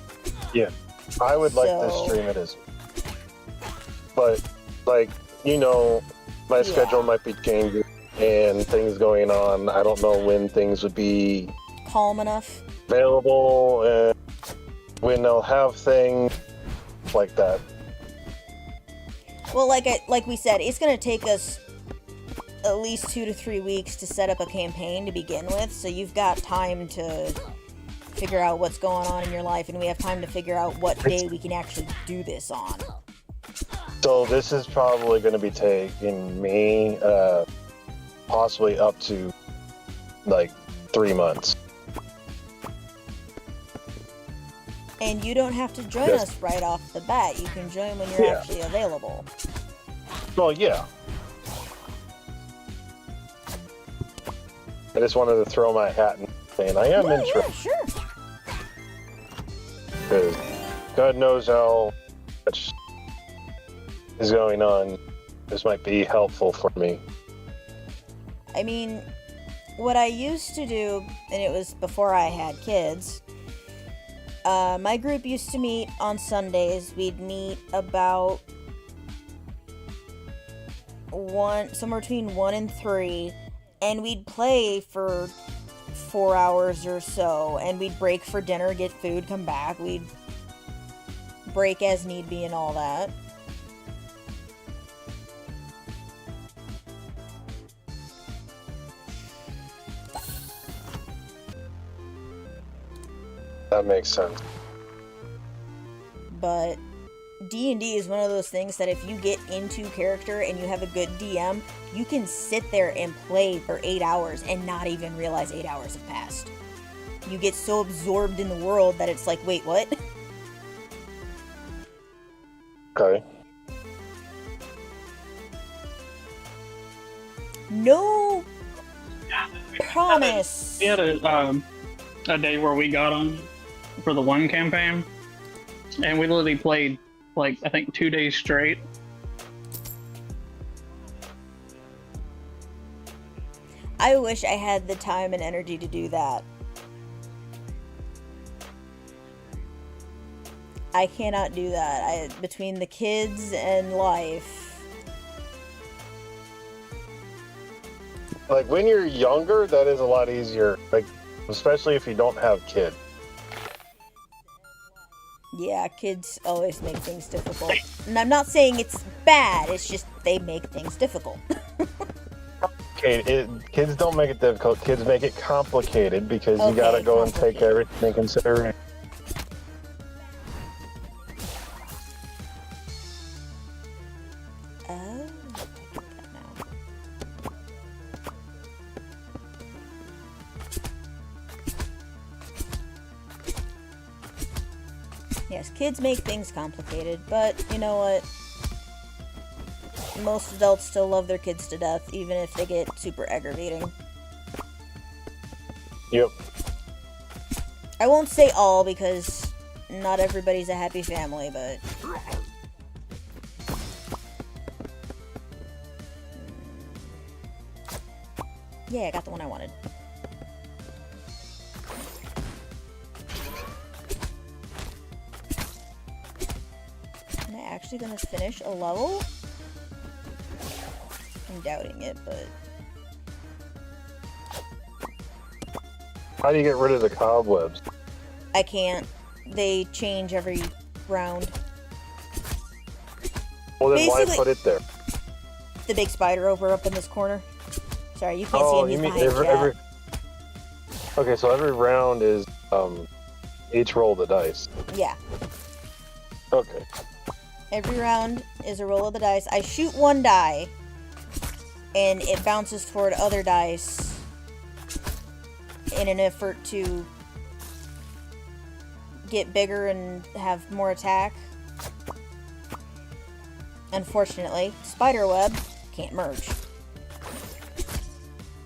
Yeah, I would like to stream it as... But, like, you know, my schedule might be changing and things going on. I don't know when things would be... calm enough. Available, and when they'll have things like that. Well, like we said, it's gonna take us at least 2 to 3 weeks to set up a campaign to begin with, so you've got time to figure out what's going on in your life, and we have time to figure out what day we can actually do this on. So this is probably going to be taking me possibly up to like 3 months. And you don't have to join Yes. us right off the bat. You can join when you're Yeah. actually available. Well, yeah. I just wanted to throw my hat in and I am Yeah, interested sure. because God knows how much is going on. This might be helpful for me. I mean, what I used to do, and it was before I had kids, my group used to meet on Sundays. We'd meet about somewhere between 1 and 3, and we'd play for 4 hours or so, and we'd break for dinner, get food, come back. We'd break as need be and all that. That makes sense. But D&D is one of those things that if you get into character and you have a good DM, you can sit there and play for 8 hours and not even realize 8 hours have passed. You get so absorbed in the world that it's like, wait, what? Okay. No promise. We had a day where we got on for the one campaign, and we literally played like I think 2 days straight. I wish I had the time and energy to do that. I cannot do that. Between the kids and life. Like when you're younger, that is a lot easier. Like especially if you don't have kids. Yeah, kids always make things difficult. And I'm not saying it's bad, it's just they make things difficult. Okay, kids don't make it difficult. Kids make it complicated because you Okay, gotta go and take complicated. everything in consideration. Oh, I get that now. Yes, kids make things complicated, but you know what? Most adults still love their kids to death, even if they get super aggravating. Yep. I won't say all because not everybody's a happy family, but yeah, I got the one I wanted. Am I actually gonna finish a level? I'm doubting it, but How do you get rid of the cobwebs? I can't. They change every round. Well, then why Basically- put it there? The big spider over up in this corner. Sorry, you can't see him. He's you mean behind every... chat. Okay, so every round is each roll the dice. Yeah. Okay. Every round is a roll of the dice. I shoot one die, and it bounces toward other dice in an effort to get bigger and have more attack. Unfortunately, spiderweb can't merge.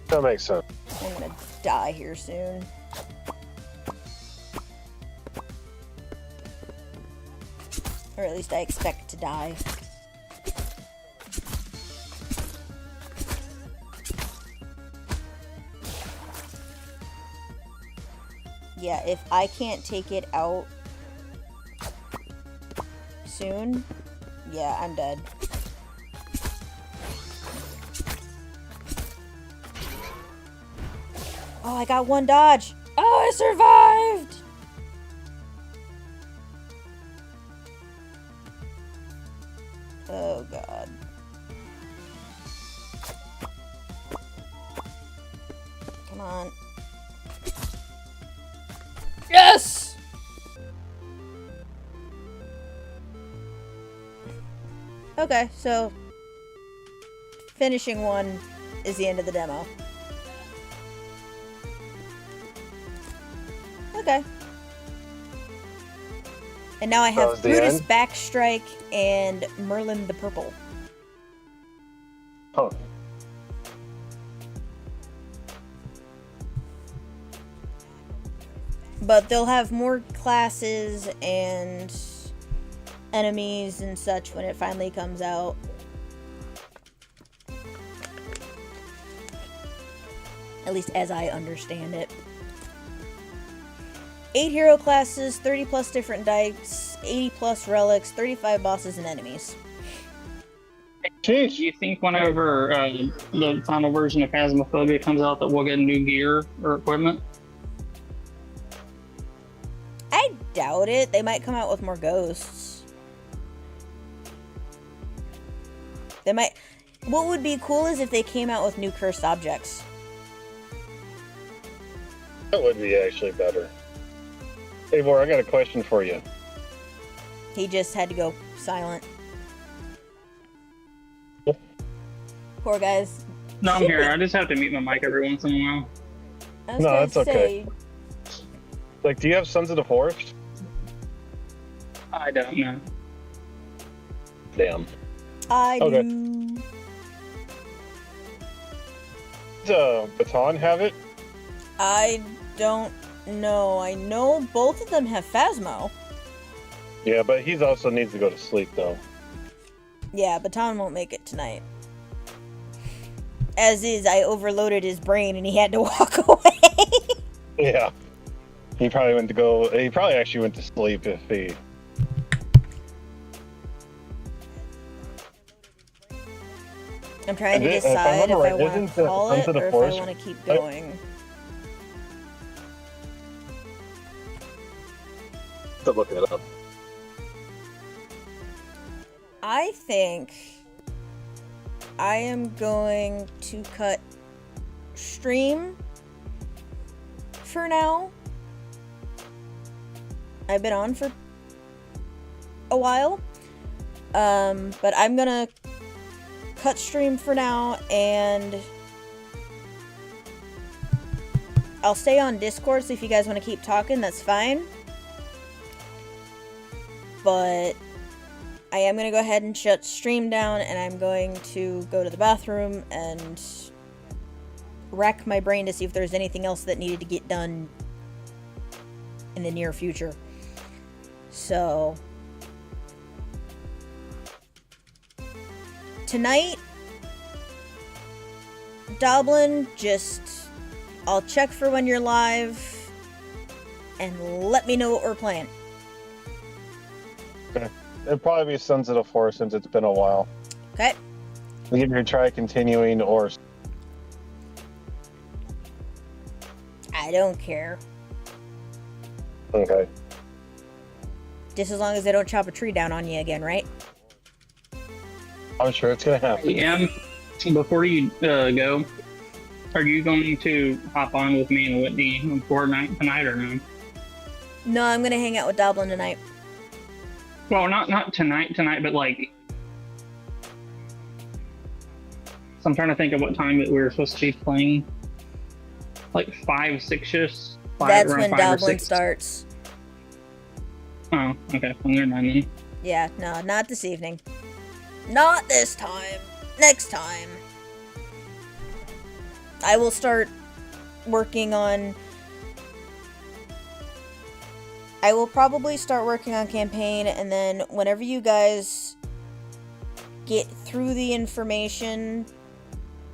That makes sense. I'm gonna die here soon. Or at least I expect to die. Yeah, if I can't take it out soon, yeah, I'm dead. Oh, I got one dodge. Oh, I survived! Oh, God. Come on. Okay, so finishing one is the end of the demo. Okay. And now I That have was the Brutus end? Backstrike and Merlin the Purple. Huh. But they'll have more classes and enemies and such when it finally comes out. At least as I understand it. 8 hero classes, 30 plus different dice, 80 plus relics, 35 bosses and enemies. Do you think whenever the final version of Phasmophobia comes out that we'll get new gear or equipment? I doubt it. They might come out with more ghosts. They might... What would be cool is if they came out with new cursed objects. That would be actually better. Hey, Vor, I got a question for you. He just had to go silent. Poor guys. No, I'm here. I just have to mute my mic every once in a while. I was No, gonna that's okay. say, Like, do you have Sons of the Forest? I don't know. Damn. I Okay. do. Does Baton have it? I don't know. I know both of them have Phasmo. Yeah, but he also needs to go to sleep, though. Yeah, Baton won't make it tonight. As is, I overloaded his brain and he had to walk away. Yeah. He probably actually went to sleep if he... I'm trying to If I decide if remember I right, want isn't to the call Sons it of the or if I Forest- want to keep going. To look it up. I think I am going to cut stream for now. I've been on for a while. But I'm gonna cut stream for now and I'll stay on Discord, so if you guys want to keep talking, that's fine. But I am going to go ahead and shut stream down, and I'm going to go to the bathroom and rack my brain to see if there's anything else that needed to get done in the near future. So tonight, Doblin, I'll check for when you're live and let me know what we're playing. Okay. It'd probably be Sons of the Forest since it's been a while. Okay? We can either try continuing or... I don't care. Okay. Just as long as they don't chop a tree down on you again, right? I'm sure it's gonna happen. And before you go, are you going to hop on with me and Whitney on Fortnite tonight or no? No, I'm gonna hang out with Doblin tonight. Well, not tonight, but like... So I'm trying to think of what time that we were supposed to be playing. Like 5, 6 shifts? That's when 5 or Doblin 6? starts. Oh, okay. Well, never mind then. Yeah, no, not this evening. Not this time. Next time. I will start working on... I will probably start working on campaign, and then whenever you guys get through the information...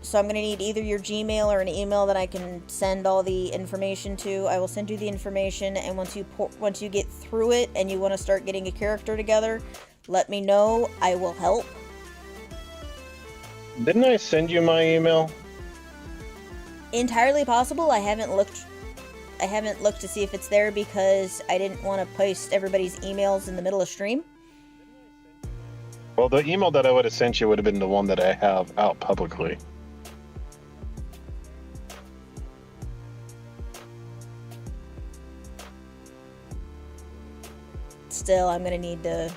So I'm going to need either your Gmail or an email that I can send all the information to. I will send you the information, and once you get through it and you want to start getting a character together, let me know. I will help. Didn't I send you my email? Entirely possible. I haven't looked to see if it's there because I didn't want to post everybody's emails in the middle of stream. Well, the email that I would have sent you would have been the one that I have out publicly. Still, I'm gonna need to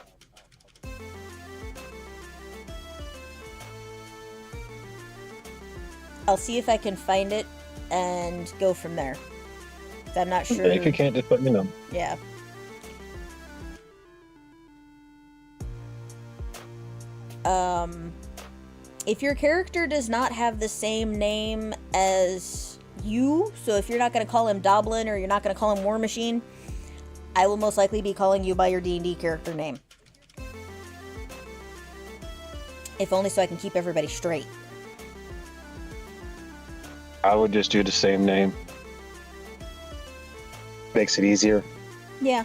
I'll see if I can find it and go from there. 'Cause I'm not sure. If you can't, just let me know. Yeah. If your character does not have the same name as you, so if you're not going to call him Doblin or you're not going to call him War Machine, I will most likely be calling you by your D&D character name. If only so I can keep everybody straight. I would just do the same name. Makes it easier. Yeah.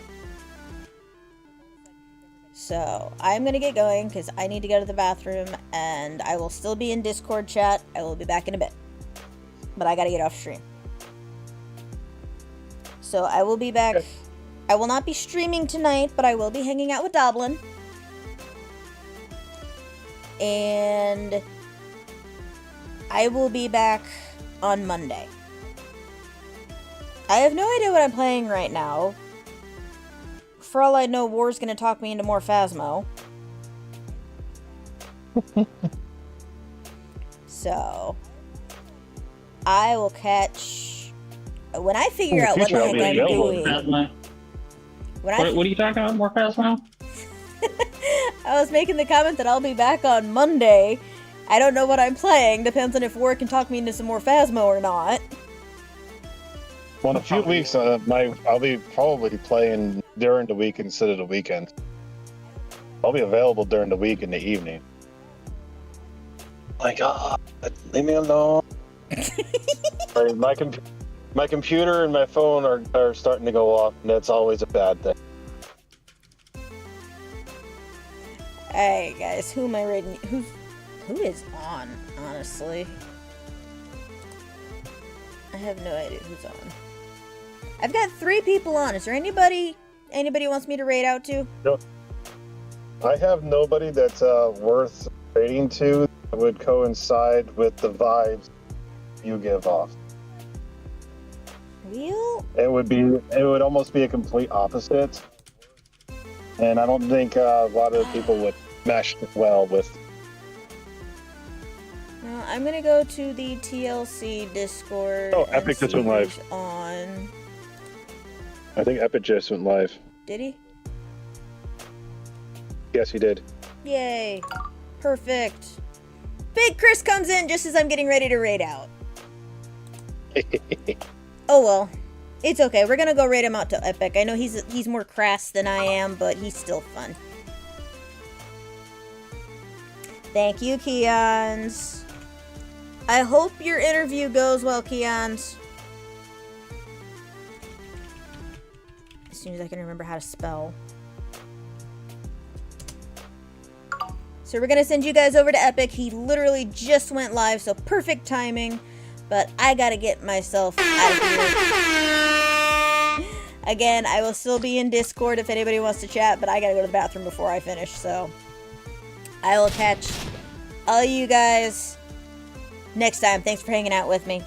So, I'm going to get going because I need to go to the bathroom, and I will still be in Discord chat. I will be back in a bit. But I got to get off stream. So, I will be back. Okay. I will not be streaming tonight, but I will be hanging out with Doblin. And I will be back on Monday. I have no idea what I'm playing right now. For all I know, War's gonna talk me into more Phasmo. So, I will catch... When I figure out what the heck I'm doing... What are you talking about, more Phasmo? I was making the comment that I'll be back on Monday. I don't know what I'm playing. Depends on if War can talk me into some more Phasmo or not. Well, in a few weeks, I'll be probably playing during the week instead of the weekend. I'll be available during the week in the evening. My God, leave me alone. My computer and my phone are starting to go off, and that's always a bad thing. Hey guys, who am I raiding? Who is on? Honestly, I have no idea who's on. I've got 3 people on. Is there anybody wants me to raid out to? No. I have nobody that's worth raiding to that would coincide with the vibes you give off. Real? It would almost be a complete opposite. And I don't think a lot of people would mesh well with. Well, I'm gonna go to the TLC Discord. Oh, Epic just went live. On. I think Epic just went live. Did he? Yes, he did. Yay. Perfect. Big Chris comes in just as I'm getting ready to raid out. Oh well. It's okay. We're gonna go raid him out to Epic. I know he's more crass than I am, but he's still fun. Thank you, Keons. I hope your interview goes well, Keons. As soon as I can remember how to spell. So we're gonna send you guys over to Epic. He literally just went live, so perfect timing. But I gotta get myself out of here. Again, I will still be in Discord if anybody wants to chat, but I gotta go to the bathroom before I finish, so I will catch all you guys next time. Thanks for hanging out with me.